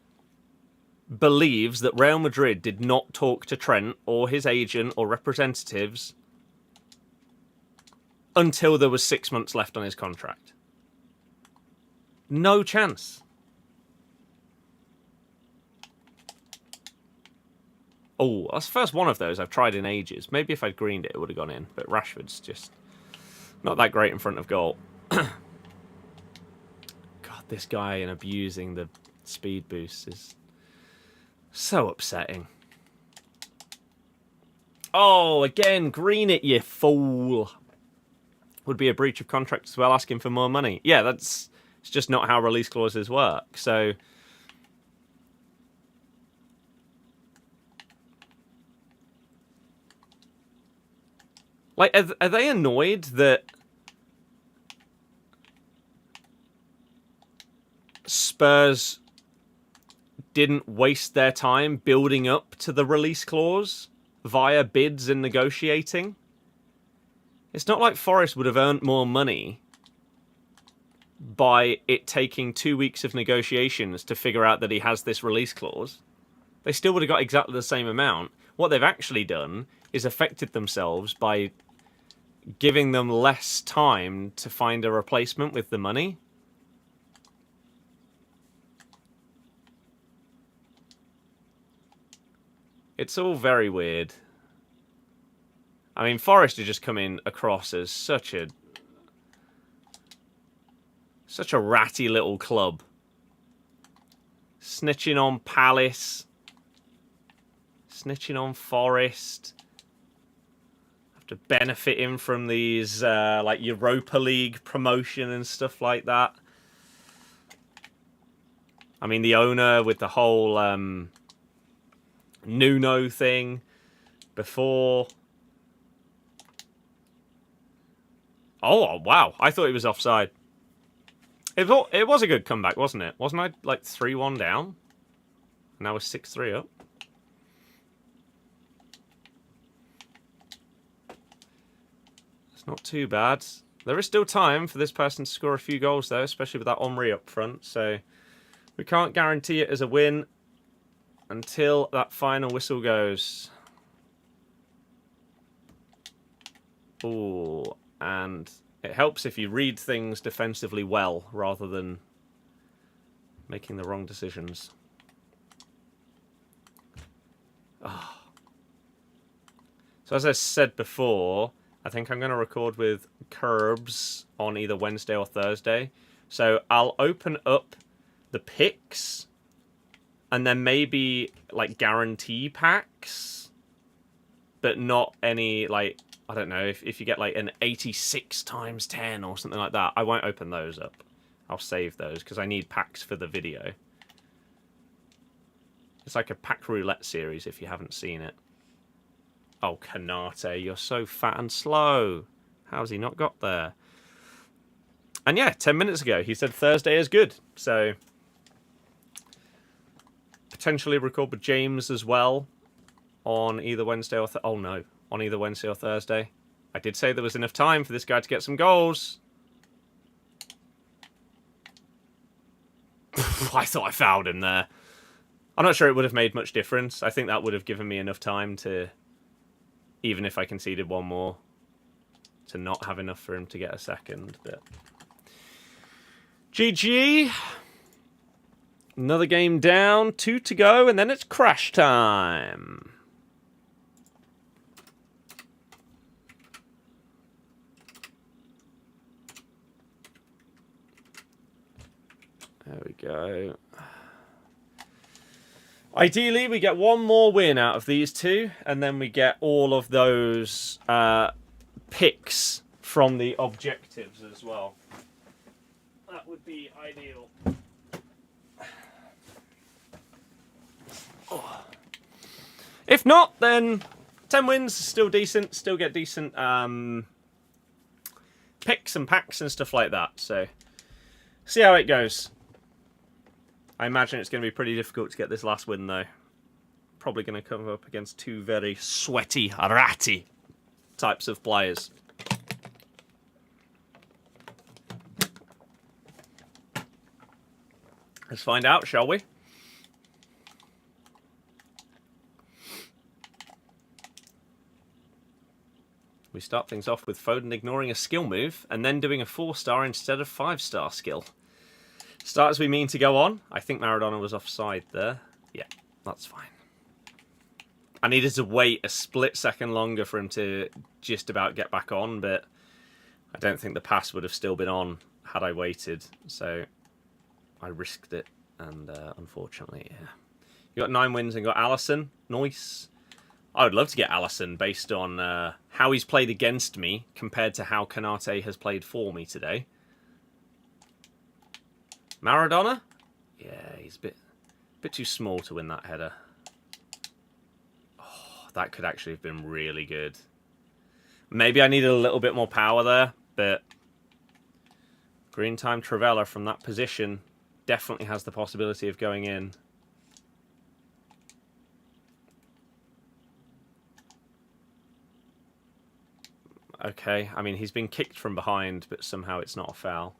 believes that Real Madrid did not talk to Trent or his agent or representatives until there was 6 months left on his contract. No chance. Oh, that's the first one of those I've tried in ages. Maybe if I'd greened it, it would have gone in. But Rashford's just not that great in front of goal. God, this guy and abusing the speed boost is so upsetting. Oh, again, green it, you fool. Would be a breach of contract as well, asking for more money. Yeah, it's just not how release clauses work. So... like, are they annoyed that Spurs didn't waste their time building up to the release clause via bids and negotiating? It's not like Forest would have earned more money by it taking 2 weeks of negotiations to figure out that he has this release clause. They still would have got exactly the same amount. What they've actually done is affected themselves by giving them less time to find a replacement with the money. It's all very weird. I mean, Forest are just coming across as such a ratty little club. Snitching on Palace. Snitching on Forest. To benefiting from these like Europa League promotion and stuff like that. I mean, the owner with the whole Nuno thing before. Oh, wow. I thought he was offside. It was a good comeback, wasn't it? Wasn't I like 3-1 down? Now we're 6-3 up. Not too bad. There is still time for this person to score a few goals, though, especially with that Omri up front. So we can't guarantee it as a win until that final whistle goes. Ooh, and it helps if you read things defensively well rather than making the wrong decisions. Oh. So as I said before, I think I'm going to record with Curbs on either Wednesday or Thursday. So I'll open up the picks and then maybe like guarantee packs, but not any like, I don't know, if you get like an 86 times 10 or something like that, I won't open those up. I'll save those because I need packs for the video. It's like a pack roulette series if you haven't seen it. Oh, Kanate, you're so fat and slow. How's he not got there? And yeah, 10 minutes ago, he said Thursday is good. So, potentially record with James as well on either Wednesday or... oh, no. On either Wednesday or Thursday. I did say there was enough time for this guy to get some goals. I thought I fouled him there. I'm not sure it would have made much difference. I think that would have given me enough time to... even if I conceded one more, to not have enough for him to get a second. But GG. Another game down, 2 to go, and then it's crash time. There we go. Ideally, we get one more win out of these two, and then we get all of those picks from the objectives as well. That would be ideal. Oh. If not, then 10 wins, still decent, still get decent picks and packs and stuff like that. So, see how it goes. I imagine it's going to be pretty difficult to get this last win, though. Probably going to come up against two very sweaty, ratty types of players. Let's find out, shall we? We start things off with Foden ignoring a skill move and then doing a 4-star instead of 5-star skill. Start as we mean to go on. I think Maradona was offside there. Yeah, that's fine. I needed to wait a split second longer for him to just about get back on, but I don't think the pass would have still been on had I waited. So I risked it, and unfortunately, yeah. You got 9 wins and got Alisson. Nice. I would love to get Alisson based on how he's played against me compared to how Kanate has played for me today. Maradona? Yeah, he's a bit too small to win that header. Oh, that could actually have been really good. Maybe I needed a little bit more power there, but Green Time Travella from that position definitely has the possibility of going in. Okay, I mean, he's been kicked from behind, but somehow it's not a foul.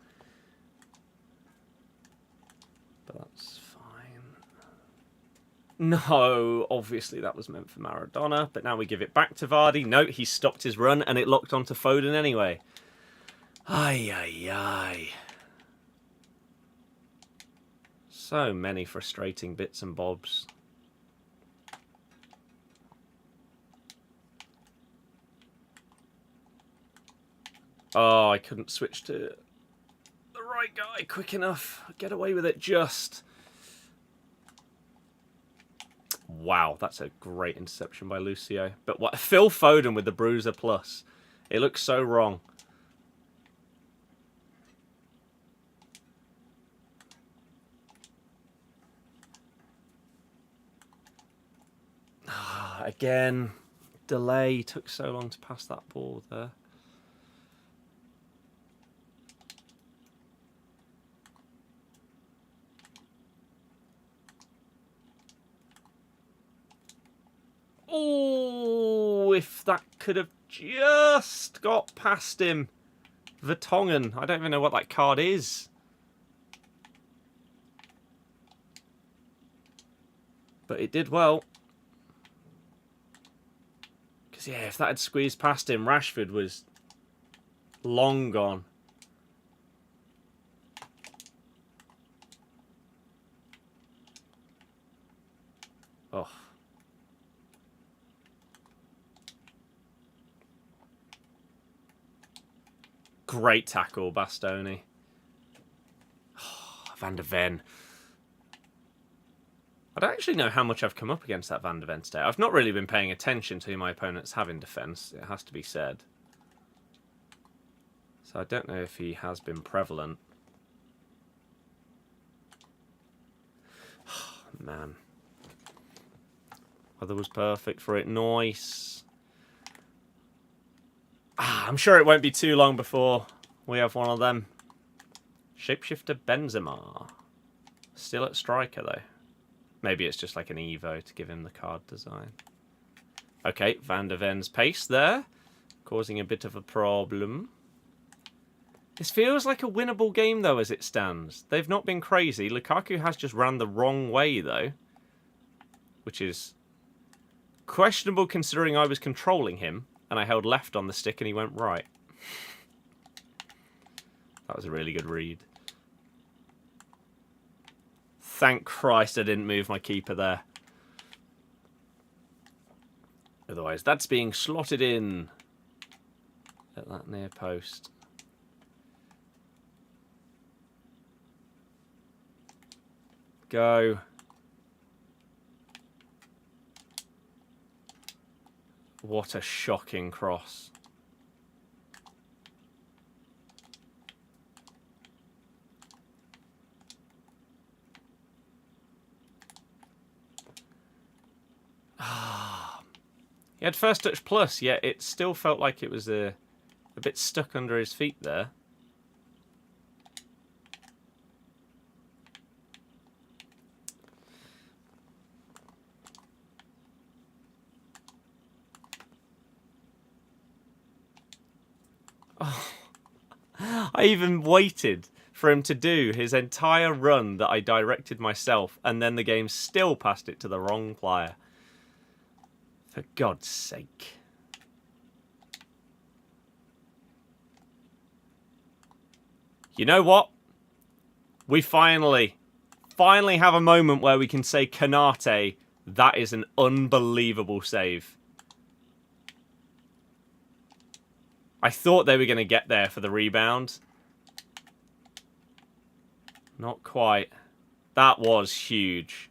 But that's fine. No, obviously that was meant for Maradona, but now we give it back to Vardy. No, he stopped his run and it locked onto Foden anyway. Ay, ay, ay. So many frustrating bits and bobs. Oh, I couldn't switch to the right guy quick enough. Get away with it just. Wow, that's a great interception by Lucio. But what, Phil Foden with the Bruiser Plus. It looks so wrong. Again, delay. Took so long to pass that ball there. Oh, if that could have just got past him. Vertonghen. I don't even know what that card is. But it did well. Because, yeah, if that had squeezed past him, Rashford was long gone. Oh. Great tackle, Bastoni. Oh, Van der Ven. I don't actually know how much I've come up against that Van der Ven today. I've not really been paying attention to who my opponents have in defence, it has to be said. So I don't know if he has been prevalent. Oh, man. Weather was perfect for it. Nice. I'm sure it won't be too long before we have one of them. Shapeshifter Benzema. Still at striker, though. Maybe it's just like an Evo to give him the card design. Okay, Van der Ven's pace there. Causing a bit of a problem. This feels like a winnable game, though, as it stands. They've not been crazy. Lukaku has just ran the wrong way, though. Which is questionable considering I was controlling him. And I held left on the stick and he went right. That was a really good read. Thank Christ I didn't move my keeper there. Otherwise, that's being slotted in at that near post. Go. What a shocking cross. He had first touch plus, yet it still felt like it was a a bit stuck under his feet there. Oh. I even waited for him to do his entire run that I directed myself, and then the game still passed it to the wrong player. For God's sake. You know what? We finally have a moment where we can say, Kanate, that is an unbelievable save. I thought they were going to get there for the rebound. Not quite. That was huge.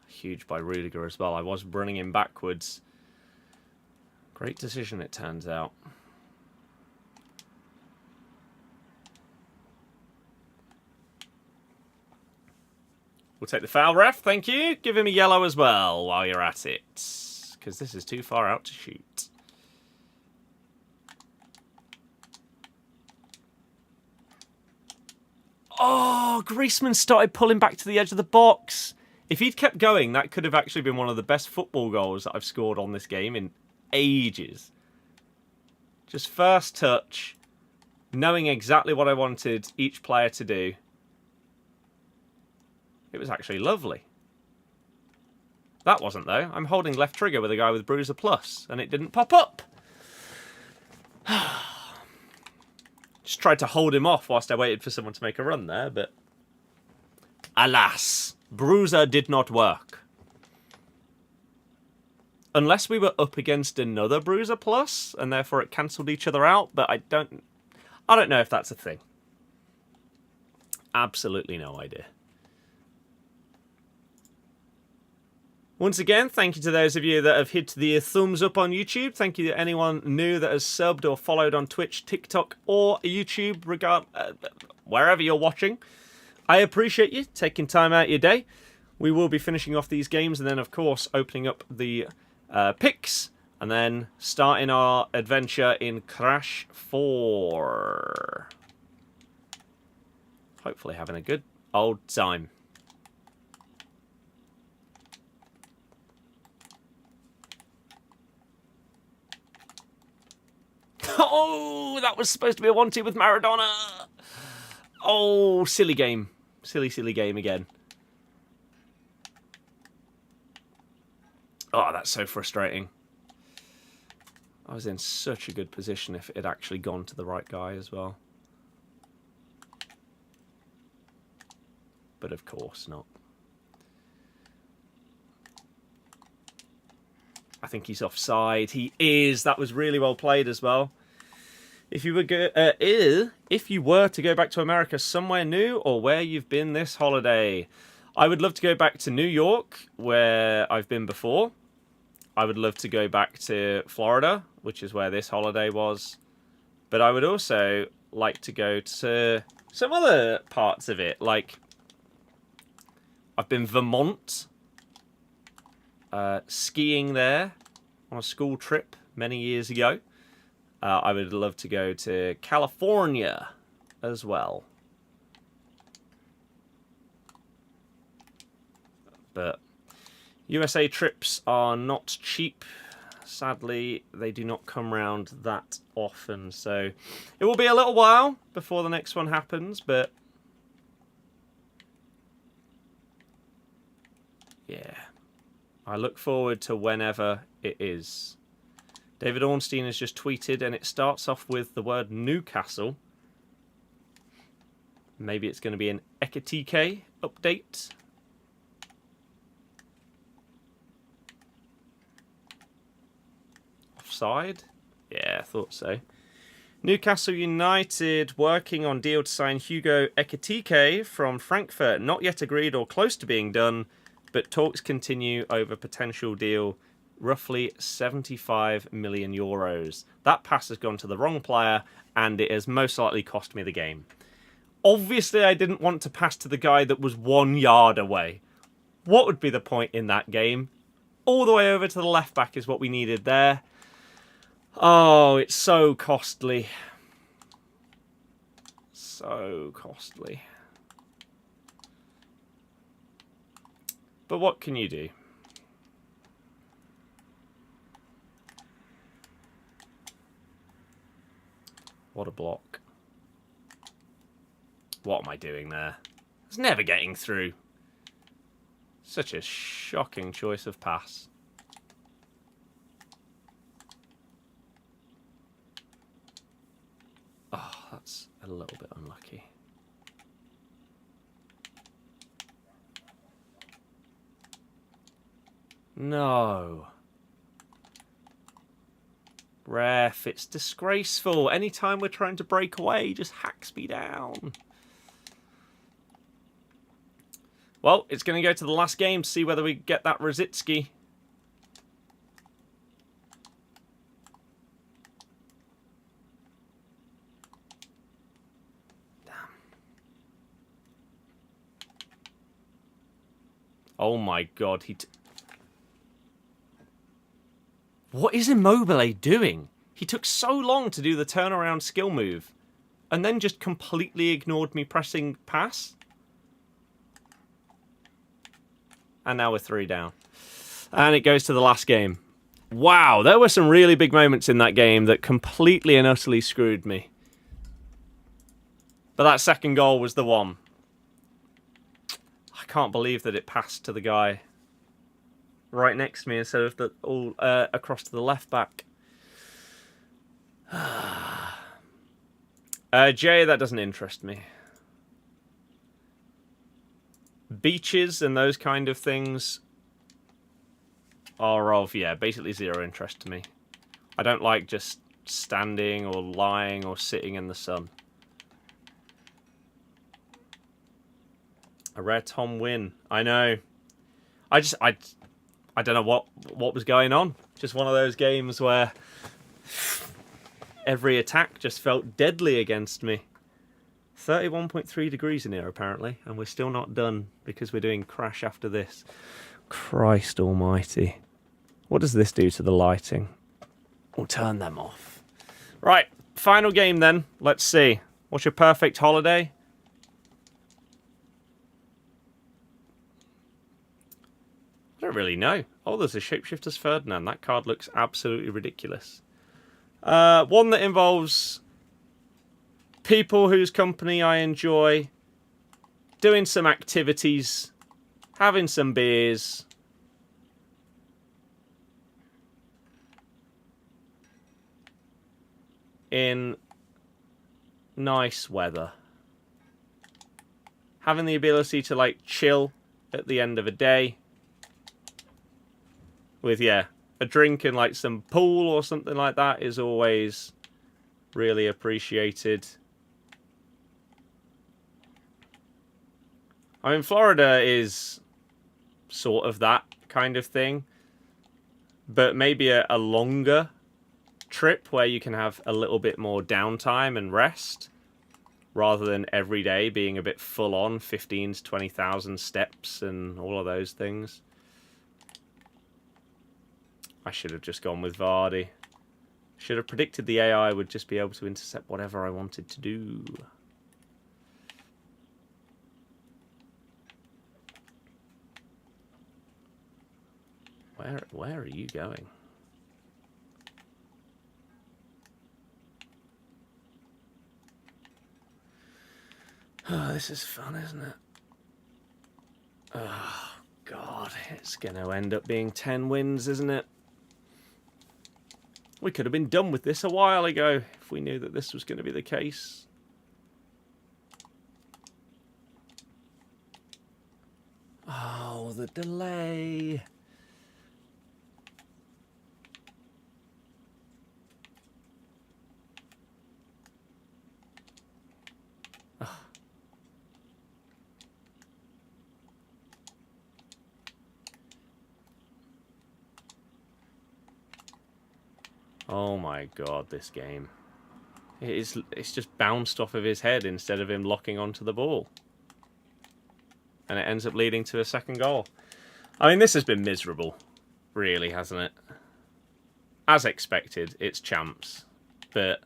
Huge by Rudiger as well. I was running him backwards. Great decision, it turns out. We'll take the foul, ref. Thank you. Give him a yellow as well while you're at it. Because this is too far out to shoot. Oh, Griezmann started pulling back to the edge of the box. If he'd kept going, that could have actually been one of the best football goals that I've scored on this game in ages. Just first touch, knowing exactly what I wanted each player to do. It was actually lovely. That wasn't, though. I'm holding left trigger with a guy with Bruiser Plus, and it didn't pop up. Just tried to hold him off whilst I waited for someone to make a run there, but alas, Bruiser did not work. Unless we were up against another Bruiser Plus, and therefore it cancelled each other out, but I don't know if that's a thing. Absolutely no idea. Once again, thank you to those of you that have hit the thumbs up on YouTube. Thank you to anyone new that has subbed or followed on Twitch, TikTok, or YouTube, wherever you're watching. I appreciate you taking time out of your day. We will be finishing off these games and then, of course, opening up the picks and then starting our adventure in Crash 4. Hopefully having a good old time. Oh, that was supposed to be a 1-2 with Maradona. Oh, silly game. Silly game again. Oh, that's so frustrating. I was in such a good position if it had actually gone to the right guy as well. But of course not. I think he's offside. He is. That was really well played as well. If you were to go back to America somewhere new or where you've been this holiday, I would love to go back to New York, where I've been before. I would love to go back to Florida, which is where this holiday was. But I would also like to go to some other parts of it. Like, I've been Vermont, skiing there on a school trip many years ago. I would love to go to California as well. But USA trips are not cheap. Sadly, they do not come round that often. So it will be a little while before the next one happens. But yeah, I look forward to whenever it is. David Ornstein has just tweeted, and it starts off with the word Newcastle. Maybe it's going to be an RTTK update. Offside? Yeah, I thought so. Newcastle United working on deal to sign Hugo Ekitike from Frankfurt. Not yet agreed or close to being done, but talks continue over potential deal. Roughly 75 million euros. That pass has gone to the wrong player, and it has most likely cost me the game. Obviously, I didn't want to pass to the guy that was 1 yard away. What would be the point in that game? all the way over to the left back is what we needed there. Oh, it's so costly. So costly. But what can you do? What a block. What am I doing there? It's never getting through. Such a shocking choice of pass. Oh, that's a little bit unlucky. No. Ref, it's disgraceful. Anytime we're trying to break away, he just hacks me down. Well, it's going to go to the last game to see whether we get that Rosicki. Damn. Oh my god, what is Immobile doing? He took so long to do the turnaround skill move and then just completely ignored me pressing pass. And now we're 3 down. And it goes to the last game. Wow, there were some really big moments in that game that completely and utterly screwed me. But that second goal was the one. I can't believe that it passed to the guy right next to me instead of all across to the left back. Jay, that doesn't interest me. Beaches and those kind of things are of, yeah, basically zero interest to me. I don't like just standing or lying or sitting in the sun. A rare Tom win. I know. I don't know what was going on. Just one of those games where every attack just felt deadly against me. 31.3 degrees in here, apparently, and we're still not done because we're doing crash after this. Christ almighty. What does this do to the lighting? We'll turn them off. Right, final game then. Let's see. What's your perfect holiday? I don't really know. Oh, there's a Shapeshifter's Ferdinand. That card looks absolutely ridiculous. One that involves people whose company I enjoy, doing some activities, having some beers. In nice weather. Having the ability to, like, chill at the end of a day. With, yeah, a drink and, like, some pool or something like that is always really appreciated. I mean, Florida is sort of that kind of thing. But maybe a longer trip where you can have a little bit more downtime and rest. Rather than every day being a bit full on, 15 to 20,000 steps and all of those things. I should have just gone with Vardy. Should have predicted the AI would just be able to intercept whatever I wanted to do. Where are you going? Oh, this is fun, isn't it? Oh, God. It's going to end up being 10 wins, isn't it? We could have been done with this a while ago if we knew that this was going to be the case. Oh, the delay. Oh my god, this game. It's just bounced off of his head instead of him locking onto the ball. And it ends up leading to a second goal. I mean, this has been miserable. really, hasn't it? As expected, it's champs. But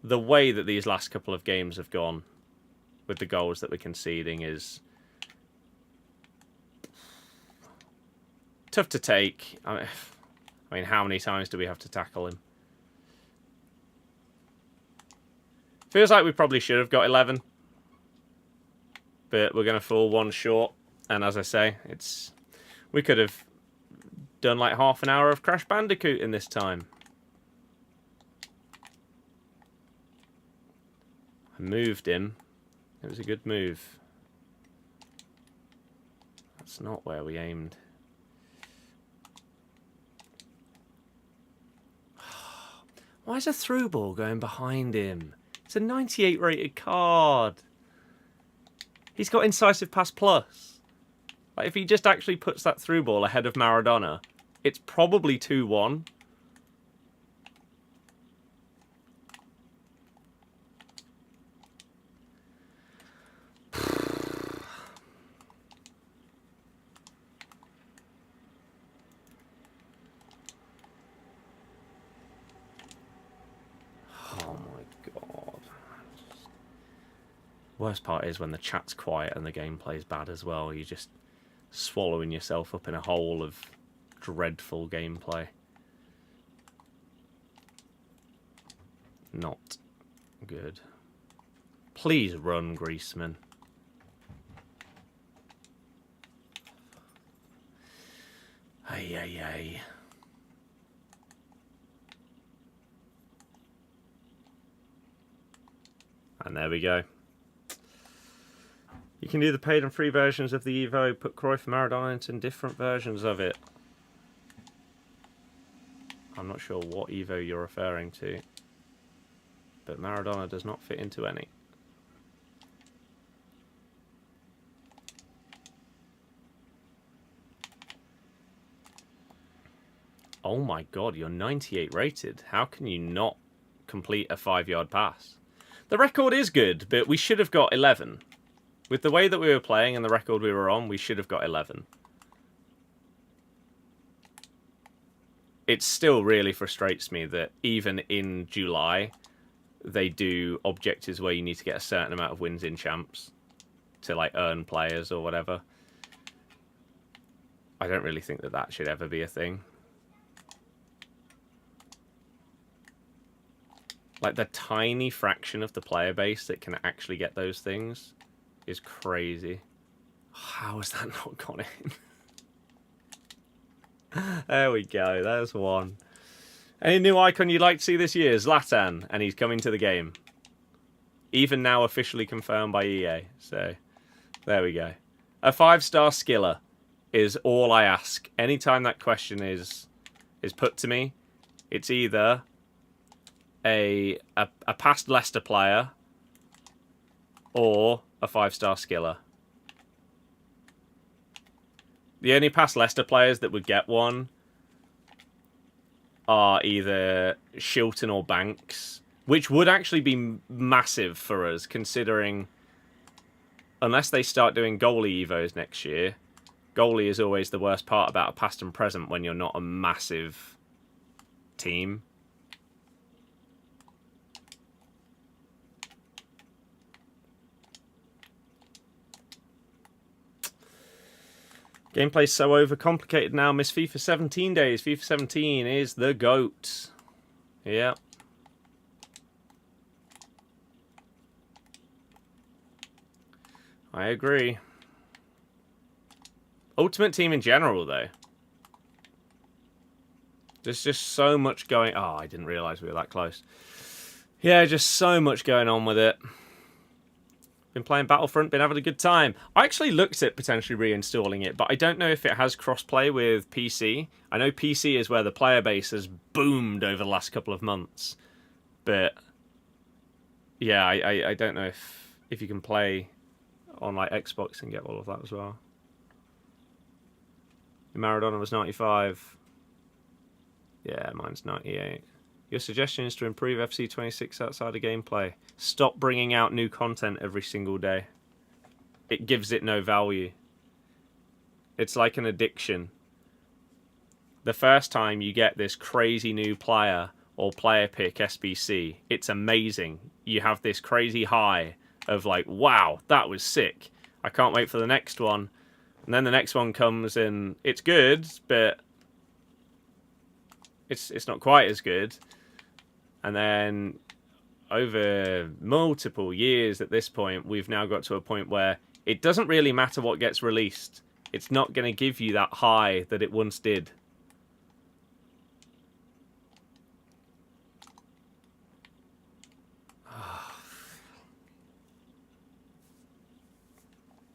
the way that these last couple of games have gone with the goals that we're conceding is tough to take. I mean, how many times do we have to tackle him? Feels like we probably should have got 11. But we're going to fall one short. And as I say, we could have done like half an hour of Crash Bandicoot in this time. I moved him. It was a good move. That's not where we aimed. Why is a through ball going behind him? It's a 98 rated card. He's got incisive pass plus. Like, if he just actually puts that through ball ahead of Maradona, it's probably 2-1. Worst part is when the chat's quiet and the gameplay's bad as well. You're just swallowing yourself up in a hole of dreadful gameplay. Not good. Please run, Griezmann. Ay, ay, ay. And there we go. You can do the paid and free versions of the Evo, put Cruyff and Maradona into different versions of it. I'm not sure what Evo you're referring to, but Maradona does not fit into any. Oh my god, you're 98 rated. How can you not complete a 5-yard pass? The record is good, but we should have got 11. With the way that we were playing and the record we were on, we should have got 11. It still really frustrates me that even in July, they do objectives where you need to get a certain amount of wins in champs to like earn players or whatever. I don't really think that that should ever be a thing. Like, the tiny fraction of the player base that can actually get those things is crazy. How has that not gone in? There we go. There's one. Any new icon you'd like to see this year? Zlatan, and he's coming to the game. Even now officially confirmed by EA. So, there we go. A 5-star skiller is all I ask. Anytime that question is put to me, it's either a past Leicester player or a 5-star skiller. The only past Leicester players that would get one are either Shilton or Banks, which would actually be massive for us, considering unless they start doing goalie evos next year, goalie is always the worst part about a past and present when you're not a massive team. Gameplay's so overcomplicated now. Miss FIFA 17 days. FIFA 17 is the GOAT. Yeah. I agree. Ultimate Team in general, though. There's just so much going... Oh, I didn't realise we were that close. Yeah, just so much going on with it. Been playing Battlefront, been having a good time. I actually looked at potentially reinstalling it, but I don't know if it has crossplay with PC. I know PC is where the player base has boomed over the last couple of months. But yeah, I don't know if you can play on like Xbox and get all of that as well. Maradona was 95. Yeah, mine's 98. Your suggestion is to improve FC 26 outside of gameplay. Stop bringing out new content every single day. It gives it no value. It's like an addiction. the first time you get this crazy new player or player pick SBC, it's amazing. You have this crazy high of like, wow, that was sick. I can't wait for the next one. And then the next one comes and it's good, but it's not quite as good. And then over multiple years at this point, we've now got to a point where it doesn't really matter what gets released. It's not going to give you that high that it once did.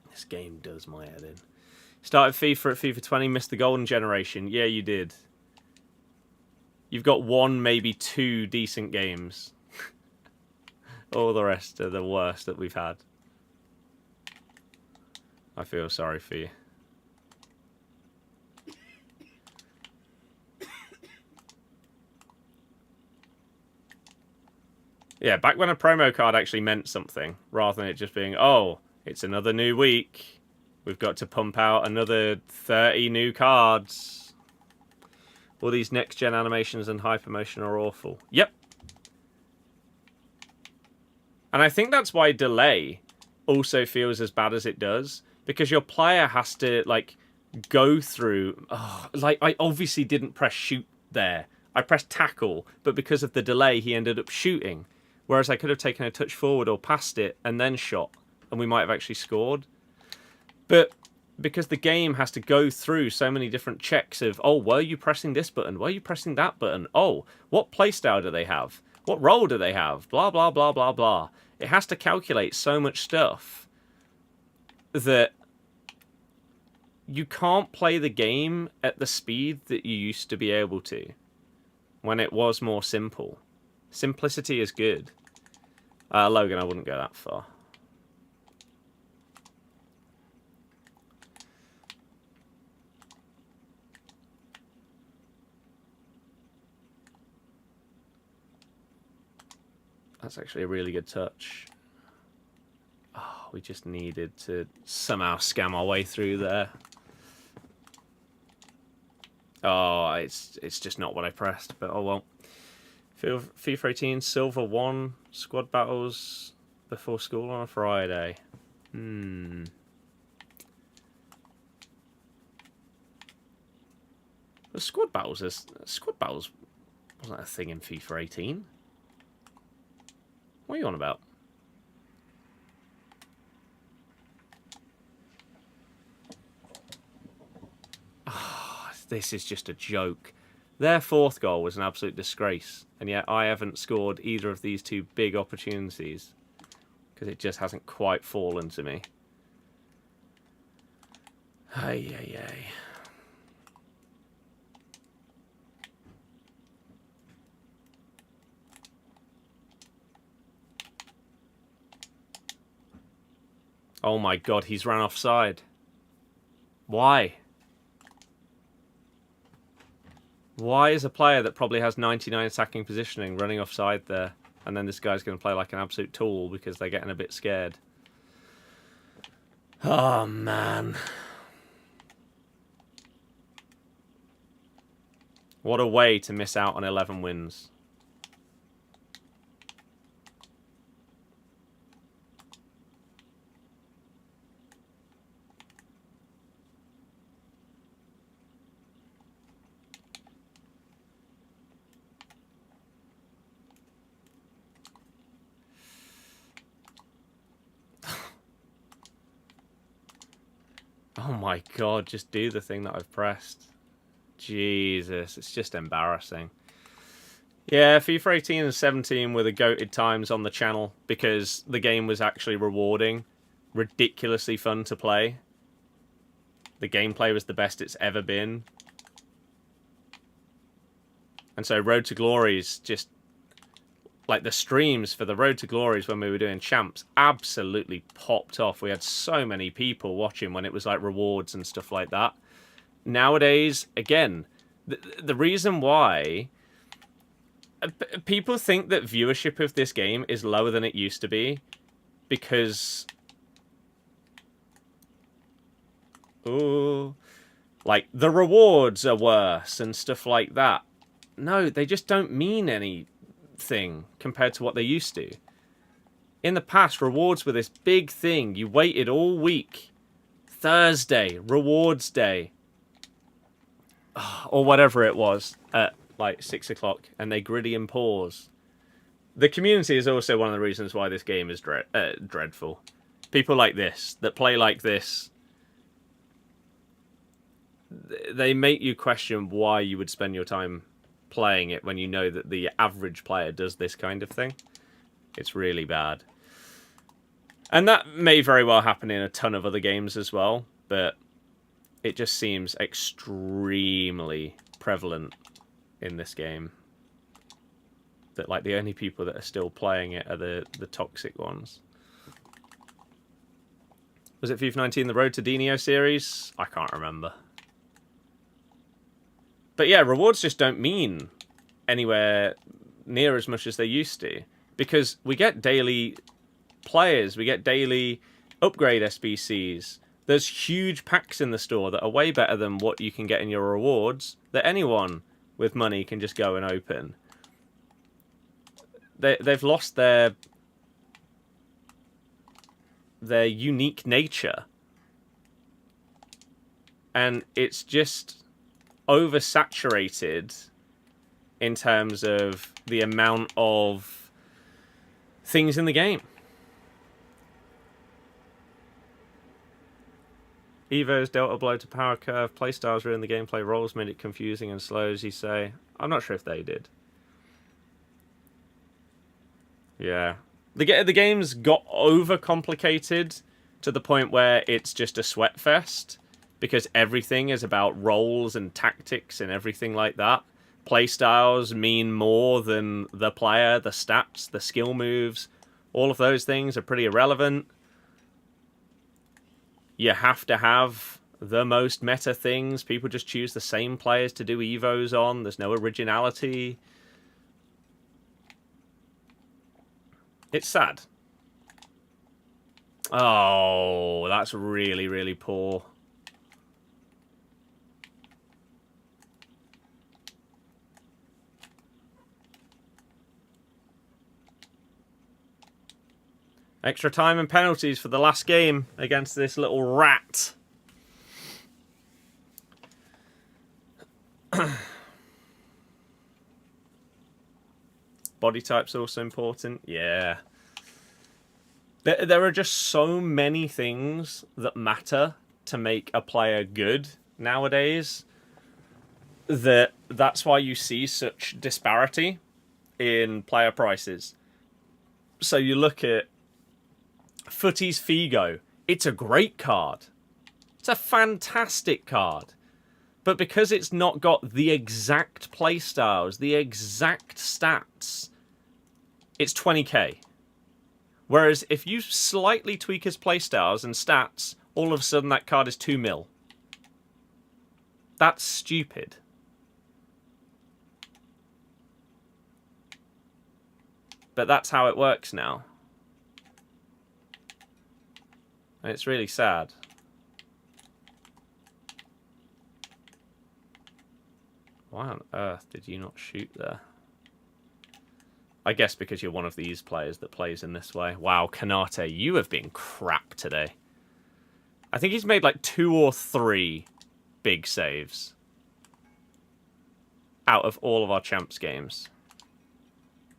This game does my head in. Started FIFA at FIFA 20, missed the golden generation. Yeah, you did. You've got one, maybe two decent games. All the rest are the worst that we've had. I feel sorry for you. Yeah, back when a promo card actually meant something, rather than it just being, oh, it's another new week. We've got to pump out another 30 new cards. All these next-gen animations and Hypermotion are awful. Yep. And I think that's why delay also feels as bad as it does. Because your player has to, like, go through... Oh, like, I obviously didn't press shoot there. I pressed tackle, but because of the delay, he ended up shooting. Whereas I could have taken a touch forward or passed it and then shot. And we might have actually scored. But because the game has to go through so many different checks of, oh, were you pressing this button? Were you pressing that button? Oh, what playstyle do they have? What role do they have? Blah, blah, blah, blah, blah. It has to calculate so much stuff that you can't play the game at the speed that you used to be able to when it was more simple. Simplicity is good. Logan, I wouldn't go that far. That's actually a really good touch. Oh, we just needed to somehow scam our way through there. Oh, it's just not what I pressed, but oh well. FIFA 18 Silver 1 squad battles before school on a Friday. The squad battles wasn't a thing in FIFA 18. What are you on about? Oh, this is just a joke. Their fourth goal was an absolute disgrace, and yet I haven't scored either of these two big opportunities because it just hasn't quite fallen to me. Ay, ay, ay. Oh my god, he's ran offside. Why? Why is a player that probably has 99 attacking positioning running offside there? And then this guy's going to play like an absolute tool because they're getting a bit scared. Oh, man. What a way to miss out on 11 wins. Oh my god, just do the thing that I've pressed. Jesus, it's just embarrassing. Yeah, FIFA 18 and 17 were the goated times on the channel because the game was actually rewarding. Ridiculously fun to play. The gameplay was the best it's ever been. And so Road to Glory's just... Like, the streams for the Road to Glories when we were doing champs absolutely popped off. We had so many people watching when it was, like, rewards and stuff like that. Nowadays, again, the reason why... People think that viewership of this game is lower than it used to be because... Ooh... like, the rewards are worse and stuff like that. No, they just don't mean anything compared to what they used to. In the past, rewards were this big thing. You waited all week. Thursday, rewards day. Or whatever it was at, like, 6 o'clock. And they gritty and pause. The community is also one of the reasons why this game is dreadful. People like this, that play like this, they make you question why you would spend your time playing it when you know that the average player does this kind of thing. It's really bad. And that may very well happen in a ton of other games as well, but it just seems extremely prevalent in this game. That, like, the only people that are still playing it are the toxic ones. Was it FIFA 19 the Road to Dino series? I can't remember. But yeah, rewards just don't mean anywhere near as much as they used to. Because we get daily players, we get daily upgrade SBCs. There's huge packs in the store that are way better than what you can get in your rewards that anyone with money can just go and open. They've lost their unique nature. And it's just oversaturated in terms of the amount of things in the game. Evo's dealt a blow to power curve. Playstyles ruined the gameplay. Roles made it confusing and slow, as you say. I'm not sure if they did. Yeah. The game's got overcomplicated to the point where it's just a sweat fest. Because everything is about roles and tactics and everything like that. Playstyles mean more than the player, the stats, the skill moves. All of those things are pretty irrelevant. You have to have the most meta things. People just choose the same players to do Evos on. There's no originality. It's sad. Oh, that's really, really poor. Extra time and penalties for the last game against this little rat. Body type's also important. Yeah. There are just so many things that matter to make a player good nowadays. That's why you see such disparity in player prices. So you look at FUTTIES FUT. It's a great card. It's a fantastic card. But because it's not got the exact playstyles, the exact stats, it's 20k. Whereas if you slightly tweak his playstyles and stats, all of a sudden that card is 2 mil. That's stupid. But that's how it works now. And it's really sad. Why on earth did you not shoot there? I guess because you're one of these players that plays in this way. Wow, Kanate, you have been crap today. I think he's made like 2 or 3 big saves out of all of our Champs games.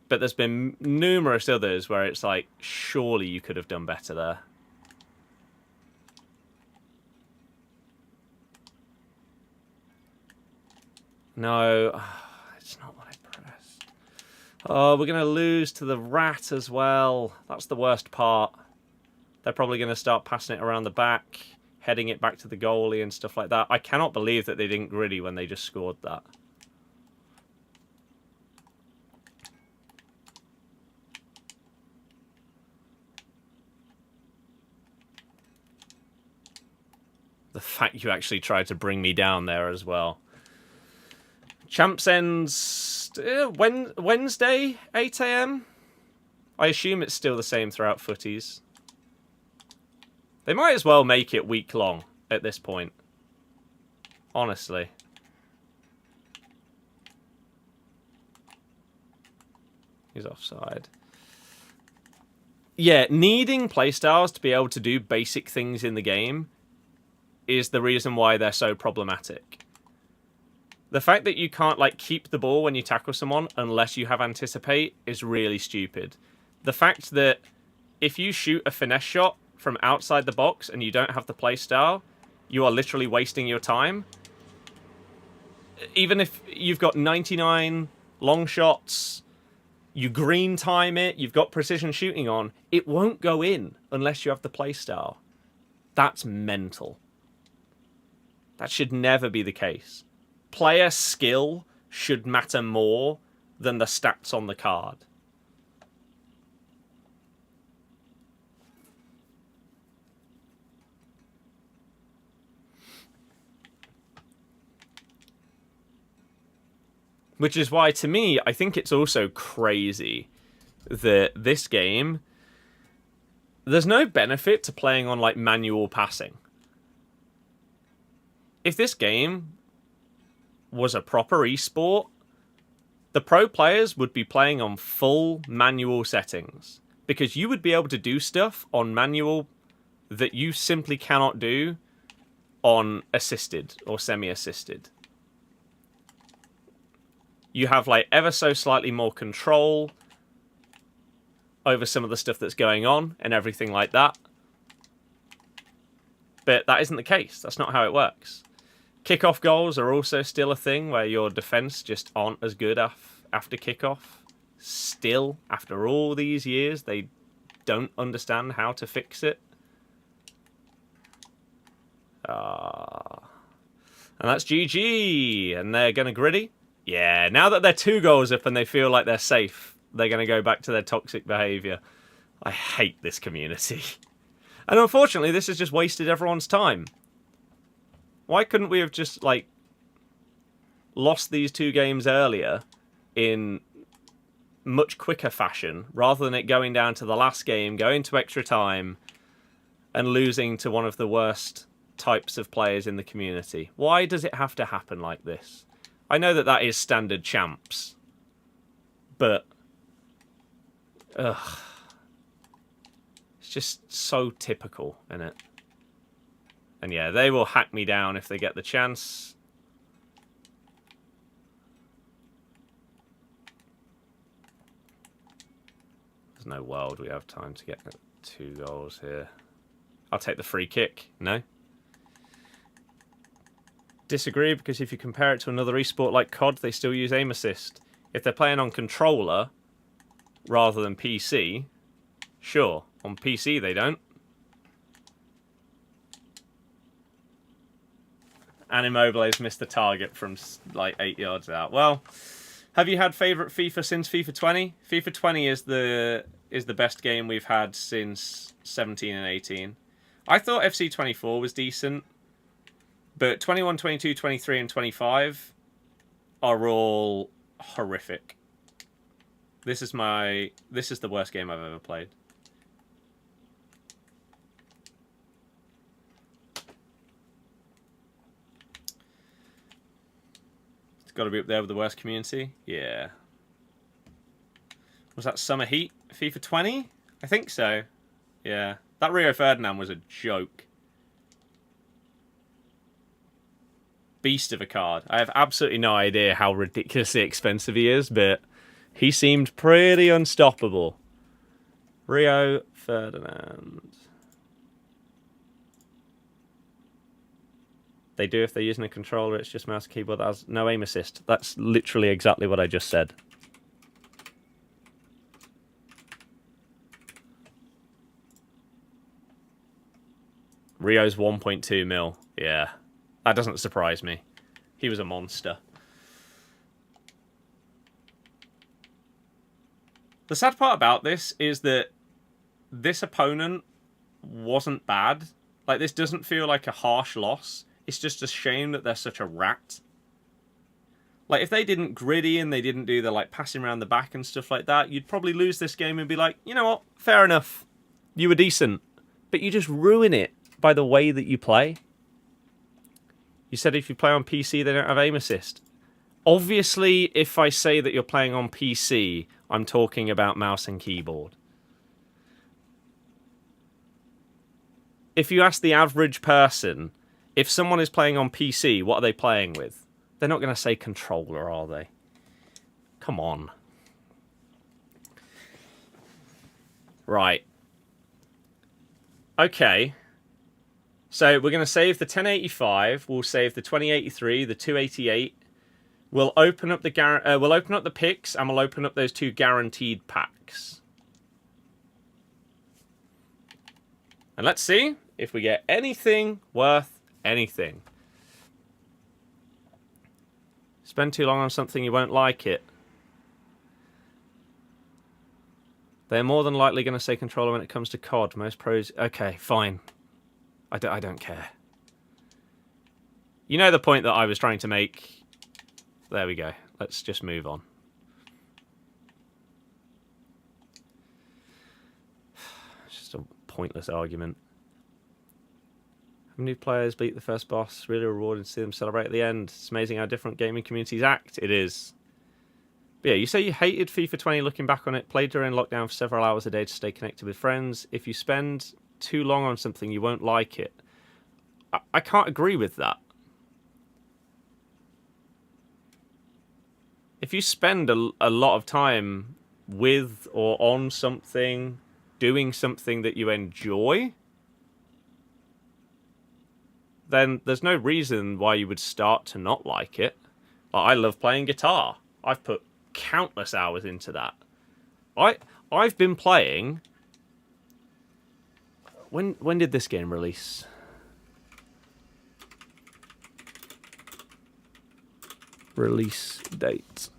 But there's been numerous others where it's like, surely you could have done better there. No, it's not what I pressed. Oh, we're going to lose to the rat as well. That's the worst part. They're probably going to start passing it around the back, heading it back to the goalie and stuff like that. I cannot believe that they didn't gritty when they just scored that. The fact you actually tried to bring me down there as well. Champs ends Wednesday, 8 AM. I assume it's still the same throughout FUTTIES. They might as well make it week-long at this point. Honestly. He's offside. Yeah, needing playstyles to be able to do basic things in the game is the reason why they're so problematic. The fact that you can't like keep the ball when you tackle someone unless you have anticipate is really stupid. The fact that if you shoot a finesse shot from outside the box and you don't have the playstyle, you are literally wasting your time. Even if you've got 99 long shots, you green time it, you've got precision shooting on, it won't go in unless you have the playstyle. That's mental. That should never be the case. Player skill should matter more than the stats on the card. Which is why, to me, I think it's also crazy that this game, there's no benefit to playing on like manual passing. If this game was a proper esport, the pro players would be playing on full manual settings, because you would be able to do stuff on manual that you simply cannot do on assisted or semi-assisted. You have like ever so slightly more control over some of the stuff that's going on and everything like that. But that isn't the case. That's not how it works. Kickoff goals are also still a thing where your defense just aren't as good after kickoff. Still, after all these years, they don't understand how to fix it. And that's GG. And they're going to gritty. Yeah, now that they're 2 goals up and they feel like they're safe, they're going to go back to their toxic behaviour. I hate this community. And unfortunately, this has just wasted everyone's time. Why couldn't we have just, like, lost these 2 games earlier in much quicker fashion, rather than it going down to the last game, going to extra time, and losing to one of the worst types of players in the community? Why does it have to happen like this? I know that that is standard champs, but it's just so typical, isn't it? And yeah, they will hack me down if they get the chance. There's no world we have time to get 2 goals here. I'll take the free kick. No? Disagree, because if you compare it to another esport like COD, they still use aim assist. If they're playing on controller rather than PC, sure. On PC they don't. And Immobile's missed the target from like 8 yards out. Well, have you had favourite FIFA since FIFA 20? FIFA 20 is the best game we've had since 17 and 18. I thought FC 24 was decent. But 21, 22, 23, and 25 are all horrific. This is the worst game I've ever played. It's got to be up there with the worst community. Yeah. Was that Summer Heat? FIFA 20? I think so. Yeah. That Rio Ferdinand was a joke. Beast of a card. I have absolutely no idea how ridiculously expensive he is, but he seemed pretty unstoppable. Rio Ferdinand. They do if they're using a controller, it's just mouse and keyboard. That has no aim assist. That's literally exactly what I just said. Rio's 1.2 mil. Yeah. That doesn't surprise me. He was a monster. The sad part about this is that this opponent wasn't bad. Like, this doesn't feel like a harsh loss. It's just a shame that they're such a rat. Like, if they didn't gritty and they didn't do the, like, passing around the back and stuff like that, you'd probably lose this game and be like, you know what? Fair enough. You were decent. But you just ruin it by the way that you play. You said if you play on PC, they don't have aim assist. Obviously, if I say that you're playing on PC, I'm talking about mouse and keyboard. If you ask the average person, if someone is playing on PC, what are they playing with? They're not going to say controller, are they? Come on. Right. Okay. So we're going to save the 1085. We'll save the 2083, the 288. We'll open up the picks, and we'll open up those 2 guaranteed packs. And let's see if we get anything worth anything. Spend too long on something, you won't like it. They're more than likely going to say controller when it comes to COD. Most pros... Okay, fine. I don't care. You know the point that I was trying to make... There we go. Let's just move on. It's just a pointless argument. How many players beat the first boss? Really rewarding to see them celebrate at the end. It's amazing how different gaming communities act. It is. But yeah, you say you hated FIFA 20 looking back on it. Played during lockdown for several hours a day to stay connected with friends. If you spend too long on something, you won't like it. I can't agree with that. If you spend a lot of time with or on something, doing something that you enjoy, then there's no reason why you would start to not like it. Like, I love playing guitar. I've put countless hours into that. I've been playing... When did this game release? Release date.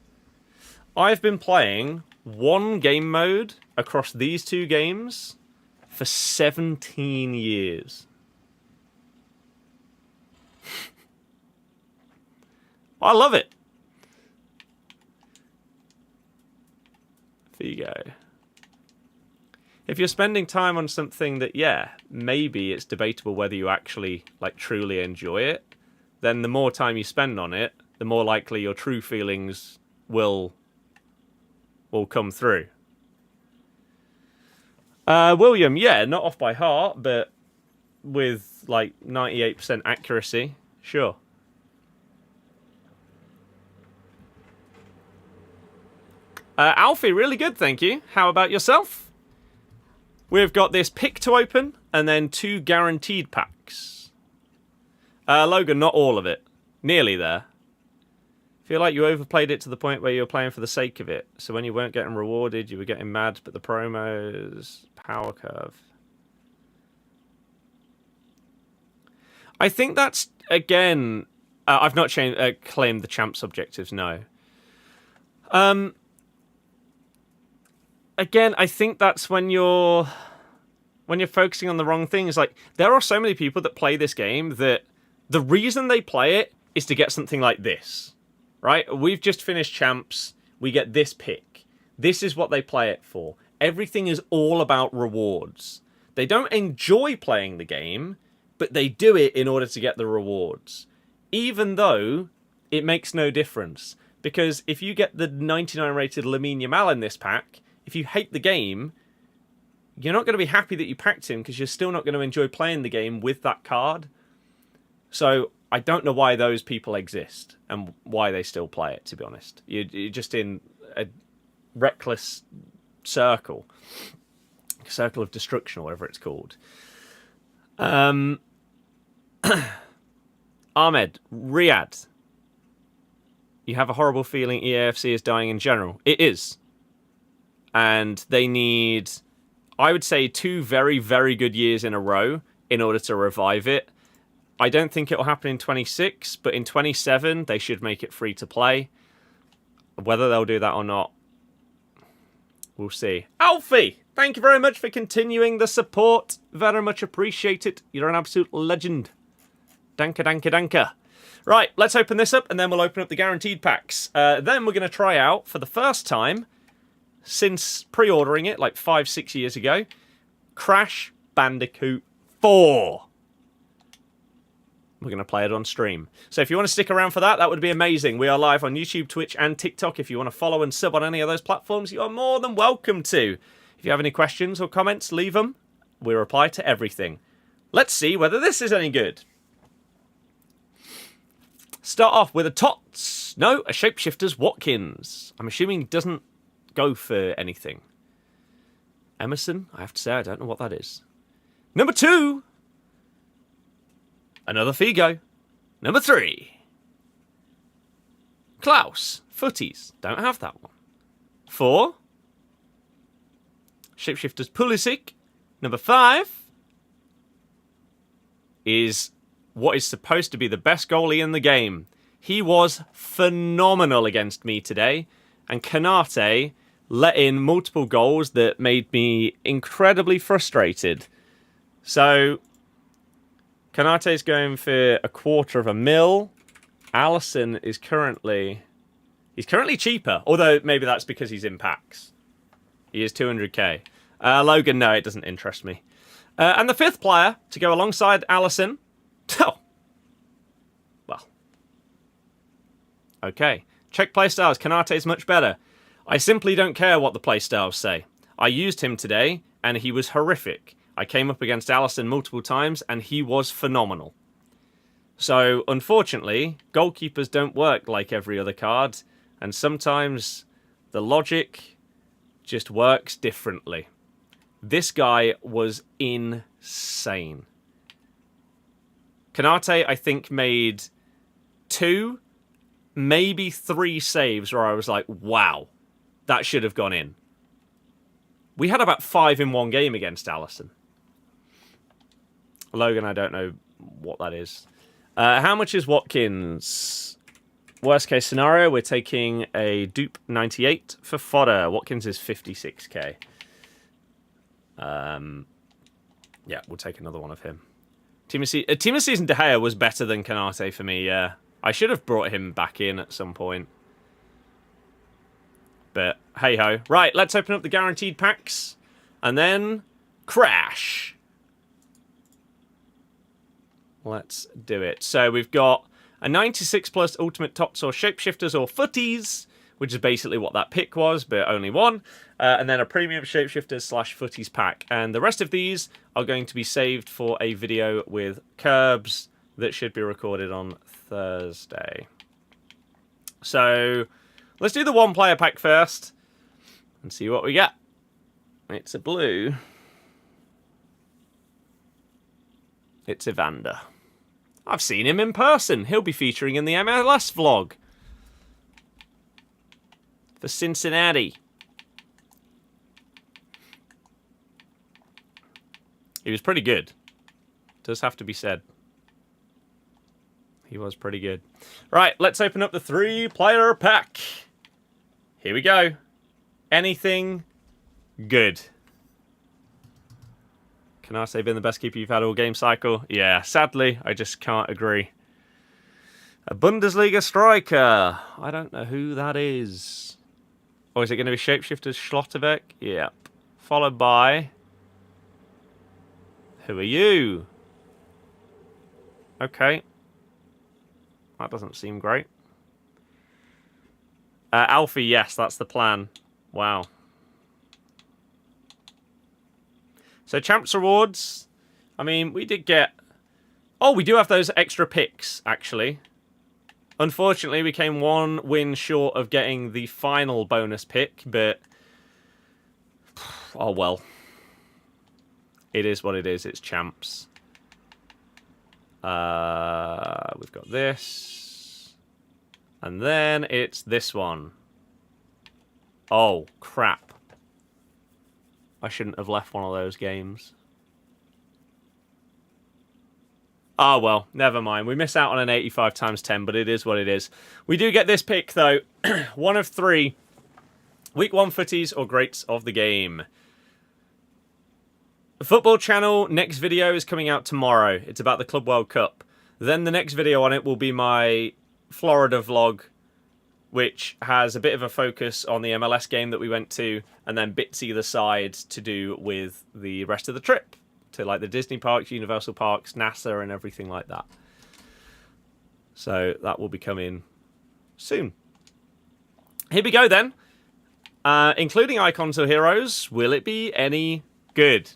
I've been playing one game mode across these 2 games for 17 years. I love it. There you go. If you're spending time on something that, yeah, maybe it's debatable whether you actually, like, truly enjoy it, then the more time you spend on it, the more likely your true feelings will come through. William, yeah, not off by heart, but with, like, 98% accuracy, sure. Alfie, really good, thank you. How about yourself? We've got this pick to open, and then 2 guaranteed packs. Logan, not all of it. Nearly there. Feel like you overplayed it to the point where you were playing for the sake of it. So when you weren't getting rewarded, you were getting mad, but the promos... Power curve. I think that's, again... I've not claimed the champs objectives, no. Again, I think that's when you're focusing on the wrong things. Like, there are so many people that play this game that the reason they play it is to get something like this, right? We've just finished champs. We get this pick. This is what they play it for. Everything is all about rewards. They don't enjoy playing the game, but they do it in order to get the rewards. Even though it makes no difference. Because if you get the 99 rated Lamine Yamal in this pack, if you hate the game, you're not going to be happy that you packed him because you're still not going to enjoy playing the game with that card. So I don't know why those people exist and why they still play it, to be honest. You're just in a reckless circle. Circle of destruction or whatever it's called. Ahmed, Riyadh. You have a horrible feeling EAFC is dying in general. It is. And they need, I would say, 2 very, very good years in a row in order to revive it. I don't think it will happen in 26, but in 27, they should make it free to play. Whether they'll do that or not, we'll see. Alfie, thank you very much for continuing the support. Very much appreciate it. You're an absolute legend. Danke, danke, danke. Right, let's open this up, and then we'll open up the guaranteed packs. Then we're going to try out, for the first time, since pre-ordering it, like 5-6 years ago, Crash Bandicoot 4. we're going to play it on stream. So if you want to stick around for that, that would be amazing. We are live on YouTube, Twitch, and TikTok. If you want to follow and sub on any of those platforms, you are more than welcome to. If you have any questions or comments, leave them. We reply to everything. Let's see whether this is any good. Start off with a Tots. No, a Shapeshifter's Watkins. I'm assuming he doesn't go for anything. Emerson, I have to say, I don't know what that is. Number 2. Another Figo. Number 3. Klaus. Footies. Don't have that one. 4. Shapeshifter's Pulisic. Number 5 is what is supposed to be the best goalie in the game. He was phenomenal against me today. And Kanate let in multiple goals that made me incredibly frustrated. So, Kanate's going for $250,000. Allison is currently... He's currently cheaper, although maybe that's because he's in packs. He is 200k. Logan, no, it doesn't interest me. And the 5th player to go alongside Allison... Oh. Well. Okay. Check playstyles. Kanate is much better. I simply don't care what the playstyles say. I used him today, and he was horrific. I came up against Allison multiple times, and he was phenomenal. So, unfortunately, goalkeepers don't work like every other card, and sometimes the logic just works differently. This guy was insane. Kanate, I think, made 2, maybe 3 saves where I was like, wow. That should have gone in. We had about 5 in one game against Allison. Logan, I don't know what that is. How much is Watkins? Worst case scenario, we're taking a dupe 98 for fodder. Watkins is 56k. Yeah, we'll take another one of him. Timothy and De Gea was better than Kanate for me, yeah. I should have brought him back in at some point. But hey-ho. Right, let's open up the guaranteed packs. And then crash. Let's do it. So we've got a 96 plus ultimate tots or shapeshifters or footies, which is basically what that pick was, but only one. And then a premium shapeshifters / footies pack. And the rest of these are going to be saved for a video with Curbs that should be recorded on Thursday. So... let's do the 1-player pack first and see what we get. It's a blue. It's Evander. I've seen him in person. He'll be featuring in the MLS vlog for Cincinnati. He was pretty good. Does have to be said. He was pretty good. Right, let's open up the 3-player pack. Here we go. Anything good. Kanate been the best keeper you've had all game cycle? Yeah, sadly, I just can't agree. A Bundesliga striker. I don't know who that is. Or is it going to be Shapeshifters Schlotterbeck? Yep. Followed by... who are you? Okay. That doesn't seem great. Alfie, yes, that's the plan. Wow. So, Champs rewards. I mean, we did get... oh, we do have those extra picks, actually. Unfortunately, we came 1 win short of getting the final bonus pick, but... oh, well. It is what it is. It's Champs. We've got this. And then it's this one. Oh, crap. I shouldn't have left one of those games. Oh, well, never mind. We miss out on an 85 times 10, but it is what it is. We do get this pick, though. 1 of 3. Week 1 footies or greats of the game. The Football Channel next video is coming out tomorrow. It's about the Club World Cup. Then the next video on it will be my Florida vlog, which has a bit of a focus on the MLS game that we went to, and then bits either side to do with the rest of the trip, to like the Disney parks, Universal parks, NASA, and everything like that. So that will be coming soon. Here we go then. Including icons or heroes, will it be any good?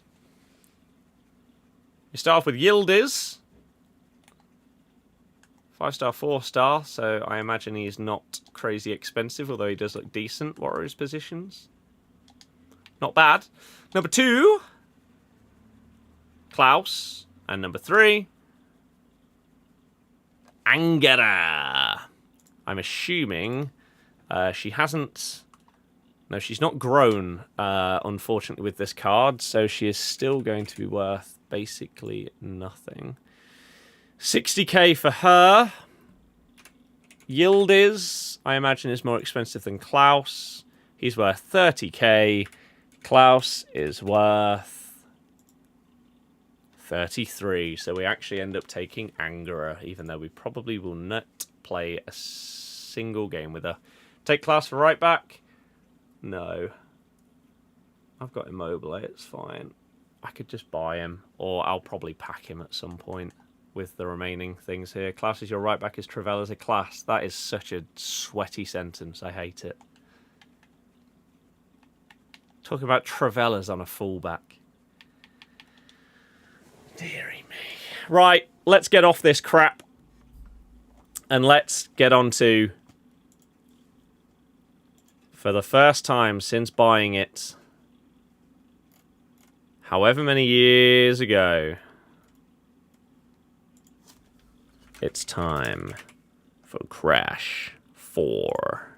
You start off with Yildiz. 5-star, 4-star, so I imagine he's not crazy expensive, although he does look decent. What are his positions? Not bad. Number 2, Klaus. And number 3, Angera. I'm assuming she hasn't... No, she's not grown, unfortunately, with this card, so she is still going to be worth basically nothing. 60k for her. Yildiz, I imagine, is more expensive than Klaus. He's worth 30k. Klaus is worth 33. So we actually end up taking Angera, even though we probably will not play a single game with her. Take Klaus for right back. No. I've got Immobile, it's fine. I could just buy him, or I'll probably pack him at some point with the remaining things here. Klaus is your right back, is Trailblazer a class? That is such a sweaty sentence. I hate it. Talking about Trailblazers on a fullback. Deary me. Right, let's get off this crap. And let's get on to... For the first time since buying it, however many years ago, it's time for Crash 4.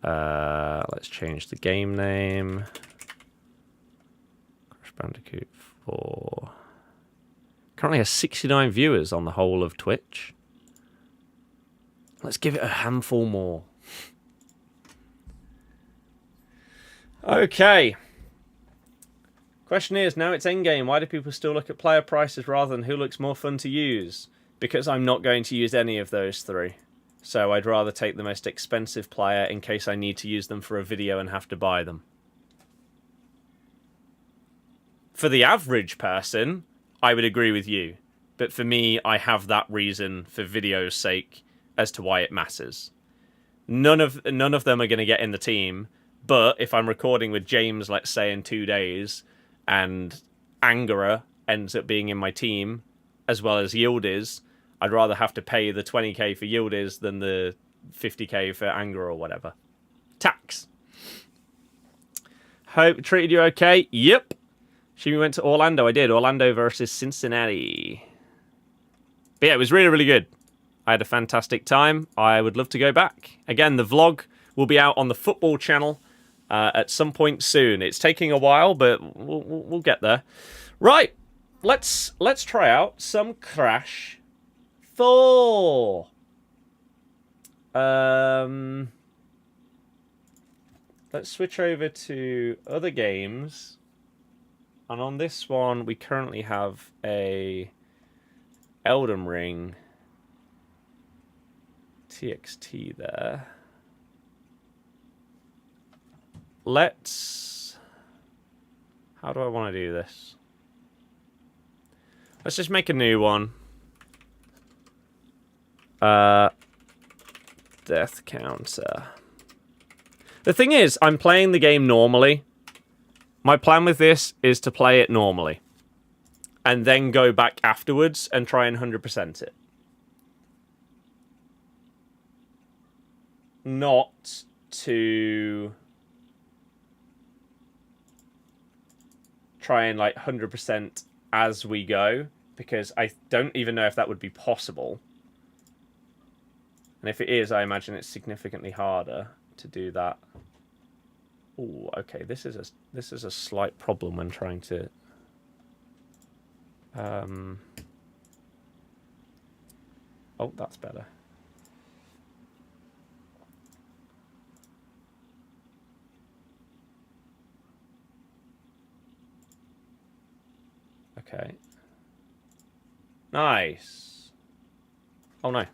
Let's change the game name. Crash Bandicoot 4. Currently has 69 viewers on the whole of Twitch. Let's give it a handful more. Okay. Question is, now it's endgame, why do people still look at player prices rather than who looks more fun to use? Because I'm not going to use any of those 3. So I'd rather take the most expensive player in case I need to use them for a video and have to buy them. For the average person, I would agree with you. But for me, I have that reason for video's sake as to why it matters. None of them are going to get in the team, but if I'm recording with James, let's say in 2 days, and Angera ends up being in my team, as well as Yildiz, I'd rather have to pay the 20k for Yildiz than the 50k for Angera or whatever. Tax. Hope treated you okay? Yep. She went to Orlando. I did. Orlando versus Cincinnati. But yeah, it was really, really good. I had a fantastic time. I would love to go back. Again, the vlog will be out on the football channel at some point soon. It's taking a while, but we'll get there. Right, let's try out some Crash 4. Let's switch over to other games. And on this one, we currently have a Elden Ring TXT there. Let's... How do I want to do this? Let's just make a new one. Death counter. The thing is, I'm playing the game normally. My plan with this is to play it normally. And then go back afterwards and try and 100% it. Not to try and like 100% as we go, because I don't even know if that would be possible. And if it is, I imagine it's significantly harder to do that. Oh, okay. This is a slight problem when trying to. Oh, that's better. Okay. Nice. Oh no.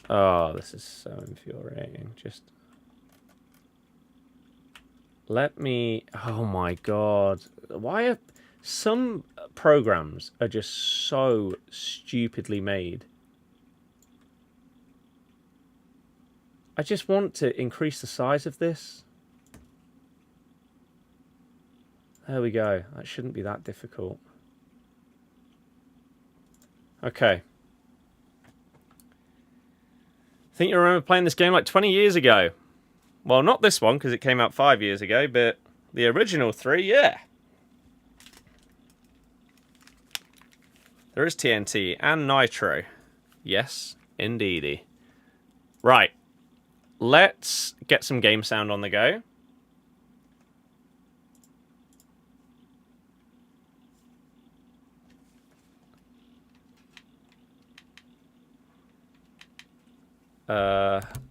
Oh, this is so infuriating. Just Let me... Oh my god. Why are... Some programs are just so stupidly made. I just want to increase the size of this. There we go. That shouldn't be that difficult. Okay. I think you remember playing this game like 20 years ago. Well, not this one, because it came out 5 years ago, but the original 3, yeah. There is TNT and Nitro. Yes, indeedy. Right. Let's get some game sound on the go.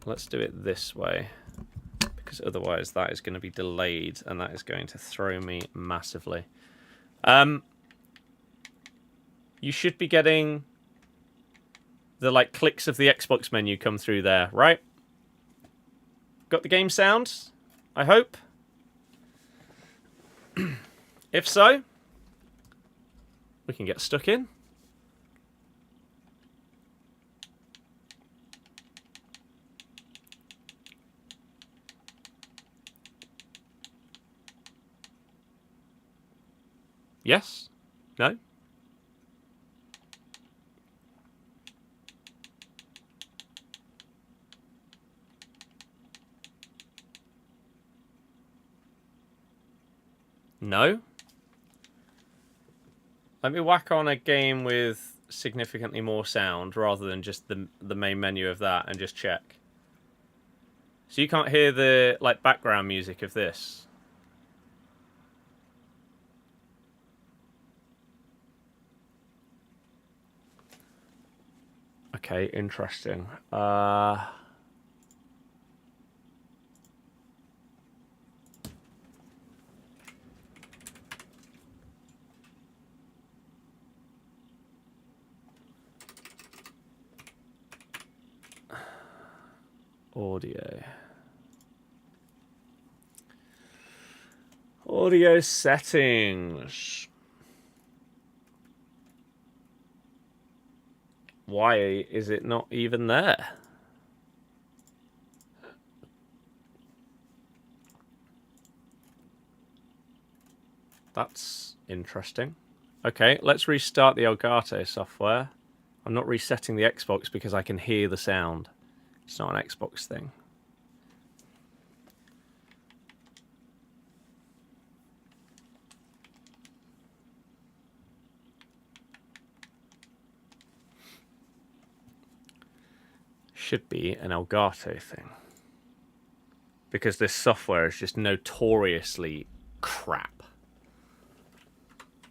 Let's do it this way, because otherwise that is going to be delayed and that is going to throw me massively. You should be getting the like clicks of the Xbox menu come through there, right? Got the game sound, I hope. If so, we can get stuck in. Yes? No? No? Let me whack on a game with significantly more sound rather than just the main menu of that and just check. So you can't hear the like background music of this. Okay, interesting. Audio. Audio settings. Why is it not even there? That's interesting. Okay, let's restart the Elgato software. I'm not resetting the Xbox because I can hear the sound. It's not an Xbox thing. Should be an Elgato thing. Because this software is just notoriously crap.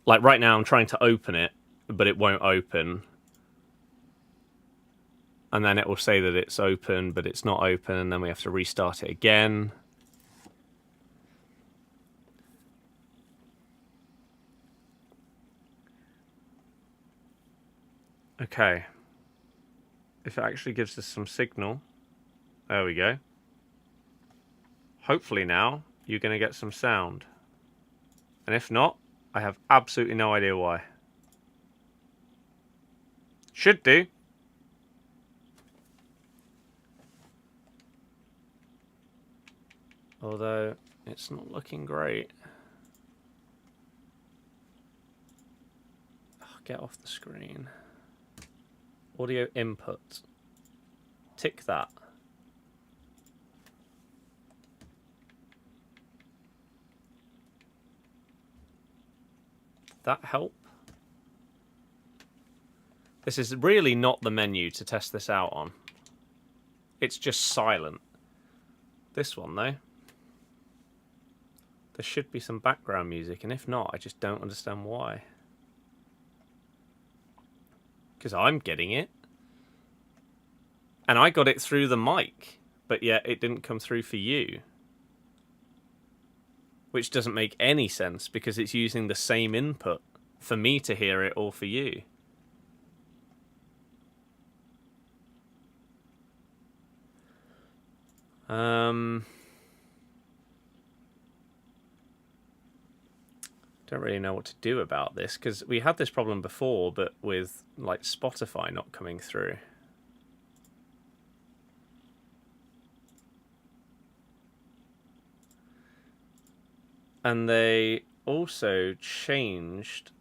Like right now I'm trying to open it, but it won't open. And then it will say that it's open, but it's not open, and then we have to restart it again. Okay. If it actually gives us some signal. There we go. Hopefully now you're going to get some sound. And if not, I have absolutely no idea why. Should do. Although it's not looking great. Oh, get off the screen. Audio input. Tick that. Did that help? This is really not the menu to test this out on. It's just silent. This one, though. There should be some background music, and if not, I just don't understand why. Because I'm getting it. And I got it through the mic, but yet it didn't come through for you. Which doesn't make any sense, because it's using the same input for me to hear it or for you. Don't really know what to do about this, because we had this problem before, but with like Spotify not coming through. And they also changed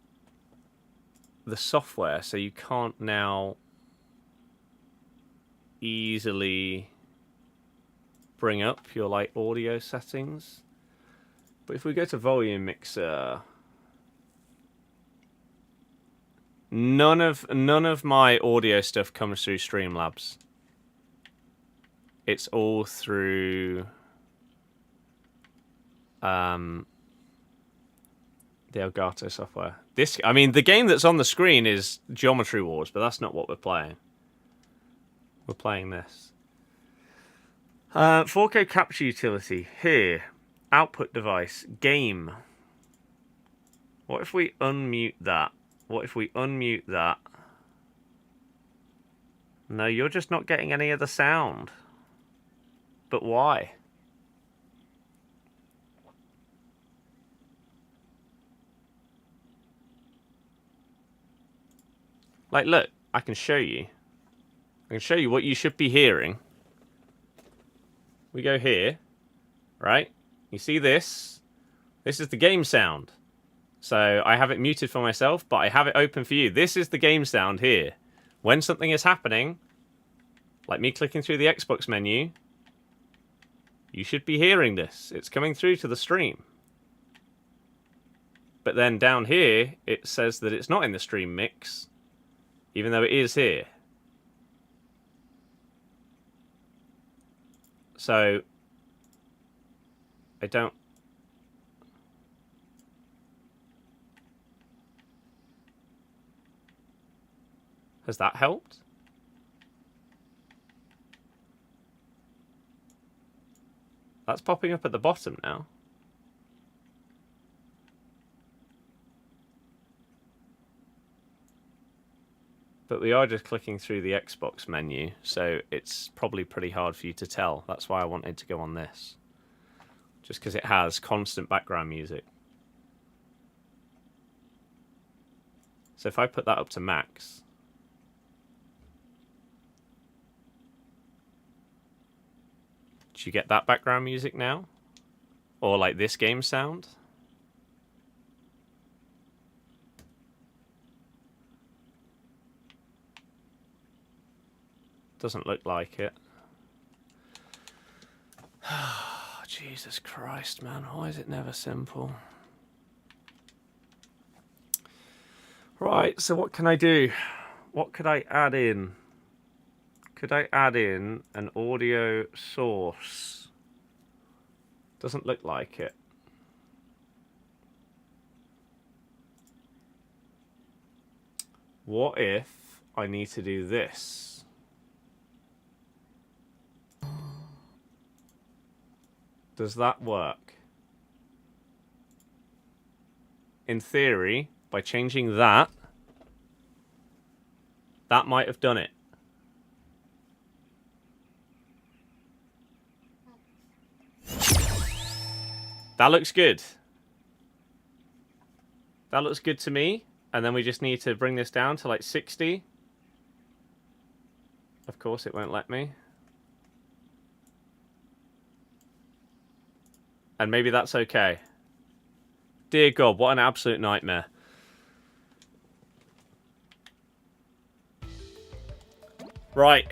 the software, so you can't now easily bring up your like audio settings. But if we go to volume mixer, none of my audio stuff comes through Streamlabs. It's all through the Elgato software. This, I mean, the game that's on the screen is Geometry Wars, but that's not what we're playing. We're playing this. 4K capture utility here. Output device. Game. What if we unmute that? What if we unmute that? No, you're just not getting any of the sound. But why? Like, look, I can show you. I can show you what you should be hearing. We go here, right? You see this? This is the game sound. So I have it muted for myself, but I have it open for you. This is the game sound here. When something is happening, like me clicking through the Xbox menu, you should be hearing this. It's coming through to the stream. But then down here, it says that it's not in the stream mix, even though it is here. So, I don't... Has that helped? That's popping up at the bottom now. But we are just clicking through the Xbox menu, so it's probably pretty hard for you to tell. That's why I wanted to go on this. Just because it has constant background music. So if I put that up to max... Do you get that background music now? Or like this game sound? Doesn't look like it. Jesus Christ, man. Why is it never simple? Right, so what can I do? What could I add in? Could I add in an audio source? Doesn't look like it. What if I need to do this? Does that work? In theory, by changing that, that might have done it. That looks good. That looks good to me. And then we just need to bring this down to like 60. Of course, it won't let me. And maybe that's okay. Dear God, what an absolute nightmare. Right.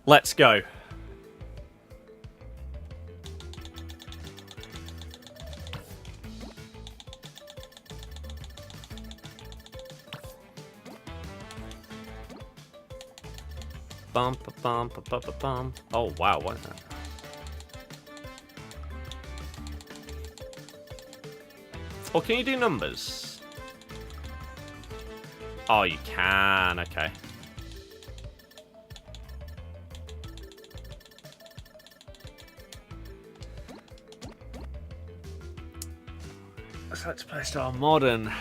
Let's go. Bum, ba, bum, ba, ba, ba, bum. Oh, wow, what is that? Or can you do numbers? Oh, you can. Okay. Select playstyle modern.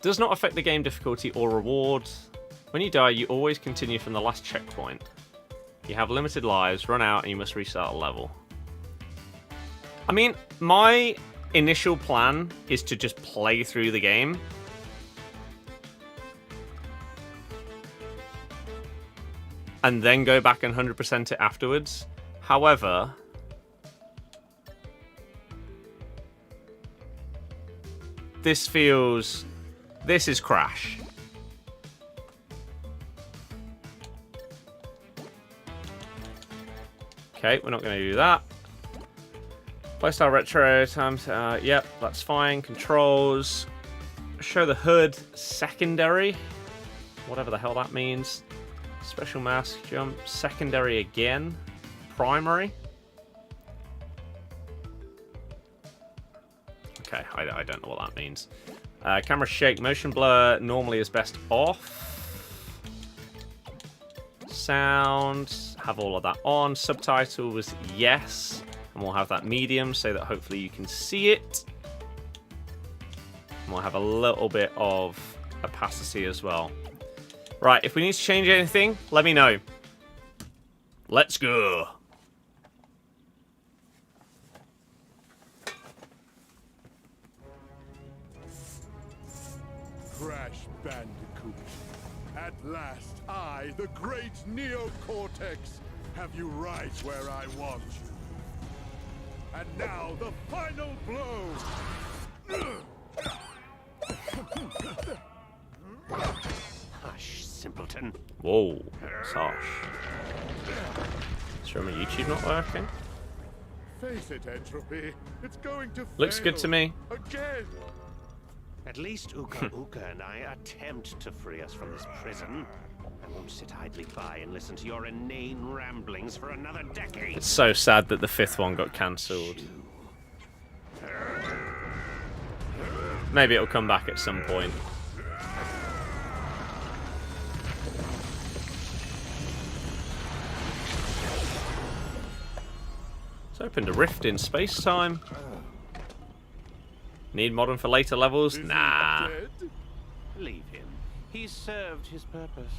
Does not affect the game difficulty or rewards. When you die, you always continue from the last checkpoint. You have limited lives, run out, and you must restart a level. I mean, my initial plan is to just play through the game. And then go back and 100% it afterwards. However, this is Crash. Okay, we're not going to do that. Playstyle retro times. Yep, that's fine. Controls. Show the hood. Secondary. Whatever the hell that means. Special mask jump. Secondary again. Primary. Okay, I don't know what that means. Camera shake. Motion blur normally is best off. Sound. Have all of that on. Subtitle was yes. And we'll have that medium so that hopefully you can see it. And we'll have a little bit of opacity as well. Right, if we need to change anything, let me know. Let's go. Crash Bandicoot. At last, I, the great Neocortex, have you right where I want you. And now, the final blow! Hush, simpleton. Whoa, that's harsh. Is my YouTube not working? Face it, Entropy. It's going to Looks fail good to me. Again. At least Uka Uka and I attempt to free us from this prison. I won't sit idly by and listen to your inane ramblings for another decade. It's so sad that the 5th one got cancelled. Maybe it'll come back at some point. It's opened a rift in space-time. Need modern for later levels? Nah. Leave him. He's served his purpose.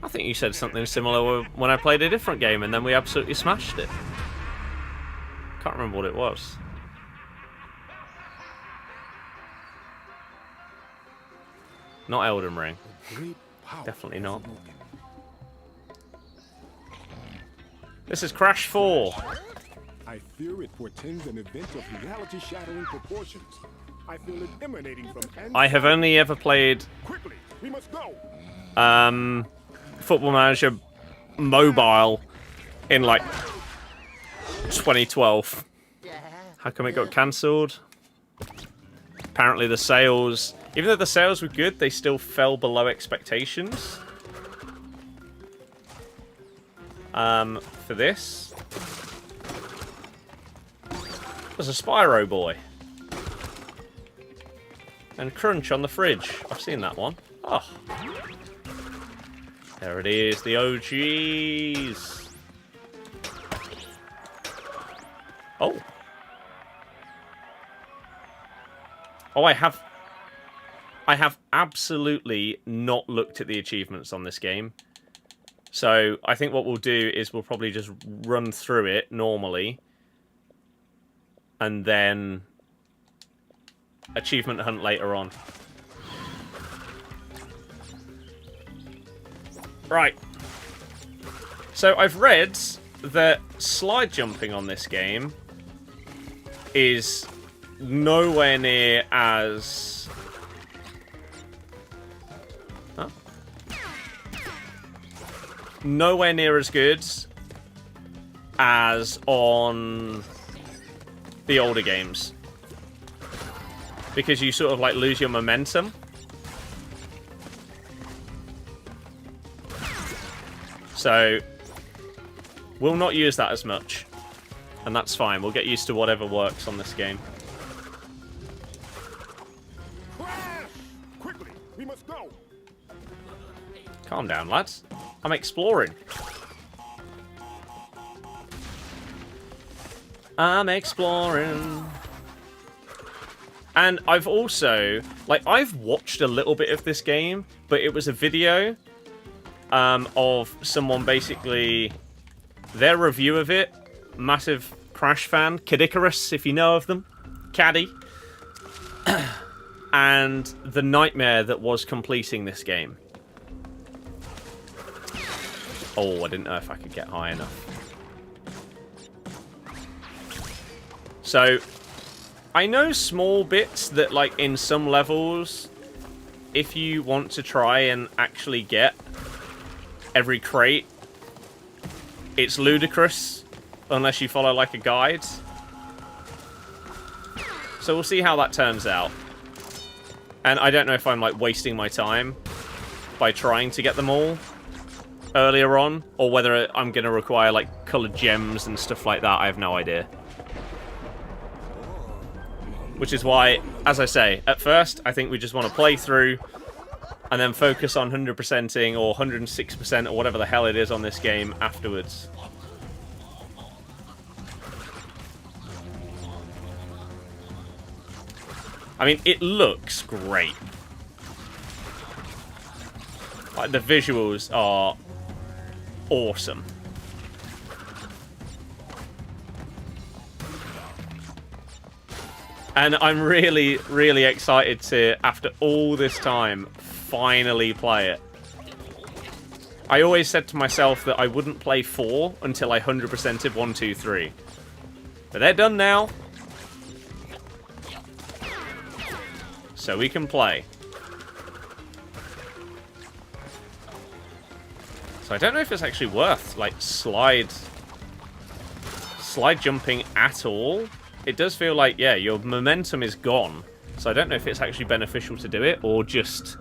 I think you said something similar when I played a different game and then we absolutely smashed it. Can't remember what it was. Not Elden Ring. Definitely not. This is Crash 4. I fear it portends an event of reality-shattering proportions. I feel it emanating from... I have only ever played Quickly, we must go. Football Manager Mobile in like 2012. How come it got cancelled? Apparently the sales, even though the sales were good, they still fell below expectations. For this, there's a Spyro boy. And Crunch on the fridge. I've seen that one. Oh. There it is, the OGs. Oh. Oh, I have absolutely not looked at the achievements on this game. So I think what we'll do is we'll probably just run through it normally. And then achievement hunt later on. Right. So I've read that slide jumping on this game is nowhere near as... Huh? Nowhere near as good as on the older games. Because you sort of like lose your momentum. So we'll not use that as much. And that's fine. We'll get used to whatever works on this game. Quickly, we must go. Calm down, lads. I'm exploring. I'm exploring. And I've also, like, I've watched a little bit of this game, but it was a video of someone basically, their review of it, massive Crash fan, Kid Icarus, if you know of them, Caddy, and the nightmare that was completing this game. Oh, I didn't know if I could get high enough. So, I know small bits that, like, in some levels, if you want to try and actually get every crate, it's ludicrous unless you follow, like, a guide. So we'll see how that turns out. And I don't know if I'm, like, wasting my time by trying to get them all earlier on, or whether I'm going to require, like, coloured gems and stuff like that. I have no idea. Which is why, as I say, at first, I think we just want to play through and then focus on 100%ing or 106% or whatever the hell it is on this game afterwards. I mean, it looks great. Like, the visuals are awesome. And I'm really, really excited to, after all this time, finally play it. I always said to myself that I wouldn't play 4 until I 100%ed 1, 2, 3. But they're done now. So we can play. So I don't know if it's actually worth, like, slide jumping at all. It does feel like, yeah, your momentum is gone. So I don't know if it's actually beneficial to do it or just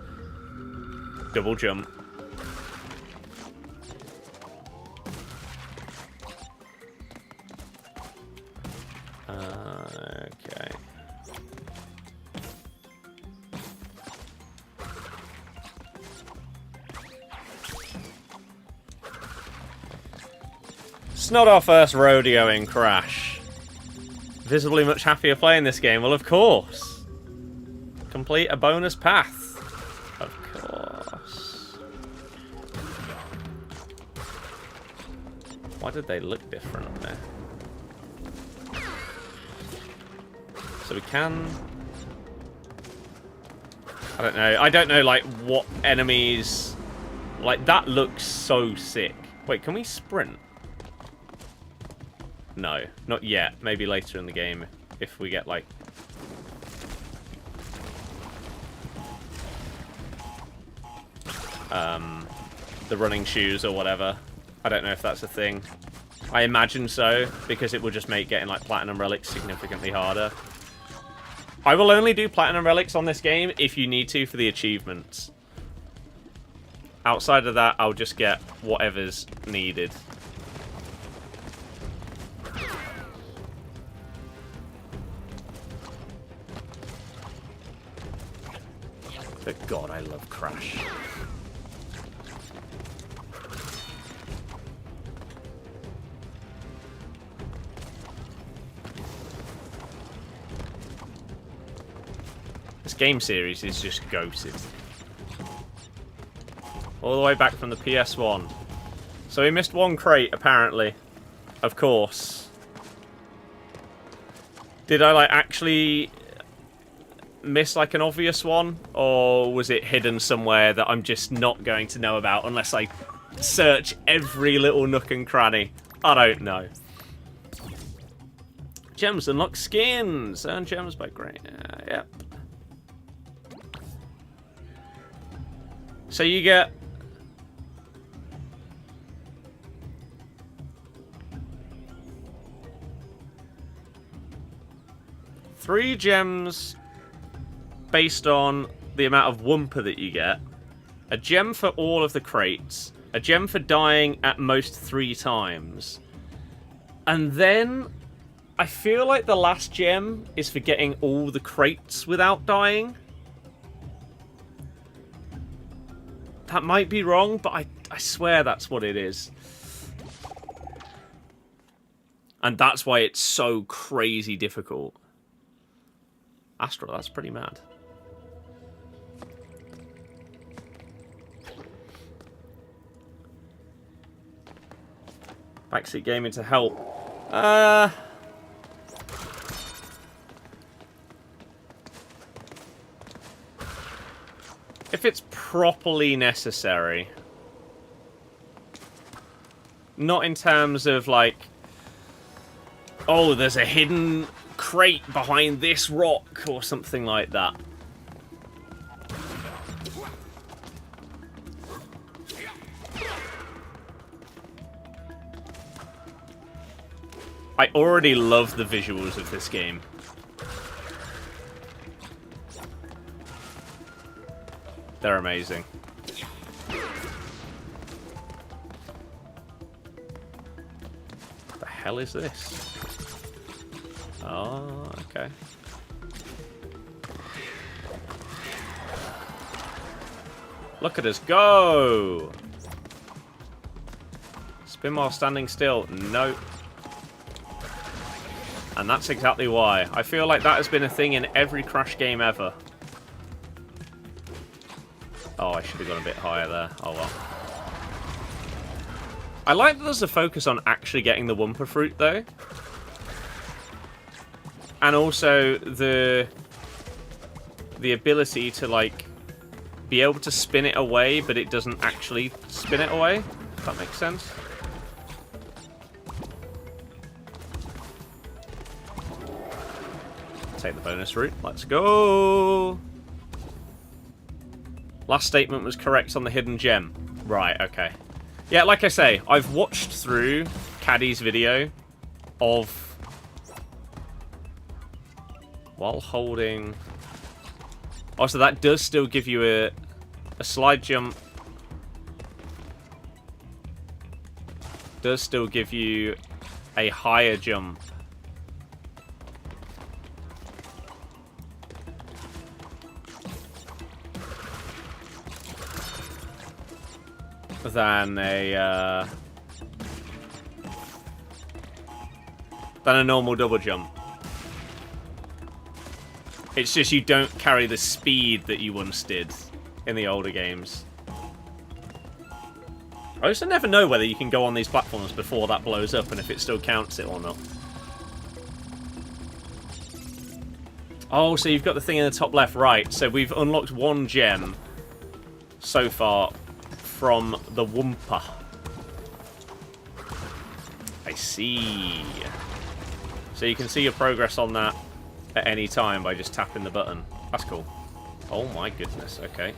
double jump. Okay. It's not our first rodeo in Crash. Visibly much happier playing this game. Well, of course. Complete a bonus path. Of course. Why did they look different up there? So we can... I don't know. I don't know, like, what enemies... Like, that looks so sick. Wait, can we sprint? No, not yet. Maybe later in the game if we get, like... the running shoes or whatever. I don't know if that's a thing. I imagine so, because it will just make getting, like, platinum relics significantly harder. I will only do platinum relics on this game if you need to for the achievements. Outside of that, I'll just get whatever's needed. But God, I love Crash. This game series is just goated. All the way back from the PS1. So we missed one crate, apparently. Of course. Did I, like, actually... miss, like, an obvious one, or was it hidden somewhere that I'm just not going to know about unless I search every little nook and cranny? I don't know. Gems unlock skins. Earn gems by great. Yep. So you get... three gems based on the amount of Wumpa that you get, a gem for all of the crates, a gem for dying at most 3 times, and then I feel like the last gem is for getting all the crates without dying. That might be wrong, but I swear that's what it is. And that's why it's so crazy difficult. Astro, that's pretty mad. Backseat gaming to help. If it's properly necessary. Not in terms of, like, oh, there's a hidden crate behind this rock or something like that. I already love the visuals of this game. They're amazing. What the hell is this? Oh, okay. Look at us go! Spin while standing still. Nope. And that's exactly why. I feel like that has been a thing in every Crash game ever. Oh, I should have gone a bit higher there. Oh well. I like that there's a focus on actually getting the Wumpa Fruit, though. And also the ability to, like, be able to spin it away, but it doesn't actually spin it away. If that makes sense. Take the bonus route. Let's go! Last statement was correct on the hidden gem. Right, okay. Yeah, like I say, I've watched through Caddy's video of... while holding... Oh, so that does still give you a slide jump. Does still give you a higher jump. Than a normal double jump. It's just you don't carry the speed that you once did in the older games. I also never know whether you can go on these platforms before that blows up and if it still counts it or not. Oh, so you've got the thing in the top left, right. So we've unlocked one gem so far from the Wumpa. I see. So you can see your progress on that at any time by just tapping the button. That's cool. Oh my goodness, okay.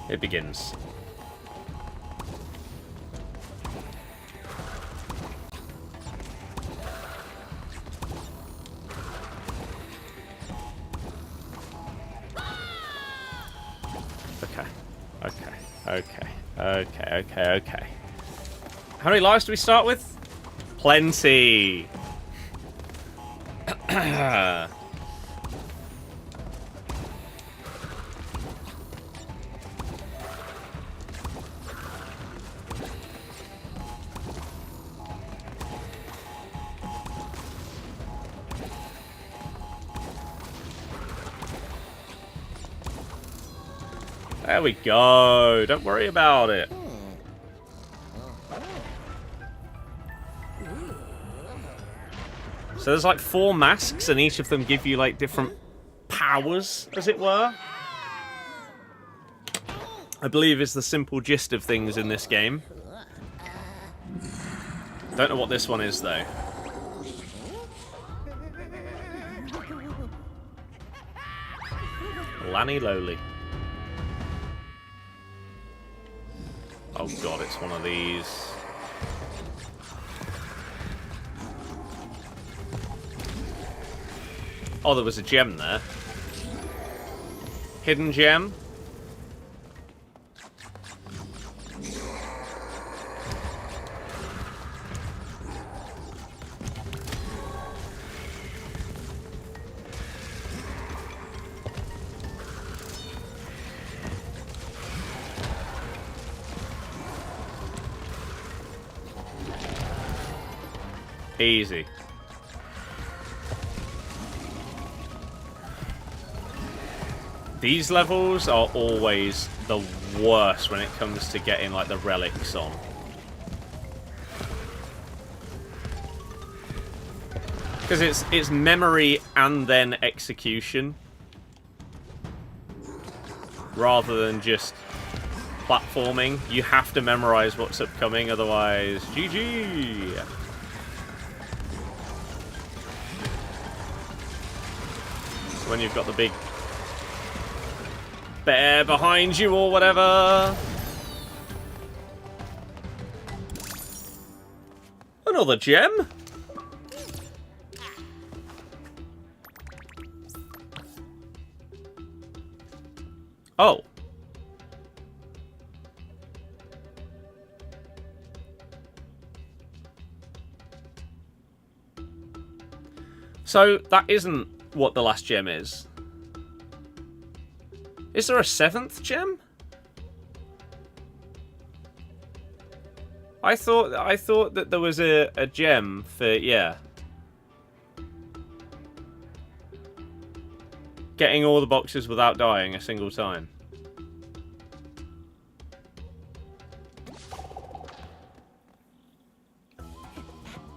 It begins. Okay. How many lives do we start with? Plenty. There we go. Don't worry about it. So there's like 4 masks, and each of them give you like different powers, as it were. I believe is the simple gist of things in this game. Don't know what this one is, though. Lanny Lowly. Oh god, it's one of these. Oh, there was a gem there. Hidden gem. Easy. These levels are always the worst when it comes to getting like the relics on. Because it's memory and then execution. Rather than just platforming. You have to memorize what's upcoming, otherwise GG. So when you've got the big bear behind you or whatever. Another gem? Oh. So that isn't what the last gem is. Is there a 7th gem? I thought that there was a gem for, yeah. Getting all the boxes without dying a single time.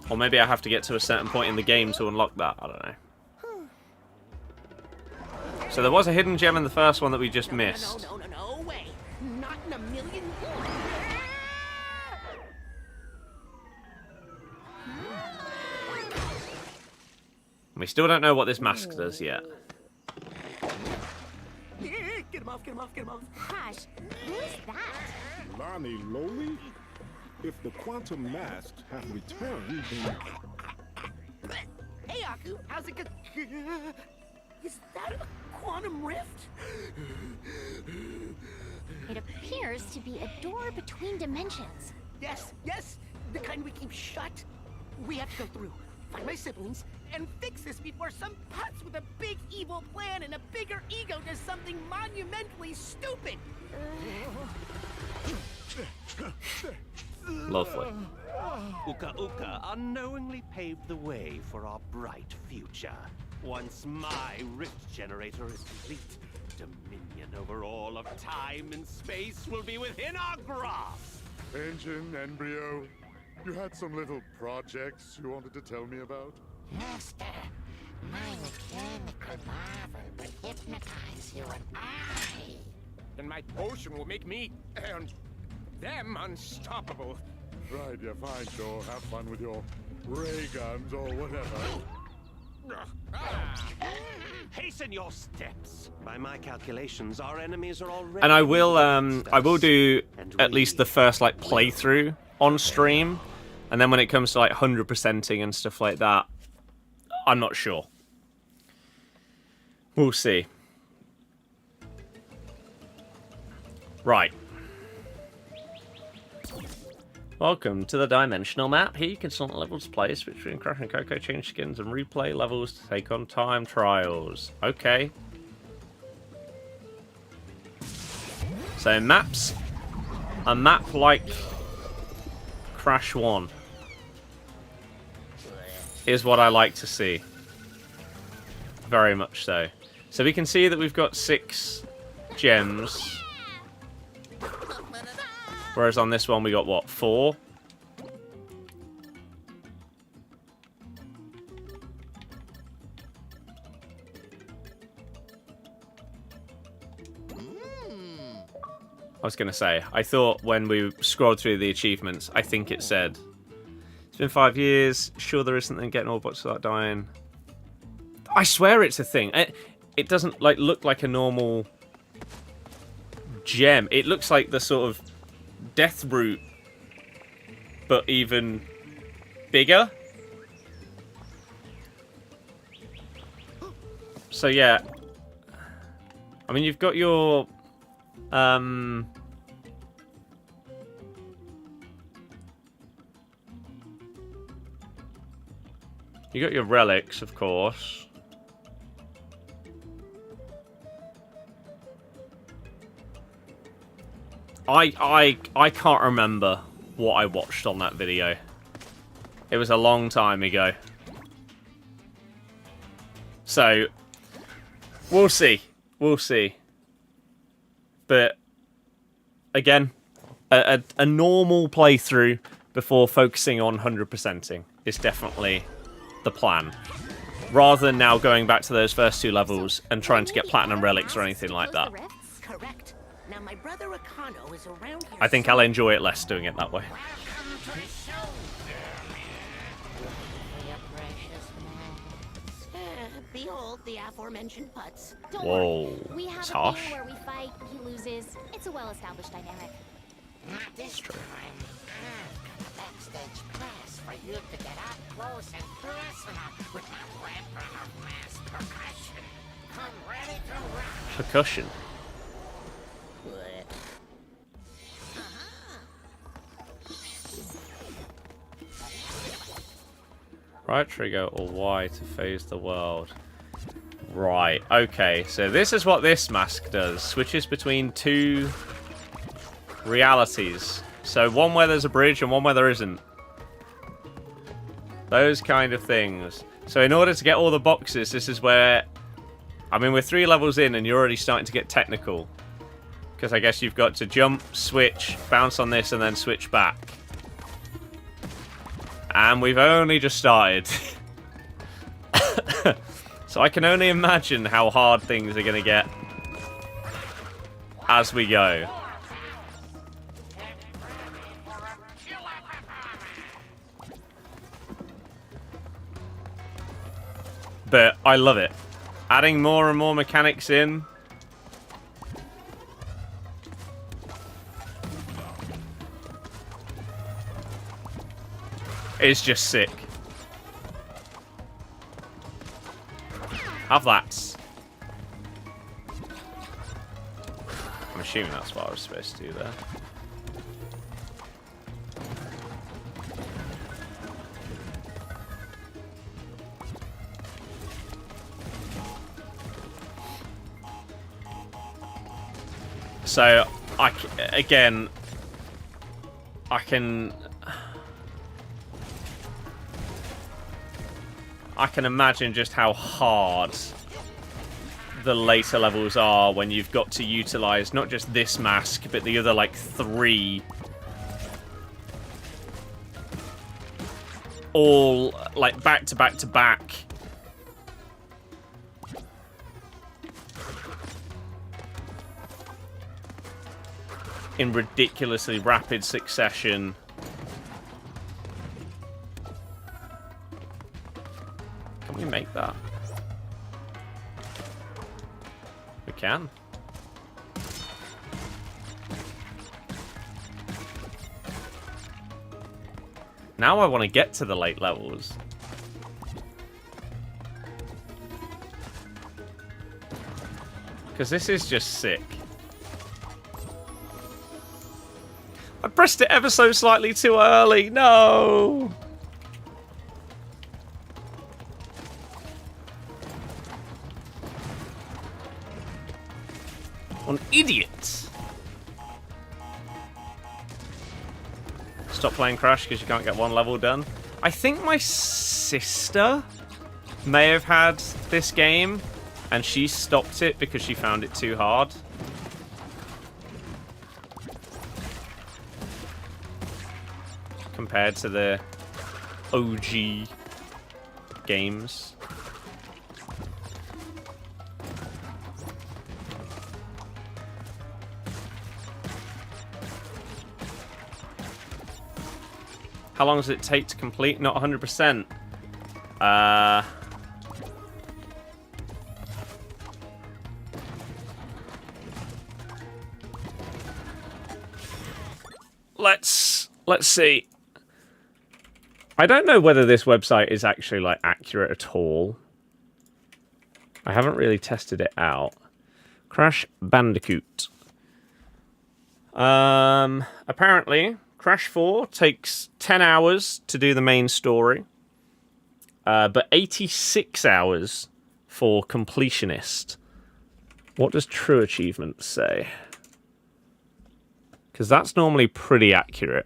Or maybe I have to get to a certain point in the game to unlock that. I don't know. So there was a hidden gem in the first one that we just missed. No way. Not in a million. We still don't know what this mask does yet. Get him off, get him off, get him off. Gosh, who's that? Lonnie Lowly? If the quantum masks have returned, then... Hey, Aku, how's it go? Is that a quantum rift? It appears to be a door between dimensions. Yes, the kind we keep shut. We have to go through, find my siblings, and fix this before some putz with a big evil plan and a bigger ego does something monumentally stupid. Lovely. Uka Uka unknowingly paved the way for our bright future. Once my rift generator is complete, dominion over all of time and space will be within our grasp. Engine, embryo, you had some little projects you wanted to tell me about? Master, my mechanical marvel would hypnotize you and I. And my potion will make me and them unstoppable. Right, yeah, fine, sure. Have fun with your ray guns or whatever. Hasten your steps. By my calculations, our enemies are already... And I will do at least the first like playthrough on stream, and then when it comes to like 100%ing and stuff like that, I'm not sure. We'll see. Right. Welcome to the dimensional map. Here you can select levels to play, switch between Crash and Coco, change skins, and replay levels to take on time trials. Okay. So maps. A map like Crash 1 is what I like to see. Very much so. So we can see that we've got 6 gems. Whereas on this one we got, what, 4? I was going to say, I thought when we scrolled through the achievements, I think it said, it's been 5 years, sure there is something getting all boxes without dying. I swear it's a thing. It doesn't like look like a normal gem. It looks like the sort of death root, but even bigger. So yeah, I mean you've got your you got your relics, of course. I can't remember what I watched on that video. It was a long time ago. So, we'll see. We'll see. But again, a normal playthrough before focusing on 100%ing is definitely the plan. Rather than now going back to those first 2 levels and trying to get platinum relics or anything like that. Correct. Now my brother Akano is around here. I think I'll enjoy it less doing it that way. Welcome to the show, for your precious moments. Behold the aforementioned putts. Don't Whoa, worry. We have it's a harsh. thing where we fight, he loses. It's a well-established dynamic. Not this time. I've got a backstage pass for you to get up close and personal with my weapon of mass percussion. Come ready to rock. Percussion. Right trigger or Y to phase the world. Right, okay. So this is what this mask does. Switches between 2 realities. So one where there's a bridge and one where there isn't. Those kind of things. So in order to get all the boxes, this is where... I mean, we're 3 levels in and you're already starting to get technical. Because I guess you've got to jump, switch, bounce on this, and then switch back. And we've only just started. So I can only imagine how hard things are going to get as we go. But I love it. Adding more and more mechanics in. It's just sick. Have that. I'm assuming that's what I was supposed to do there. So, I can imagine just how hard the later levels are when you've got to utilize not just this mask, but the other, like, 3. All, like, back to back to back. In ridiculously rapid succession. Can we make that? We can. Now I want to get to the late levels. Because this is just sick. I pressed it ever so slightly too early. No! An idiot! Stop playing Crash because you can't get 1 level done. I think my sister may have had this game and she stopped it because she found it too hard. Compared to the OG games. How long does it take to complete? Not 100%. Let's see. I don't know whether this website is actually, like, accurate at all. I haven't really tested it out. Crash Bandicoot. Apparently, Crash 4 takes 10 hours to do the main story. But 86 hours for completionist. What does True Achievements say? Because that's normally pretty accurate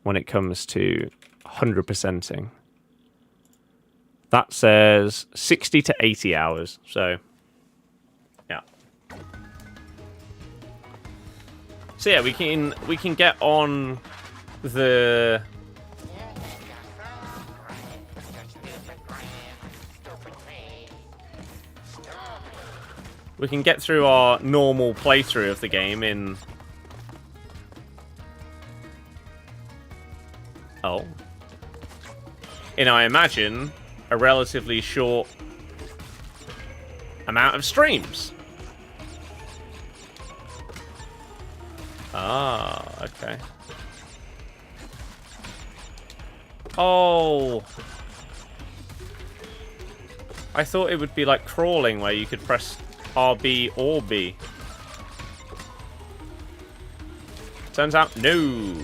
when it comes to 100%ing. That says 60 to 80 hours, so yeah. So yeah, we can get on the... We can get through our normal playthrough of the game in... Oh. In, I imagine, a relatively short amount of streams. Ah, okay. Oh. I thought it would be like crawling where you could press RB or B. Turns out, no.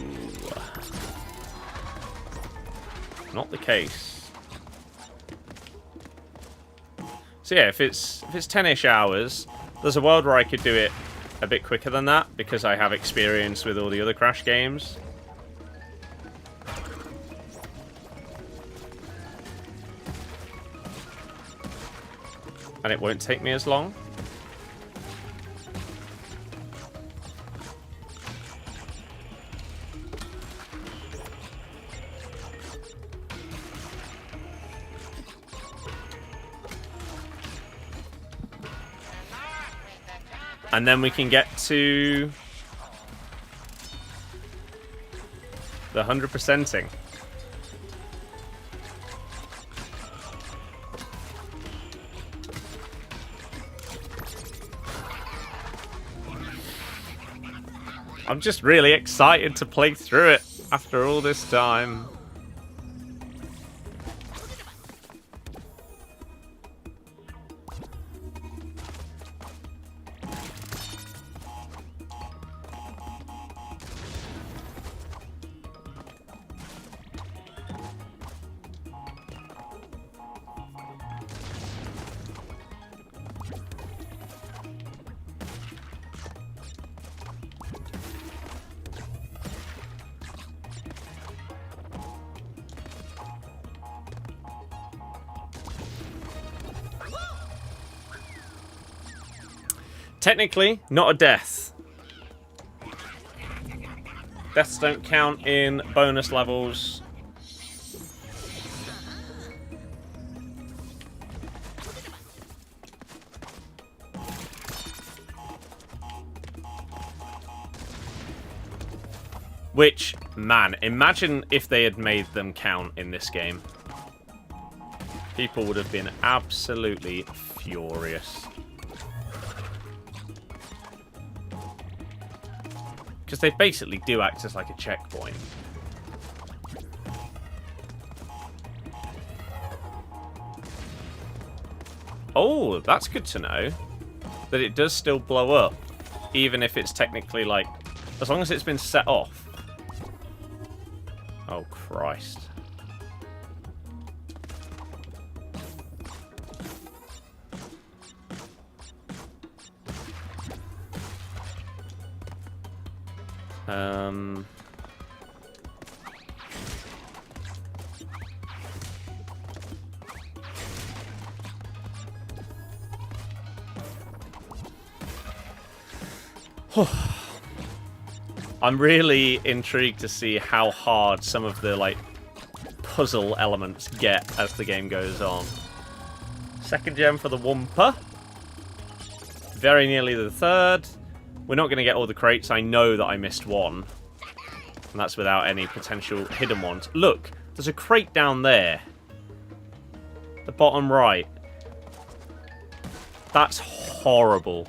Not the case. So yeah, if it's 10-ish hours, there's a world where I could do it a bit quicker than that because I have experience with all the other Crash games. And it won't take me as long. And then we can get to the 100%ing. I'm just really excited to play through it after all this time. Technically, not a death. Deaths don't count in bonus levels. Which, man, imagine if they had made them count in this game. People would have been absolutely furious. Because they basically do act as like a checkpoint. Oh, that's good to know. That it does still blow up. Even if it's technically like... As long as it's been set off. Oh, Christ. I'm really intrigued to see how hard some of the, like, puzzle elements get as the game goes on. Second gem for the Wumpa. Very nearly the third. We're not going to get all the crates. I know that I missed one. And that's without any potential hidden ones. Look, there's a crate down there. The bottom right. That's horrible.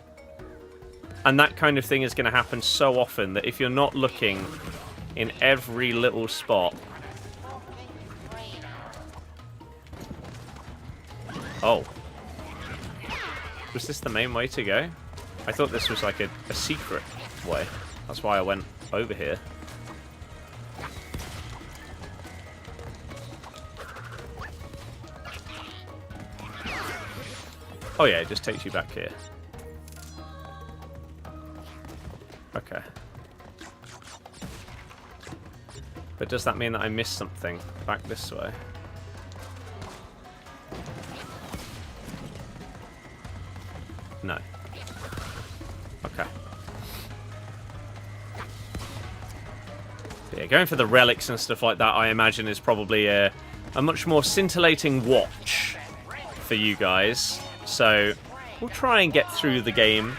And that kind of thing is going to happen so often that if you're not looking in every little spot... Oh. Was this the main way to go? I thought this was like a secret way. That's why I went over here. Oh yeah, it just takes you back here. Okay. But does that mean that I missed something back this way? No. Okay. Yeah, going for the relics and stuff like that, I imagine, is probably a much more scintillating watch for you guys. So we'll try and get through the game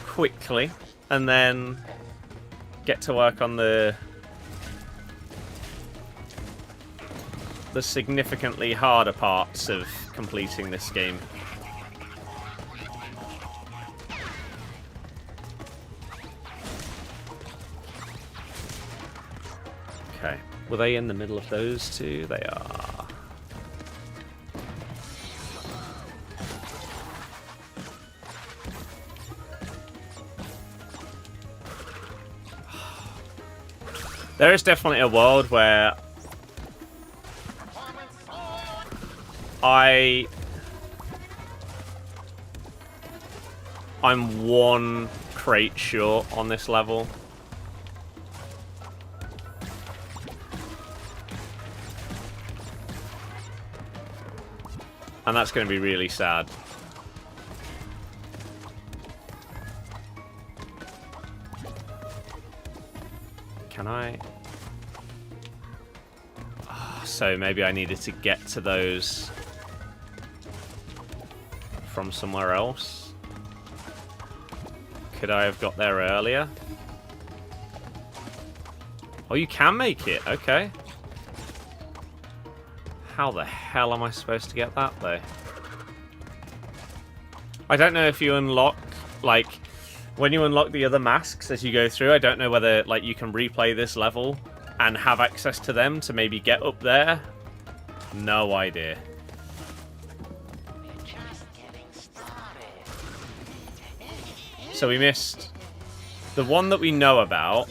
quickly and then get to work on the significantly harder parts of completing this game. Okay, were they in the middle of those two? They are. There is definitely a world where I'm one crate short on this level. And that's going to be really sad. Can I? Oh, so maybe I needed to get to those from somewhere else. Could I have got there earlier? Oh, you can make it. Okay. How the hell am I supposed to get that, though? I don't know if you unlock, like, when you unlock the other masks as you go through, I don't know whether, like, you can replay this level and have access to them to maybe get up there. No idea. So we missed the one that we know about.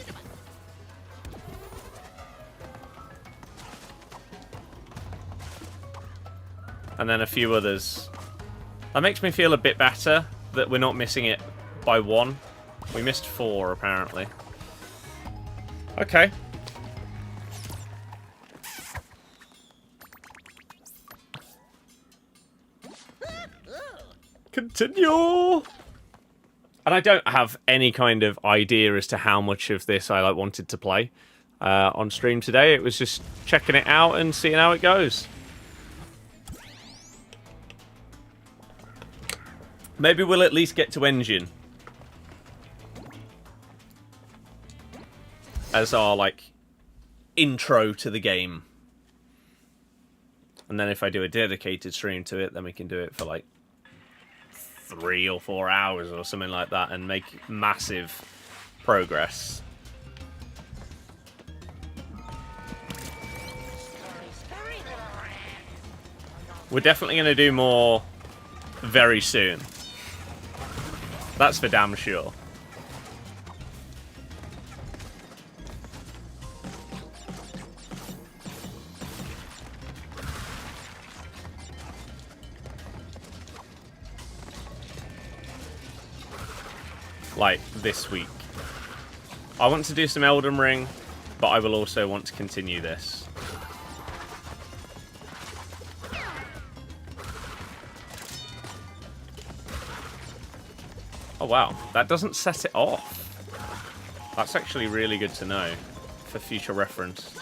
And then a few others. That makes me feel a bit better that we're not missing it by one. We missed 4, apparently. Okay. Continue! And I don't have any kind of idea as to how much of this I wanted to play on stream today. It was just checking it out and seeing how it goes. Maybe we'll at least get to engine as our, like, intro to the game. And then if I do a dedicated stream to it, then we can do it for, like, 3 or 4 hours or something like that and make massive progress. We're definitely going to do more very soon. That's for damn sure. Like, this week. I want to do some Elden Ring, but I will also want to continue this. Oh wow, that doesn't set it off. That's actually really good to know for future reference.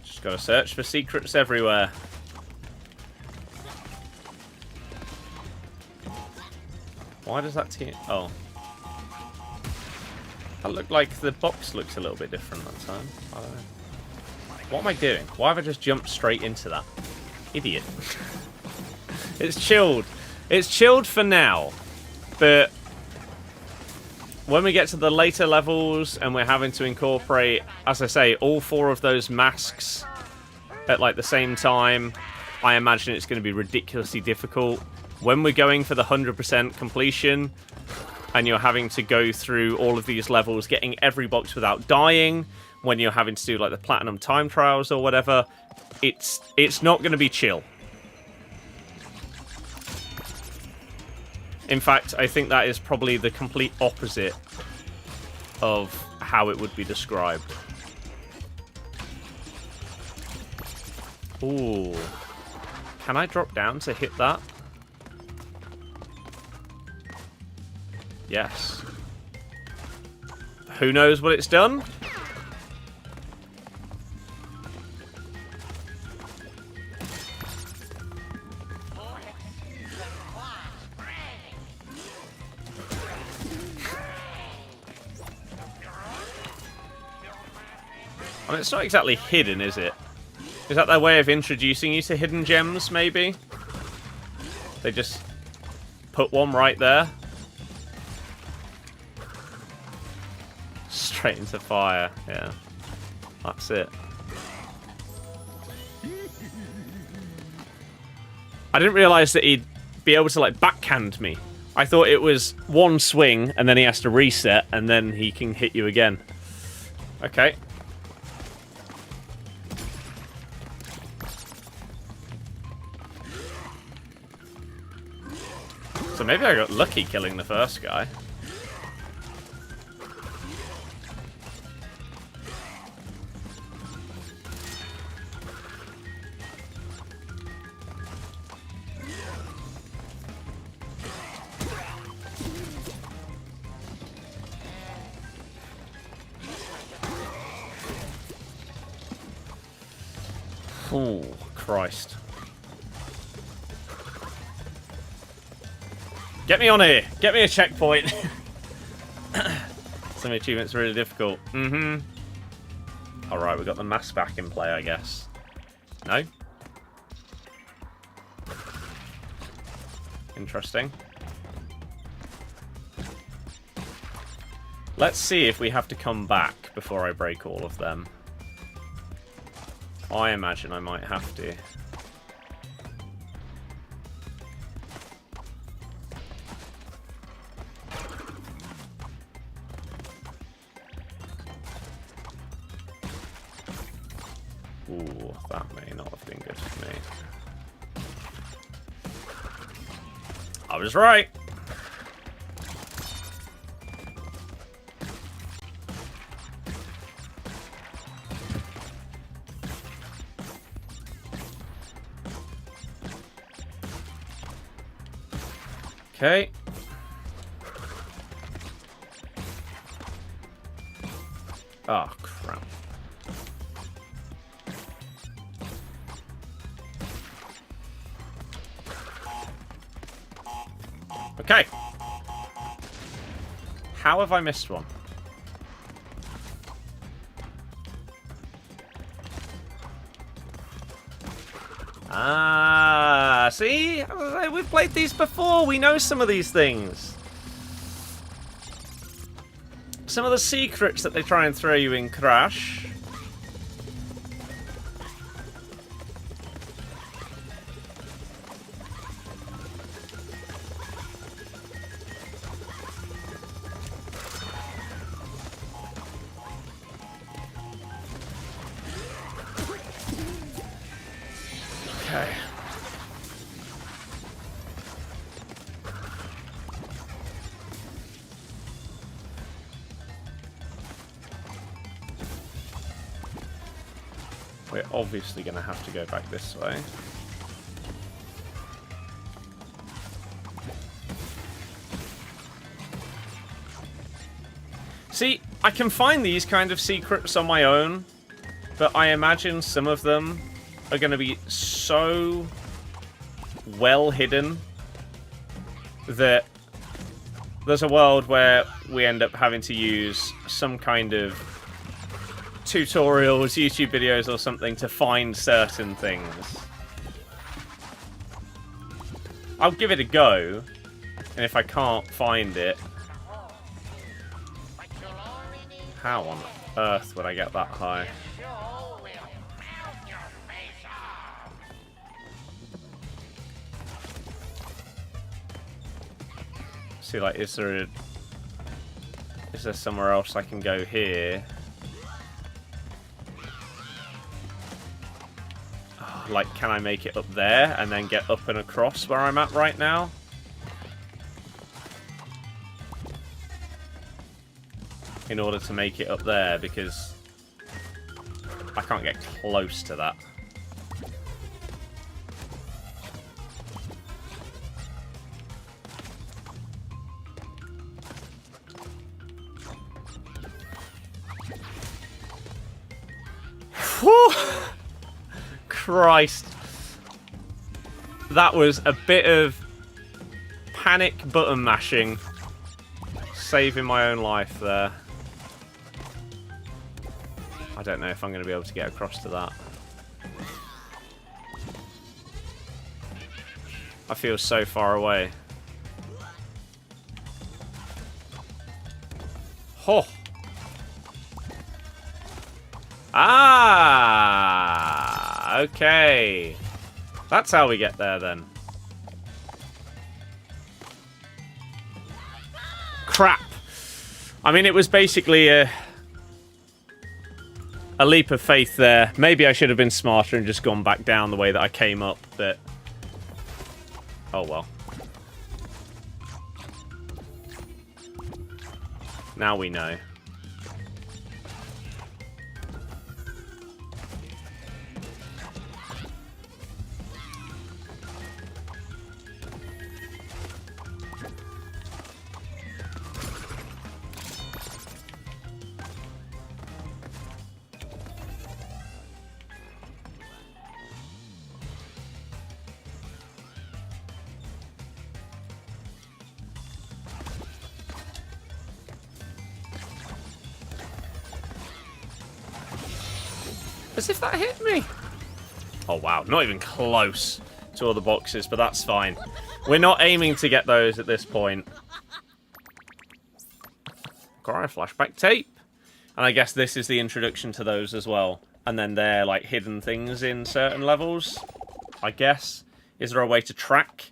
Just gotta search for secrets everywhere. Why does that team... Oh. That looked like the box looks a little bit different that time. I don't know. What am I doing? Why have I just jumped straight into that? Idiot. It's chilled. It's chilled for now. But when we get to the later levels and we're having to incorporate, as I say, all 4 of those masks at like the same time, I imagine it's going to be ridiculously difficult. When we're going for the 100% completion and you're having to go through all of these levels, getting every box without dying, when you're having to do like the platinum time trials or whatever, it's not going to be chill. In fact, I think that is probably the complete opposite of how it would be described. Ooh. Can I drop down to hit that? Yes. Who knows what it's done? I mean, it's not exactly hidden, is it? Is that their way of introducing you to hidden gems, maybe? They just put one right there. Straight into fire, yeah. That's it. I didn't realise that he'd be able to, like, backhand me. I thought it was one swing, and then he has to reset, and then he can hit you again. Okay. So maybe I got lucky killing the first guy. Oh, Christ. Get me on here. Get me a checkpoint. Some achievements are really difficult. Alright, we got the mask back in play, I guess. No? Interesting. Let's see if we have to come back before I break all of them. I imagine I might have to. Ooh, that may not have been good for me. I was right. Okay. Oh, crap. Okay. How have I missed one? Ah, see? We've played these before. We know some of these things. Some of the secrets that they try and throw you in Crash. Okay. We're obviously going to have to go back this way. See, I can find these kind of secrets on my own, but I imagine some of them are going to be so well hidden that there's a world where we end up having to use some kind of tutorials, YouTube videos or something to find certain things. I'll give it a go, and if I can't find it, how on earth would I get that high? See, like, is there somewhere else I can go here? Oh, like, can I make it up there and then get up and across where I'm at right now? In order to make it up there, because I can't get close to that. Whew. Christ. That was a bit of panic button mashing. Saving my own life there. I don't know if I'm going to be able to get across to that. I feel so far away. Oh. Ah, okay. That's how we get there then. Crap. I mean, it was basically a leap of faith there. Maybe I should have been smarter and just gone back down the way that I came up, but... oh well. Now we know. As if that hit me. Oh, wow. Not even close to all the boxes, but that's fine. We're not aiming to get those at this point. Got a flashback tape. And I guess this is the introduction to those as well. And then they're, like, hidden things in certain levels, I guess. Is there a way to track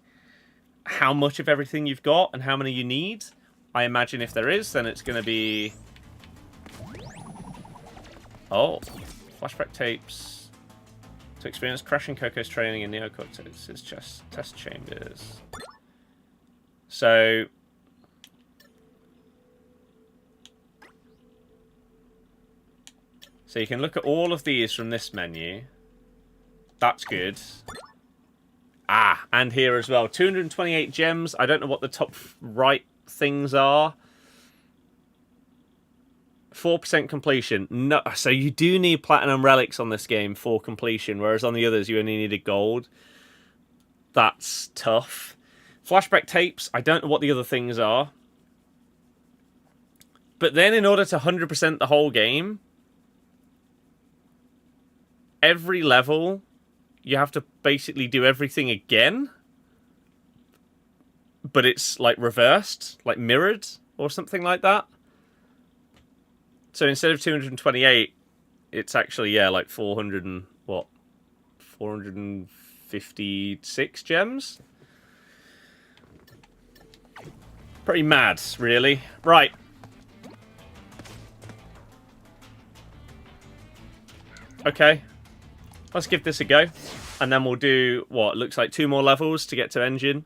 how much of everything you've got and how many you need? I imagine if there is, then it's going to be... oh. Flashback tapes to experience Crashing Coco's training in Neocortex's test chambers. So you can look at all of these from this menu. That's good. Ah, and here as well. 228 gems. I don't know what the top right things are. 4% completion. No, so you do need platinum relics on this game for completion, whereas on the others you only needed gold. That's tough. Flashback tapes. I don't know what the other things are. But then in order to 100% the whole game, every level you have to basically do everything again. But it's like reversed, like mirrored or something like that. So instead of 228, it's actually, yeah, like 400 and, what? 456 gems? Pretty mad, really. Right. Okay. Let's give this a go. And then we'll do, what, looks like 2 more levels to get to engine.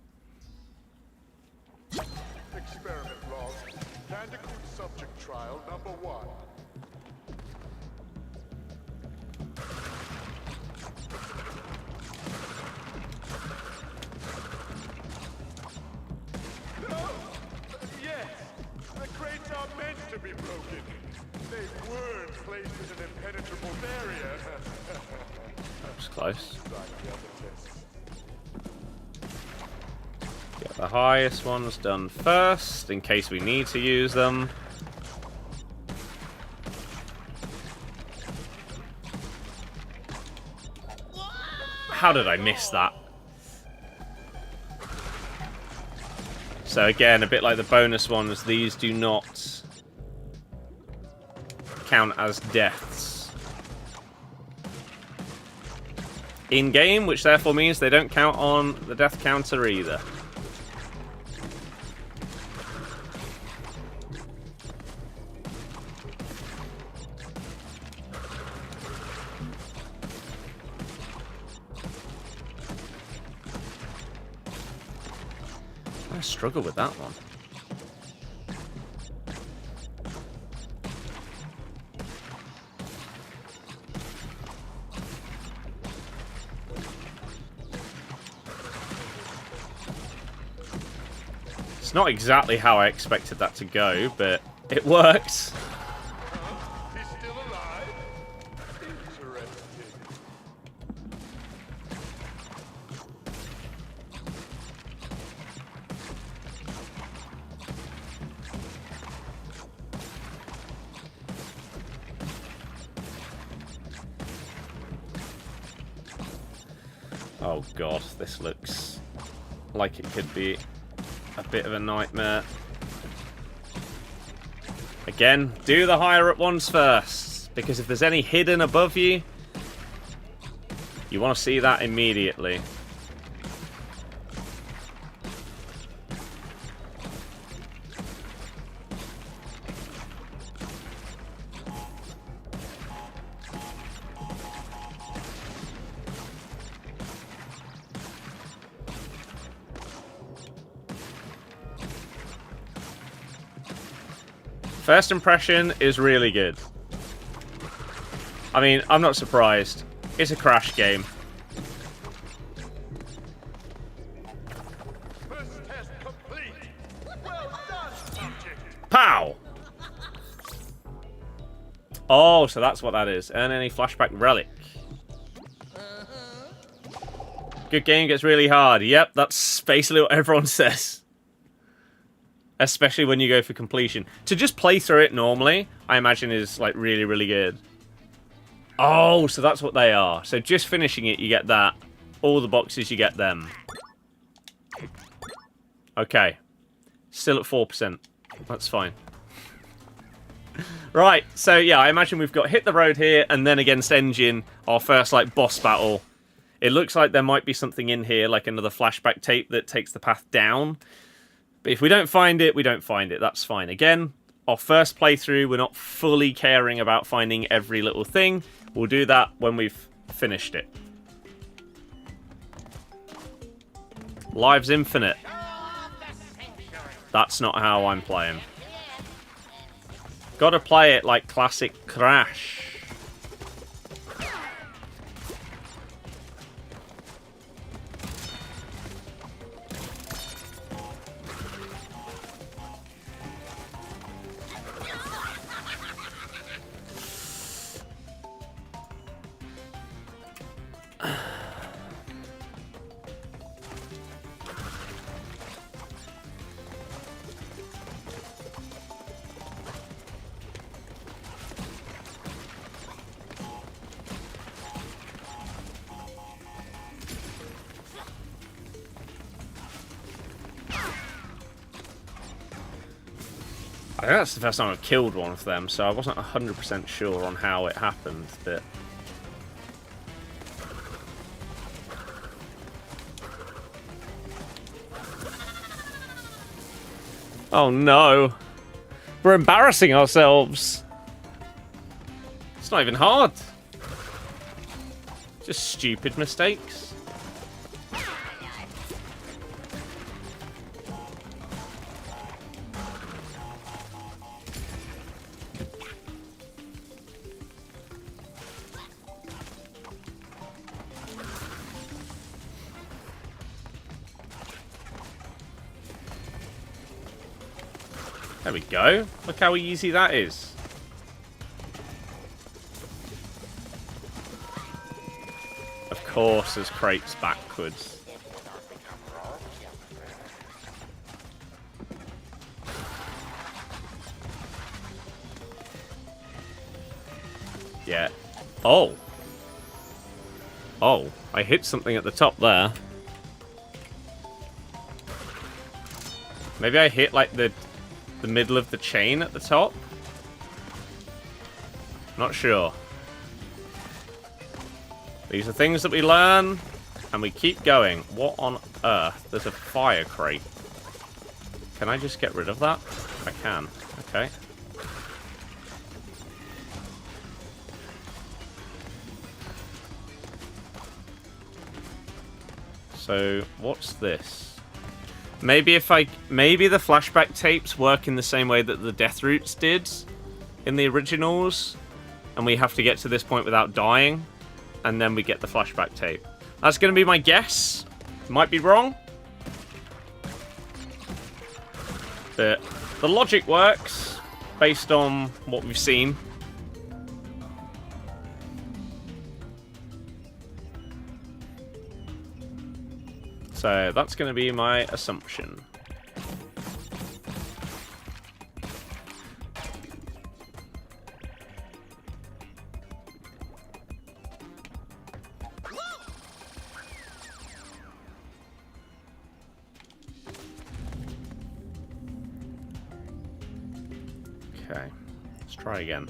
Experiment log. Bandicoot subject trial number 1. Yes, the crates are meant to be broken. They weren't placed in an impenetrable barrier. That was close. Get the highest ones done first, in case we need to use them. How did I miss that? So again, a bit like the bonus ones, these do not count as deaths in-game, which therefore means they don't count on the death counter either. I struggle with that one. It's not exactly how I expected that to go, but it works. He's still alive? Interesting. Oh god, this looks like it could be a bit of a nightmare. Again, do the higher up ones first, because if there's any hidden above you, you want to see that immediately. First impression is really good. I mean, I'm not surprised. It's a Crash game. First test complete. Well done, subject. Pow! Oh, so that's what that is. Earn any flashback relic. Good game gets really hard. Yep, that's basically what everyone says. Especially when you go for completion. To just play through it normally, I imagine is like really, really good. Oh, so that's what they are. So just finishing it, you get that. All the boxes, you get them. Okay. Still at 4%. That's fine. Right, so yeah, I imagine we've got Hit the Road here, and then against Engine, our first like boss battle. It looks like there might be something in here, like another flashback tape that takes the path down. But if we don't find it, we don't find it. That's fine. Again, our first playthrough, we're not fully caring about finding every little thing. We'll do that when we've finished it. Lives infinite. That's not how I'm playing. Gotta play it like classic Crash. I think that's the first time I've killed one of them, so I wasn't 100% sure on how it happened, but... Oh no! We're embarrassing ourselves! It's not even hard! Just stupid mistakes. There we go. Look how easy that is. Of course, there's crates backwards. Yeah. Oh. Oh, I hit something at the top there. Maybe I hit like the middle of the chain at the top? Not sure. These are things that we learn, and we keep going. What on earth? There's a fire crate. Can I just get rid of that? I can. Okay. So, what's this? Maybe the flashback tapes work in the same way that the death routes did in the originals, and we have to get to this point without dying, and then we get the flashback tape. That's going to be my guess. Might be wrong. But the logic works based on what we've seen. So that's going to be my assumption. Okay, let's try again.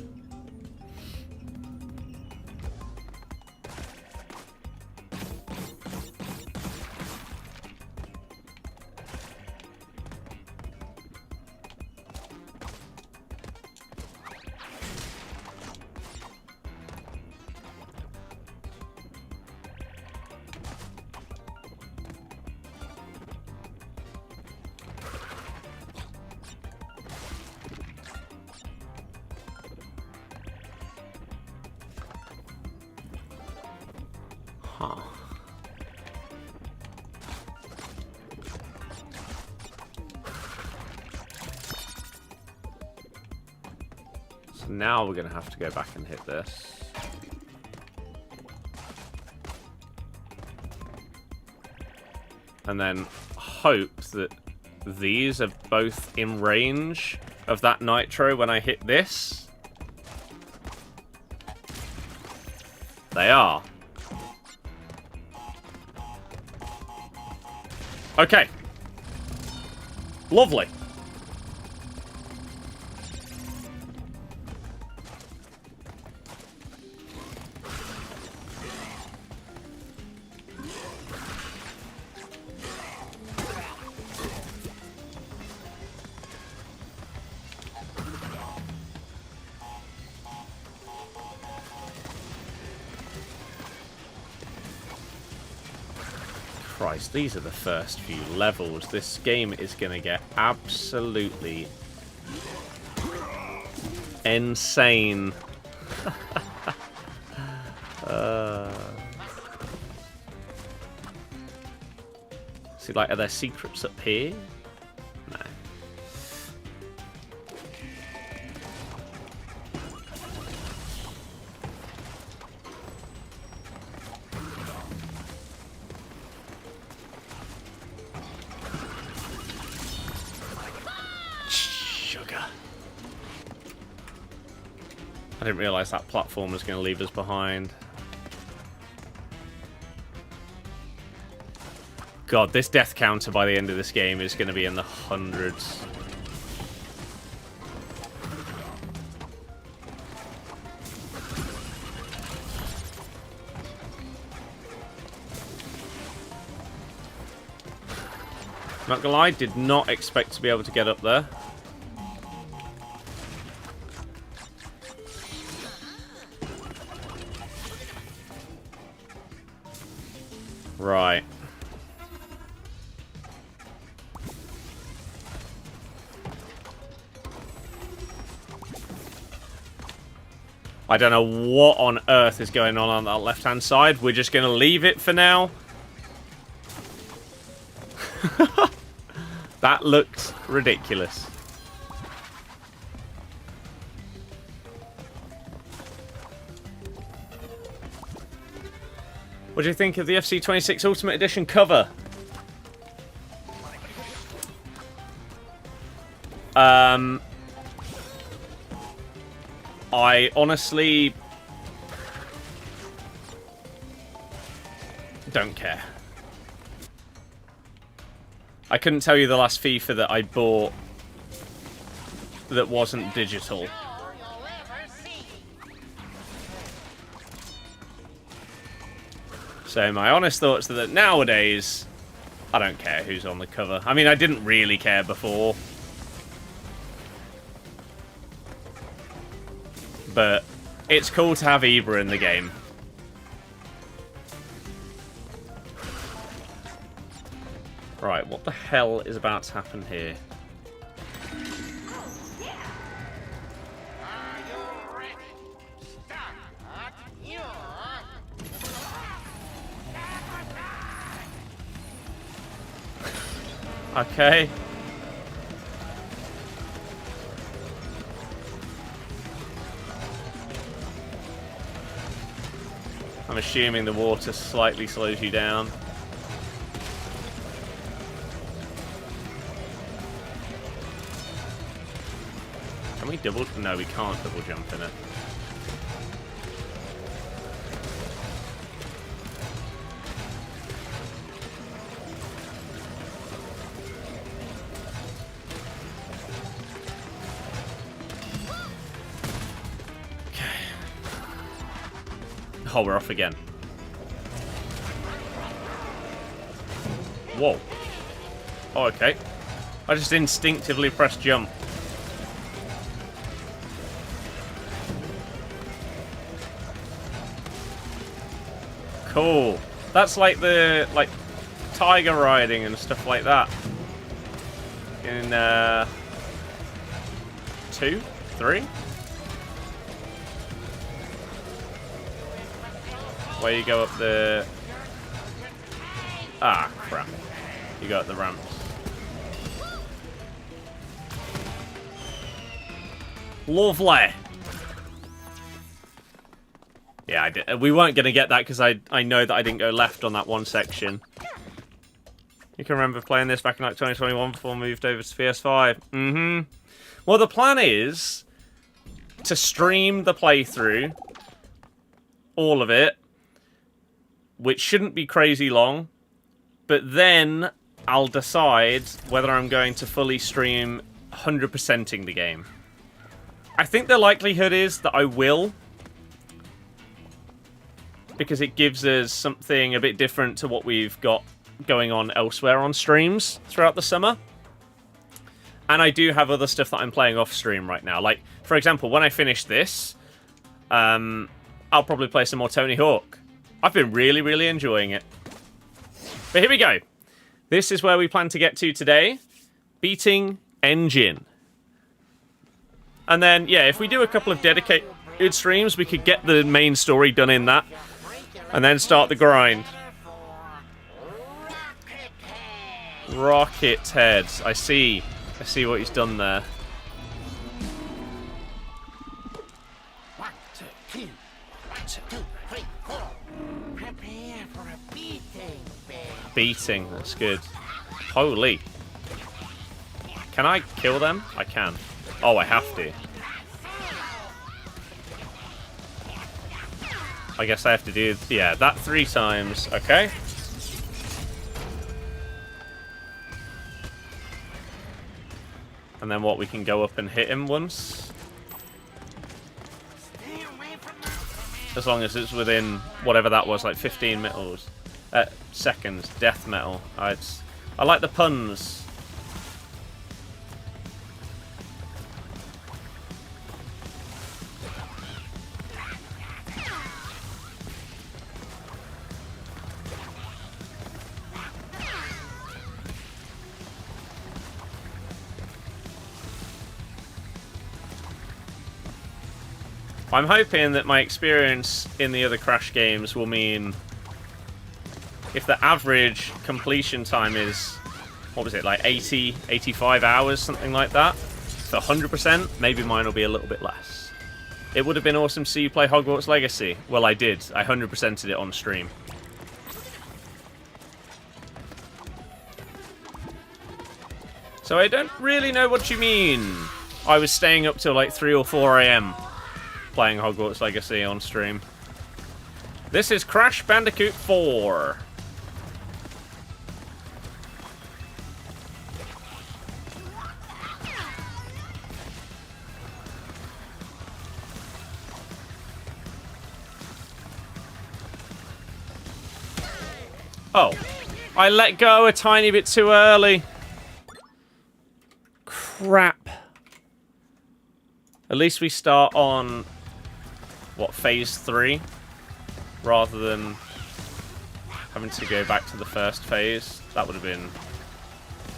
Huh. So now we're going to have to go back and hit this. And then hope that these are both in range of that nitro when I hit this. They are. Okay. Lovely. Christ, these are the first few levels. This game is going to get absolutely insane. See, like, are there secrets up here? No. I didn't realise that platform was going to leave us behind. God, this death counter by the end of this game is going to be in the hundreds. Not gonna lie, did not expect to be able to get up there. Right. I don't know what on earth is going on that left-hand side. We're just going to leave it for now. That looked ridiculous. What do you think of the FC26 Ultimate Edition cover? I honestly don't care. I couldn't tell you the last FIFA that I bought that wasn't digital. So my honest thoughts are that nowadays, I don't care who's on the cover. I mean, I didn't really care before. But it's cool to have Ibra in the game. Right, what the hell is about to happen here? Okay. I'm assuming the water slightly slows you down. Can we double? No, we can't double jump in it. Oh, we're off again. Whoa. Oh, okay. I just instinctively pressed jump. Cool. That's like the tiger riding and stuff like that. In 2, 3. Where you go up the... Ah, crap. You go up the ramps. Lovely. Yeah, we weren't going to get that because I know that I didn't go left on that one section. You can remember playing this back in like 2021 before I moved over to PS5. Mm-hmm. Well, the plan is to stream the playthrough, all of it, which shouldn't be crazy long, but then I'll decide whether I'm going to fully stream 100%ing the game. I think the likelihood is that I will, because it gives us something a bit different to what we've got going on elsewhere on streams throughout the summer. And I do have other stuff that I'm playing off stream right now. Like, for example, when I finish this, I'll probably play some more Tony Hawk. I've been really, really enjoying it. But here we go. This is where we plan to get to today. Beating Engine. And then, yeah, if we do a couple of dedicated streams, we could get the main story done in that. And then start the grind. Rocket heads. I see what he's done there. 1, 2, 3. 1, 2, 3, 4. Prepare for a beating, baby. Beating, that's good. Holy. Can I kill them? I can. Oh, I have to. I guess I have to do, yeah, that 3 times. Okay. And then what, we can go up and hit him once? As long as it's within whatever that was, like 15 metals. Seconds. Death metal. I like the puns. I'm hoping that my experience in the other Crash games will mean if the average completion time is, what was it, like 80, 85 hours, something like that, for 100%, maybe mine will be a little bit less. It would have been awesome to see you play Hogwarts Legacy. Well, I did. I 100%ed it on stream. So I don't really know what you mean. I was staying up till like 3 or 4 AM. Playing Hogwarts Legacy on stream. This is Crash Bandicoot 4. Oh, I let go a tiny bit too early. Crap. At least we start on what, phase 3, rather than having to go back to the first phase. That would have been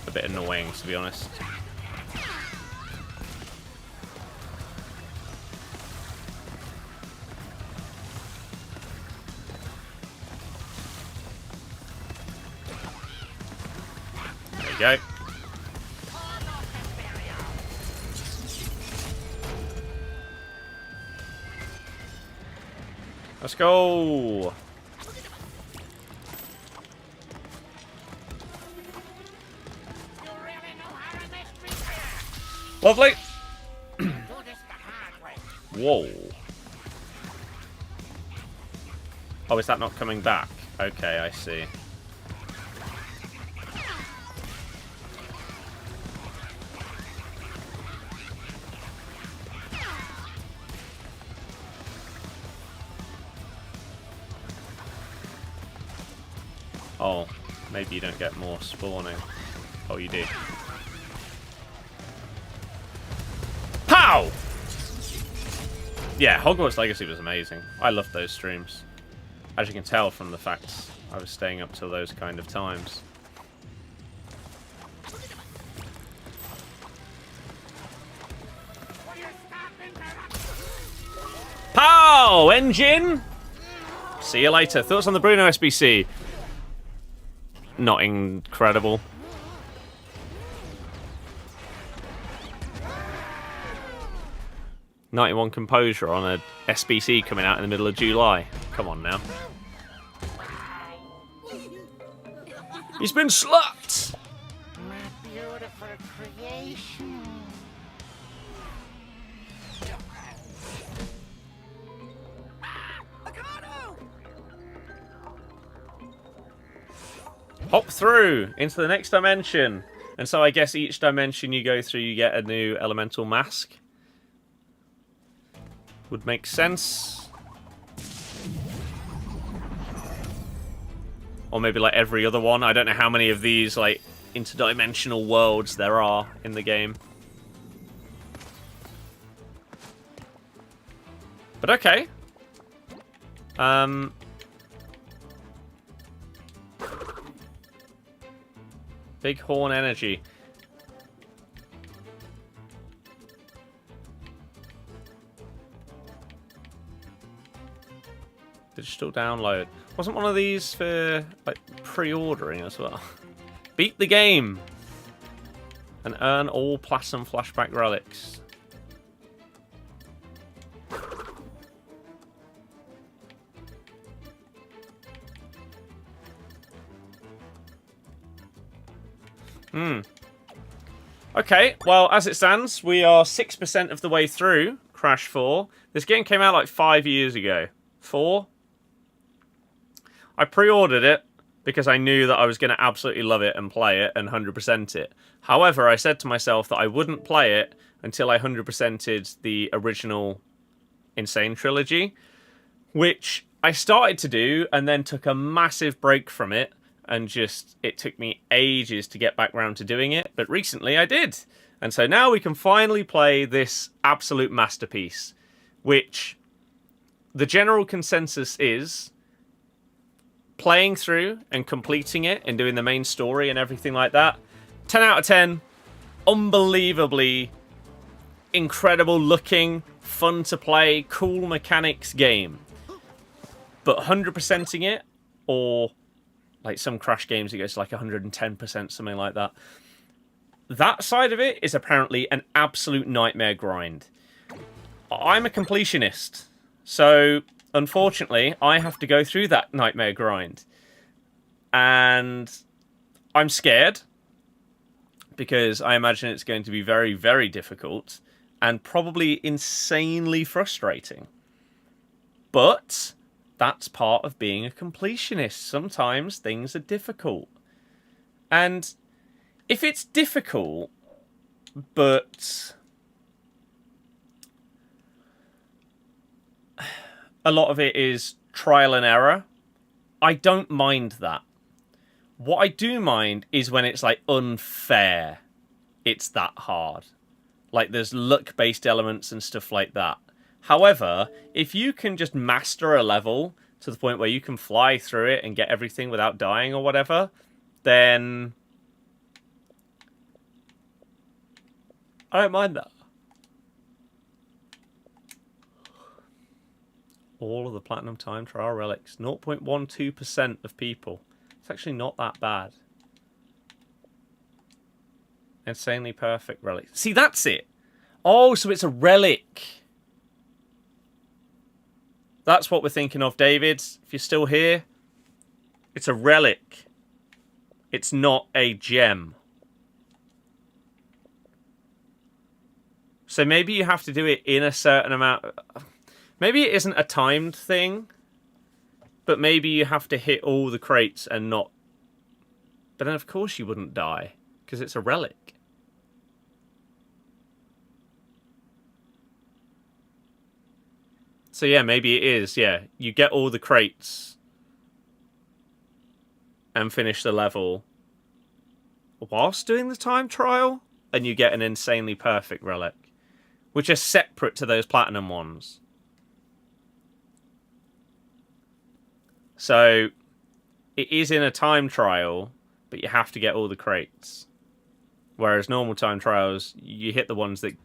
a bit annoying, to be honest. There you go. Let's go! Lovely! Whoa. Oh, is that not coming back? Okay, I see. Oh, maybe you don't get more spawning. Oh, you do. Pow! Yeah, Hogwarts Legacy was amazing. I loved those streams. As you can tell from the fact I was staying up till those kind of times. Pow! Engine! See you later. Thoughts on the Bruno SBC? Not incredible. '91 composure on a SBC coming out in the middle of July. Come on now. He's been slapped! My beautiful creation. Hop through into the next dimension. And so I guess each dimension you go through, you get a new elemental mask. Would make sense. Or maybe like every other one. I don't know how many of these like interdimensional worlds there are in the game. But okay. Big Horn Energy. Digital download. Wasn't one of these for like pre-ordering as well? Beat the game and earn all Platinum Flashback relics. Okay, well, as it stands, we are 6% of the way through Crash 4. This game came out like 5 years ago. 4? I pre-ordered it because I knew that I was going to absolutely love it and play it and 100% it. However, I said to myself that I wouldn't play it until I 100%ed the original Insane Trilogy, which I started to do and then took a massive break from it. And just, it took me ages to get back round to doing it. But recently I did. And so now we can finally play this absolute masterpiece. Which, the general consensus is, playing through and completing it and doing the main story and everything like that. 10 out of 10. Unbelievably incredible looking, fun to play, cool mechanics game. But 100%ing it, or like some Crash games, it goes to like 110%, something like that. That side of it is apparently an absolute nightmare grind. I'm a completionist, so unfortunately, I have to go through that nightmare grind. And I'm scared, because I imagine it's going to be very, very difficult, and probably insanely frustrating. But that's part of being a completionist. Sometimes things are difficult. And if it's difficult, but a lot of it is trial and error, I don't mind that. What I do mind is when it's like unfair. It's that hard. Like there's luck-based elements and stuff like that. However, if you can just master a level to the point where you can fly through it and get everything without dying or whatever, then I don't mind that. All of the Platinum Time Trial relics. 0.12% of people. It's actually not that bad. Insanely perfect relic. See, that's it. Oh, so it's a relic. That's what we're thinking of, David. If you're still here, it's a relic. It's not a gem. So maybe you have to do it in a certain amount. Maybe it isn't a timed thing, but maybe you have to hit all the crates and not. But then, of course, you wouldn't die because it's a relic. So yeah, maybe it is. Yeah, you get all the crates, and finish the level whilst doing the time trial, and you get an insanely perfect relic, which are separate to those platinum ones. So it is in a time trial, but you have to get all the crates. Whereas normal time trials, you hit the ones that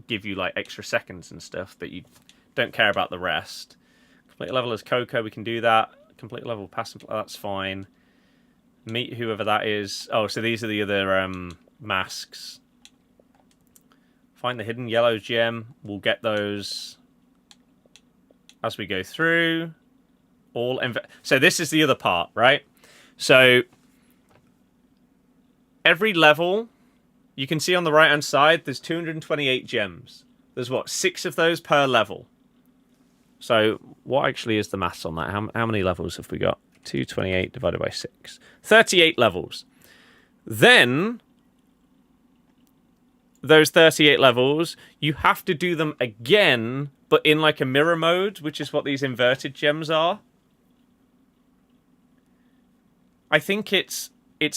give you like extra seconds and stuff, but you don't care about the rest. Complete level as Coco, we can do that. Complete level pass, that's fine. Meet whoever that is. Oh, so these are the other masks. Find the hidden yellow gem. We'll get those as we go through. So this is the other part, right? So every level, you can see on the right-hand side, there's 228 gems. There's, what, 6 of those per level. So what actually is the maths on that? How many levels have we got? 228 divided by 6. 38 levels. Then, those 38 levels, you have to do them again, but in like a mirror mode, which is what these inverted gems are. I think it's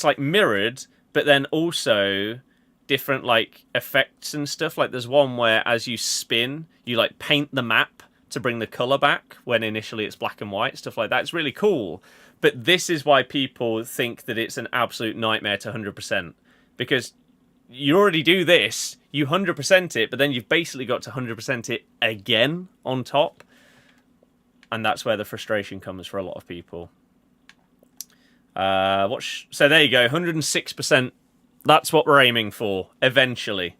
like mirrored, but then also different like effects and stuff. Like there's one where as you spin, you like paint the map to bring the color back when initially it's black and white, stuff like that. It's really cool. But this is why people think that it's an absolute nightmare to 100%. Because you already do this, you 100% it, but then you've basically got to 100% it again on top. And that's where the frustration comes for a lot of people. So there you go, 106%. That's what we're aiming for, eventually.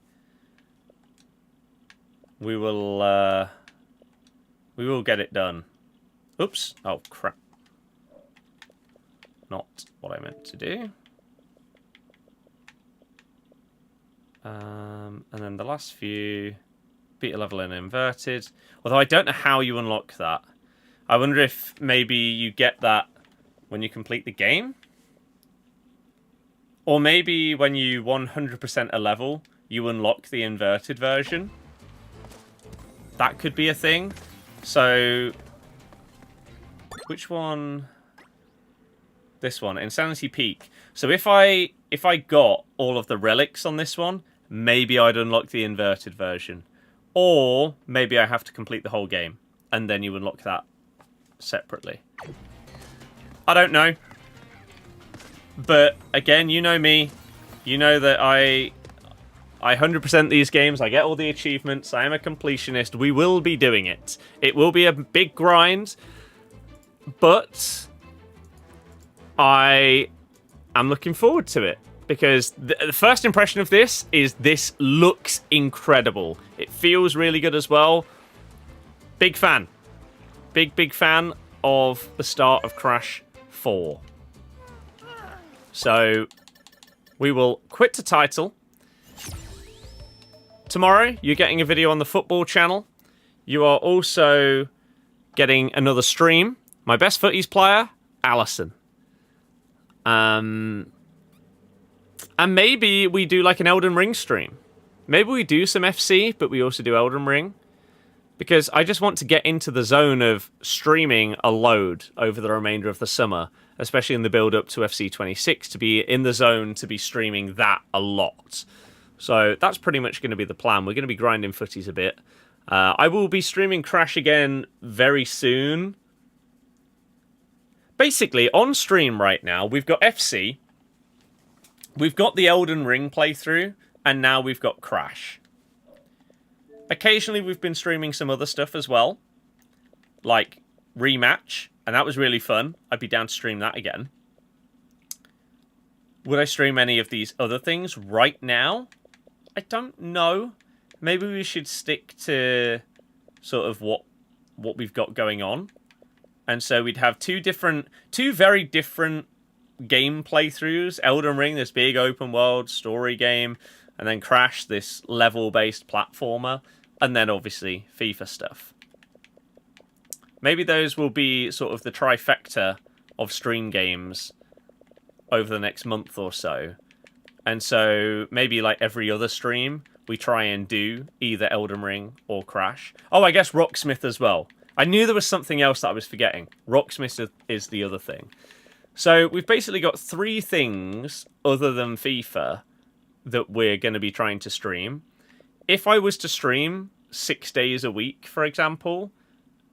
We will get it done. Oops. Oh, crap. Not what I meant to do. And then the last few. Beat a level in inverted. Although I don't know how you unlock that. I wonder if maybe you get that when you complete the game? Or maybe when you 100% a level, you unlock the inverted version. That could be a thing. So, which one? This one, Insanity Peak. So if I got all of the relics on this one, maybe I'd unlock the inverted version. Or maybe I have to complete the whole game, and then you unlock that separately. I don't know. But again, you know me. You know that I 100% these games. I get all the achievements. I am a completionist. We will be doing it. It will be a big grind. But I am looking forward to it. Because the first impression of this is this looks incredible. It feels really good as well. Big fan. Big fan of the start of Crash 4. So, we will quit the title. Tomorrow, you're getting a video on the football channel. You are also getting another stream. My best footies player, Allison. And maybe we do like an Elden Ring stream. Maybe we do some FC, but we also do Elden Ring. Because I just want to get into the zone of streaming a load over the remainder of the summer. Especially in the build-up to FC 26, to be in the zone to be streaming that a lot. So that's pretty much going to be the plan. We're going to be grinding footies a bit. I will be streaming Crash again very soon. Basically, on stream right now, we've got FC. We've got the Elden Ring playthrough. And now we've got Crash. Occasionally, we've been streaming some other stuff as well. Like Rematch. And that was really fun. I'd be down to stream that again. Would I stream any of these other things right now? I don't know. Maybe we should stick to sort of what we've got going on. And so we'd have two very different game playthroughs. Elden Ring, this big open world story game. And then Crash, this level-based platformer. And then obviously FIFA stuff. Maybe those will be sort of the trifecta of stream games over the next month or so. And so maybe like every other stream, we try and do either Elden Ring or Crash. Oh, I guess Rocksmith as well. I knew there was something else that I was forgetting. Rocksmith is the other thing. So we've basically got 3 things other than FIFA that we're going to be trying to stream. If I was to stream 6 days a week, for example,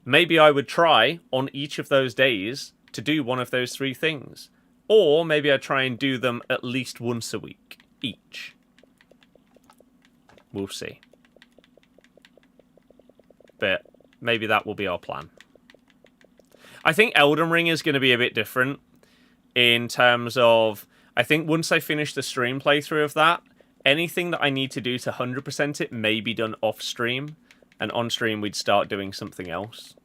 maybe I would try on each of those days to do one of those 3 things. Or maybe I'd try and do them at least once a week each. We'll see. But maybe that will be our plan. I think Elden Ring is going to be a bit different in terms of, I think once I finish the stream playthrough of that, anything that I need to do to 100% it may be done off stream, and on stream we'd start doing something else.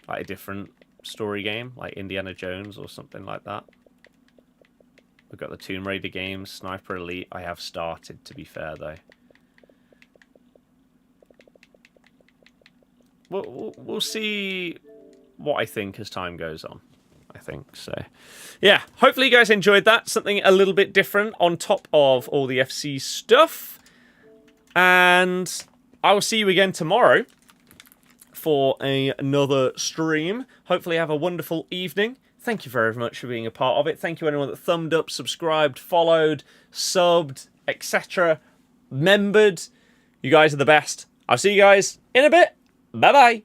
Like a different story game, like Indiana Jones or something like that. We've got the Tomb Raider games, Sniper Elite. I have started, to be fair, though. We'll see what I think as time goes on. I think so. Yeah, hopefully you guys enjoyed that. Something a little bit different on top of all the FC stuff. And I will see you again tomorrow for another stream. Hopefully have a wonderful evening. Thank you very much for being a part of it. Thank you anyone that thumbed up, subscribed, followed, subbed, etc. Membered. You guys are the best. I'll see you guys in a bit. Bye-bye.